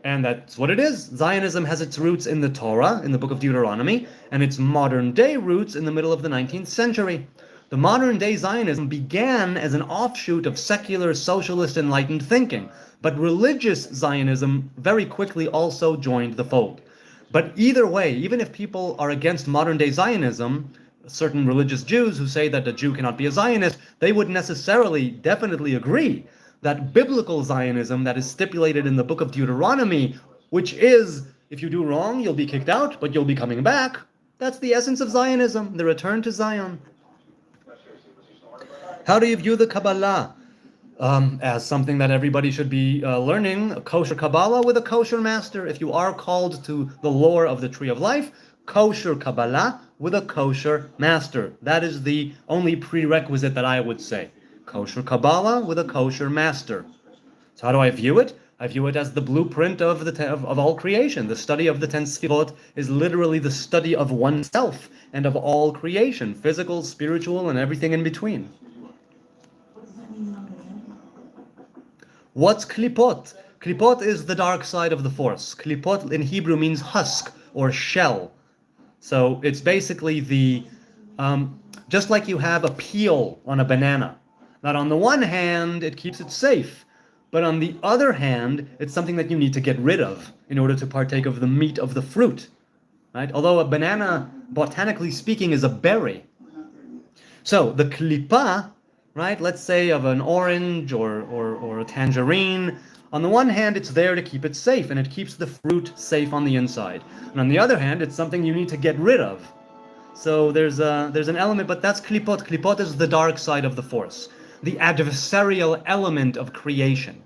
and that's what it is. Zionism has its roots in the Torah, in the book of Deuteronomy, and its modern-day roots in the middle of the 19th century. The modern-day Zionism began as an offshoot of secular, socialist, enlightened thinking, but religious Zionism very quickly also joined the fold. But either way, even if people are against modern-day Zionism, certain religious Jews who say that a Jew cannot be a Zionist, they would necessarily, definitely agree that biblical Zionism that is stipulated in the book of Deuteronomy, which is, if you do wrong, you'll be kicked out, but you'll be coming back. That's the essence of Zionism, the return to Zion. How do you view the Kabbalah? As something that everybody should be learning, a kosher Kabbalah with a kosher master. If you are called to the lore of the Tree of Life, kosher Kabbalah with a kosher master. That is the only prerequisite that I would say. Kosher Kabbalah with a kosher master. So how do I view it? I view it as the blueprint of all creation. The study of the 10 Sefirot is literally the study of oneself and of all creation, physical, spiritual, and everything in between. What's klipot? Klipot is the dark side of the force. Klipot in Hebrew means husk or shell. So it's basically just like you have a peel on a banana. That on the one hand, it keeps it safe, but on the other hand, it's something that you need to get rid of in order to partake of the meat of the fruit, right? Although a banana, botanically speaking, is a berry. So the klipa right? Let's say of an orange or a tangerine. On the one hand, it's there to keep it safe, and it keeps the fruit safe on the inside. And on the other hand, it's something you need to get rid of. So there's an element, but that's klipot. Klipot is the dark side of the force, the adversarial element of creation.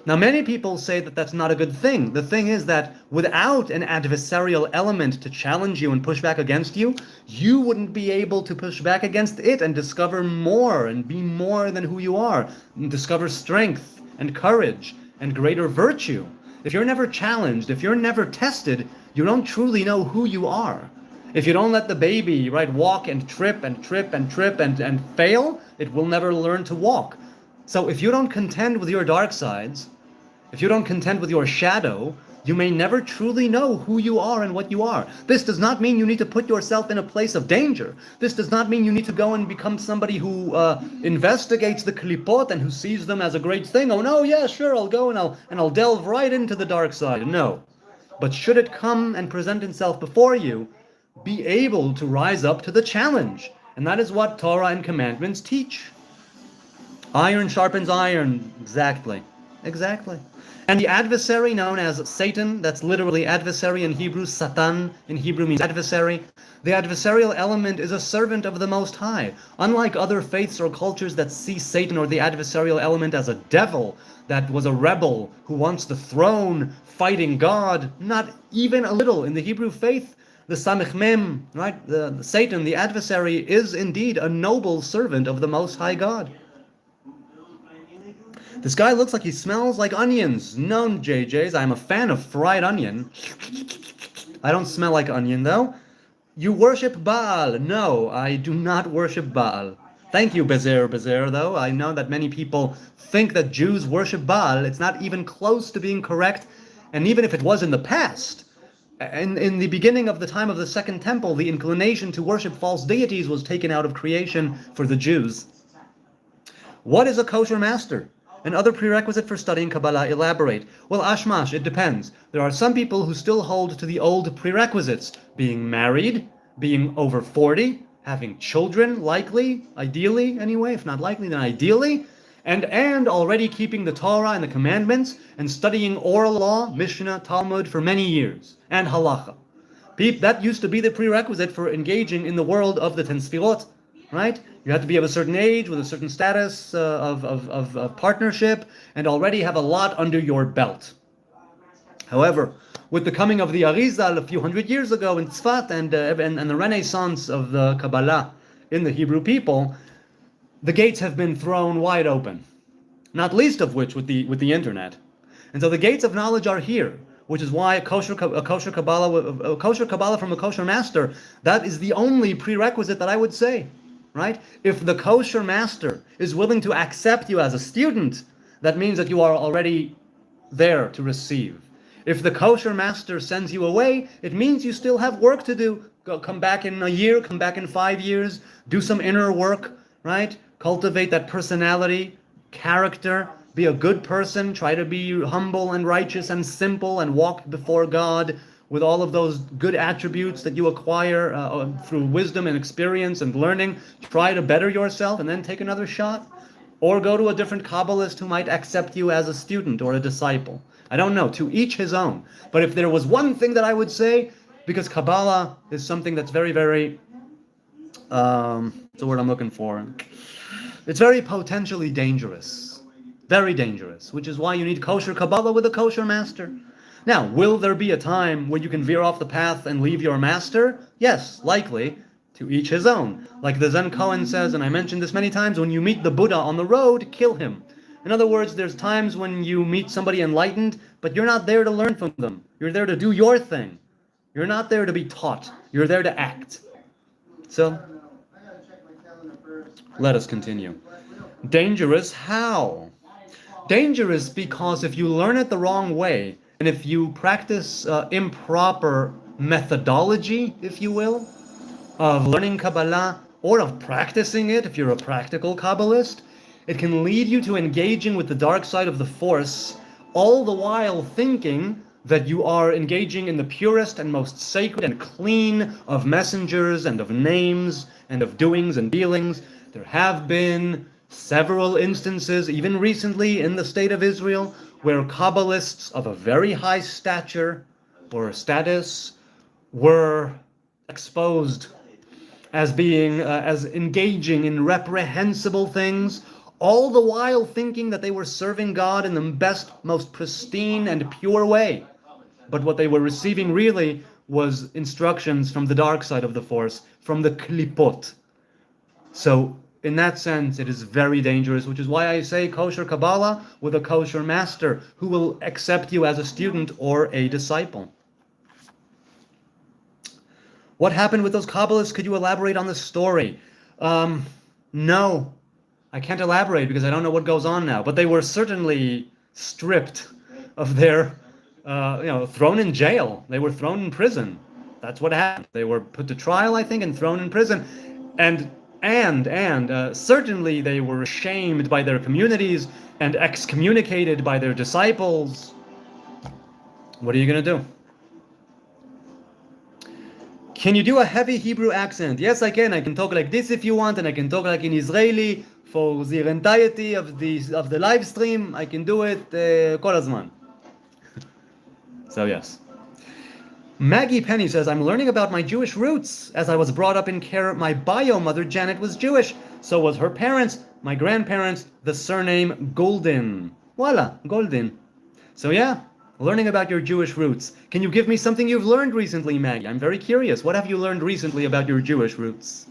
Now, many people say that that's not a good thing. The thing is that without an adversarial element to challenge you and push back against you, you wouldn't be able to push back against it and discover more and be more than who you are, and discover strength and courage and greater virtue. If you're never challenged, if you're never tested, you don't truly know who you are. If you don't let the baby, right, walk and trip and trip and trip and fail, it will never learn to walk. So if you don't contend with your dark sides, if you don't contend with your shadow, you may never truly know who you are and what you are. This does not mean you need to put yourself in a place of danger. This does not mean you need to go and become somebody who investigates the klipot and who sees them as a great thing. Oh no, yeah, sure, I'll go and I'll delve right into the dark side. No. But should it come and present itself before you, be able to rise up to the challenge. And that is what Torah and commandments teach. Iron sharpens iron. Exactly. And the adversary known as Satan, that's literally adversary in Hebrew, Satan in Hebrew means adversary. The adversarial element is a servant of the Most High. Unlike other faiths or cultures that see Satan or the adversarial element as a devil, that was a rebel who wants the throne, fighting God, not even a little. In the Hebrew faith, the Samech Mem, right, the Satan, the adversary, is indeed a noble servant of the Most High God. This guy looks like he smells like onions. No, JJs, I'm a fan of fried onion. I don't smell like onion, though. You worship Baal. No, I do not worship Baal. Thank you, Bezer, though. I know that many people think that Jews worship Baal. It's not even close to being correct. And even if it was in the past, in the beginning of the time of the Second Temple, the inclination to worship false deities was taken out of creation for the Jews. What is a kosher master? Another prerequisite for studying Kabbalah, elaborate. Well, ashmash, it depends. There are some people who still hold to the old prerequisites, being married, being over 40, having children, likely, ideally anyway, if not likely, then ideally, and already keeping the Torah and the commandments, and studying oral law, Mishnah, Talmud for many years, and halacha. That used to be the prerequisite for engaging in the world of the Ten Sfirot, right? You have to be of a certain age, with a certain status of partnership, and already have a lot under your belt. However, with the coming of the Arizal a few hundred years ago in Tzfat and the renaissance of the Kabbalah in the Hebrew people, the gates have been thrown wide open. Not least of which with the internet. And so the gates of knowledge are here, which is why a kosher Kabbalah from a kosher master, that is the only prerequisite that I would say. Right? If the kosher master is willing to accept you as a student, that means that you are already there to receive. If the kosher master sends you away, it means you still have work to do. Come back in a year, come back in 5 years, do some inner work, right? Cultivate that personality, character, be a good person, try to be humble and righteous and simple and walk before God with all of those good attributes that you acquire through wisdom and experience and learning. Try to better yourself and then take another shot. Or go to a different Kabbalist who might accept you as a student or a disciple. I don't know, to each his own. But if there was one thing that I would say, because Kabbalah is something that's very, very, what's the word I'm looking for? It's very potentially dangerous. Very dangerous, which is why you need kosher Kabbalah with a kosher master. Now, will there be a time where you can veer off the path and leave your master? Yes, likely. To each his own. Like the Zen Kohen says, and I mentioned this many times, when you meet the Buddha on the road, kill him. In other words, there's times when you meet somebody enlightened, but you're not there to learn from them. You're there to do your thing. You're not there to be taught. You're there to act. So, let us continue. Dangerous how? Dangerous because if you learn it the wrong way, and if you practice improper methodology, if you will, of learning Kabbalah, or of practicing it, if you're a practical Kabbalist, it can lead you to engaging with the dark side of the force, all the while thinking that you are engaging in the purest and most sacred and clean of messengers and of names and of doings and dealings. There have been several instances, even recently in the state of Israel, where Kabbalists of a very high stature or status were exposed as being, as engaging in reprehensible things, all the while thinking that they were serving God in the best, most pristine and pure way. But what they were receiving really was instructions from the dark side of the Force, from the klipot. So, in that sense, it is very dangerous, which is why I say kosher Kabbalah with a kosher master who will accept you as a student or a disciple. What happened with those Kabbalists? Could you elaborate on the story? No, I can't elaborate because I don't know what goes on now. But they were certainly stripped of their, thrown in jail. They were thrown in prison. That's what happened. They were put to trial, I think, and thrown in prison. And certainly they were shamed by their communities and excommunicated by their disciples. What are you going to do? Can you do a heavy Hebrew accent? Yes, I can. I can talk like this if you want, and I can talk like in Israeli for the entirety of the live stream. I can do it kol hazman. So yes. Maggie Penny says, I'm learning about my Jewish roots. As I was brought up in care, my bio mother Janet was Jewish. So was her parents, my grandparents, the surname Golden. Voila, Golden. So yeah, learning about your Jewish roots. Can you give me something you've learned recently, Maggie? I'm very curious. What have you learned recently about your Jewish roots?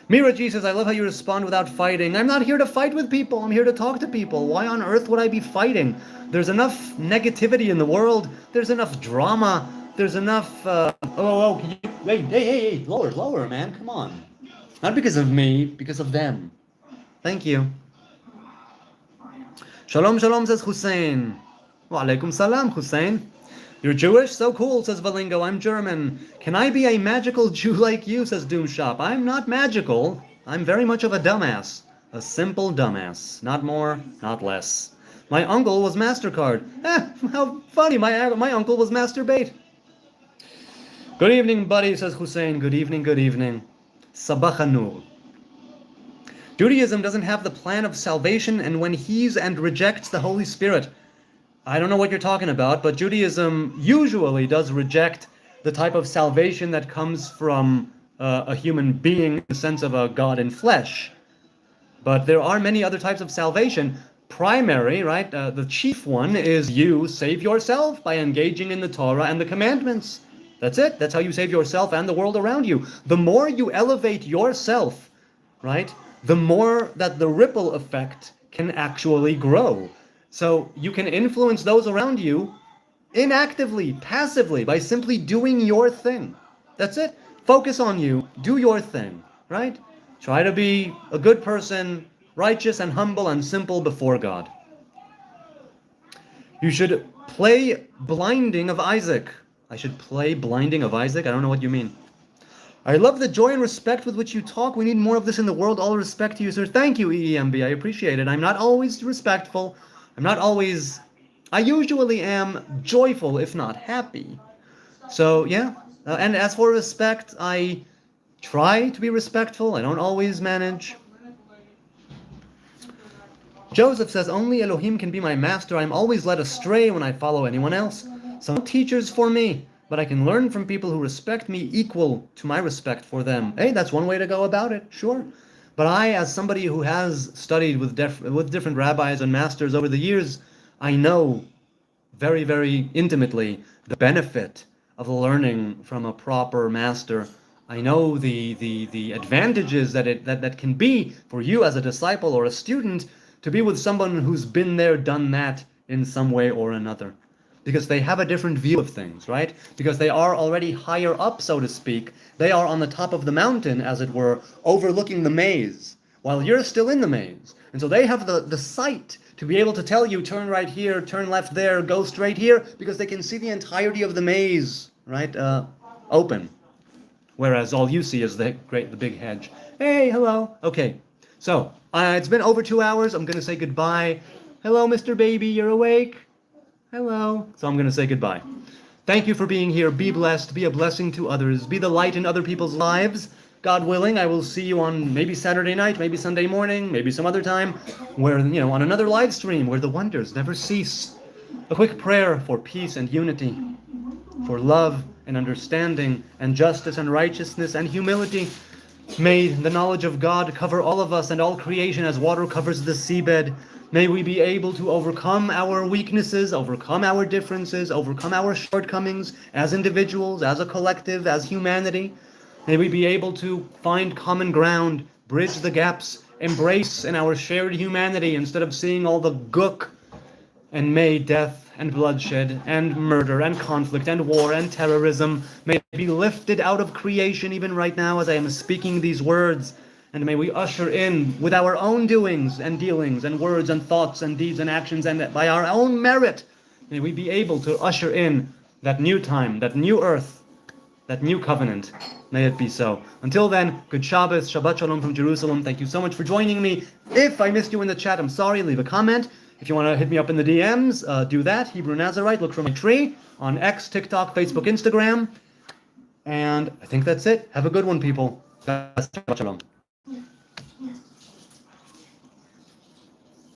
Mira G says, I love how you respond without fighting. I'm not here to fight with people. I'm here to talk to people. Why on earth would I be fighting? There's enough negativity in the world. There's enough drama. There's enough, can you, hey, lower, man, come on. Not because of me, because of them. Thank you. Shalom, says Hussein. Wa alaikum salam, Hussein. You're Jewish? So cool, says Valingo. I'm German. Can I be a magical Jew like you, says Doomshop. I'm not magical. I'm very much of a dumbass. A simple dumbass. Not more, not less. My uncle was MasterCard. How funny, my uncle was Masturbate. Good evening, buddy, says Hussein. Good evening. Sabach hanur. Judaism doesn't have the plan of salvation and when he's and rejects the Holy Spirit. I don't know what you're talking about, but Judaism usually does reject the type of salvation that comes from a human being in the sense of a God in flesh. But there are many other types of salvation. Primary, right, the chief one is you save yourself by engaging in the Torah and the commandments. That's it. That's how you save yourself and the world around you. The more you elevate yourself, right, the more that the ripple effect can actually grow. So you can influence those around you inactively, passively, by simply doing your thing. That's it. Focus on you. Do your thing, right? Try to be a good person, righteous and humble and simple before God. You should play Blinding of Isaac. I should play Blinding of Isaac? I don't know what you mean. I love the joy and respect with which you talk. We need more of this in the world. All respect to you, sir. Thank you, EEMB. I appreciate it. I'm not always respectful. I usually am joyful, if not happy. So, yeah. And as for respect, I try to be respectful. I don't always manage. Joseph says, only Elohim can be my master. I'm always led astray when I follow anyone else. Some teachers for me, but I can learn from people who respect me equal to my respect for them. Hey, that's one way to go about it, sure. But I, as somebody who has studied with different rabbis and masters over the years, I know very, very intimately the benefit of learning from a proper master. I know the advantages that can be for you as a disciple or a student to be with someone who's been there, done that in some way or another. Because they have a different view of things, right? Because they are already higher up, so to speak. They are on the top of the mountain, as it were, overlooking the maze, while you're still in the maze. And so they have the sight to be able to tell you, turn right here, turn left there, go straight here, because they can see the entirety of the maze, right, open. Whereas all you see is the big hedge. Hey, hello. Okay, so it's been over 2 hours. I'm going to say goodbye. Hello, Mr. Baby, you're awake? Hello. So I'm going to say goodbye. Thank you for being here. Be blessed. Be a blessing to others. Be the light in other people's lives. God willing, I will see you on maybe Saturday night, maybe Sunday morning, maybe some other time, where, on another live stream where the wonders never cease. A quick prayer for peace and unity, for love and understanding and justice and righteousness and humility. May the knowledge of God cover all of us and all creation as water covers the seabed. May we be able to overcome our weaknesses, overcome our differences, overcome our shortcomings as individuals, as a collective, as humanity. May we be able to find common ground, bridge the gaps, embrace in our shared humanity instead of seeing all the gook. And may death and bloodshed and murder and conflict and war and terrorism may be lifted out of creation even right now as I am speaking these words. And may we usher in with our own doings and dealings and words and thoughts and deeds and actions, and by our own merit, may we be able to usher in that new time, that new earth, that new covenant. May it be so. Until then, good Shabbos, Shabbat Shalom from Jerusalem. Thank you so much for joining me. If I missed you in the chat, I'm sorry. Leave a comment. If you want to hit me up in the DMs, do that. Hebrew Nazarite, look for my tree on X, TikTok, Facebook, Instagram. And I think that's it. Have a good one, people. Shabbat Shalom.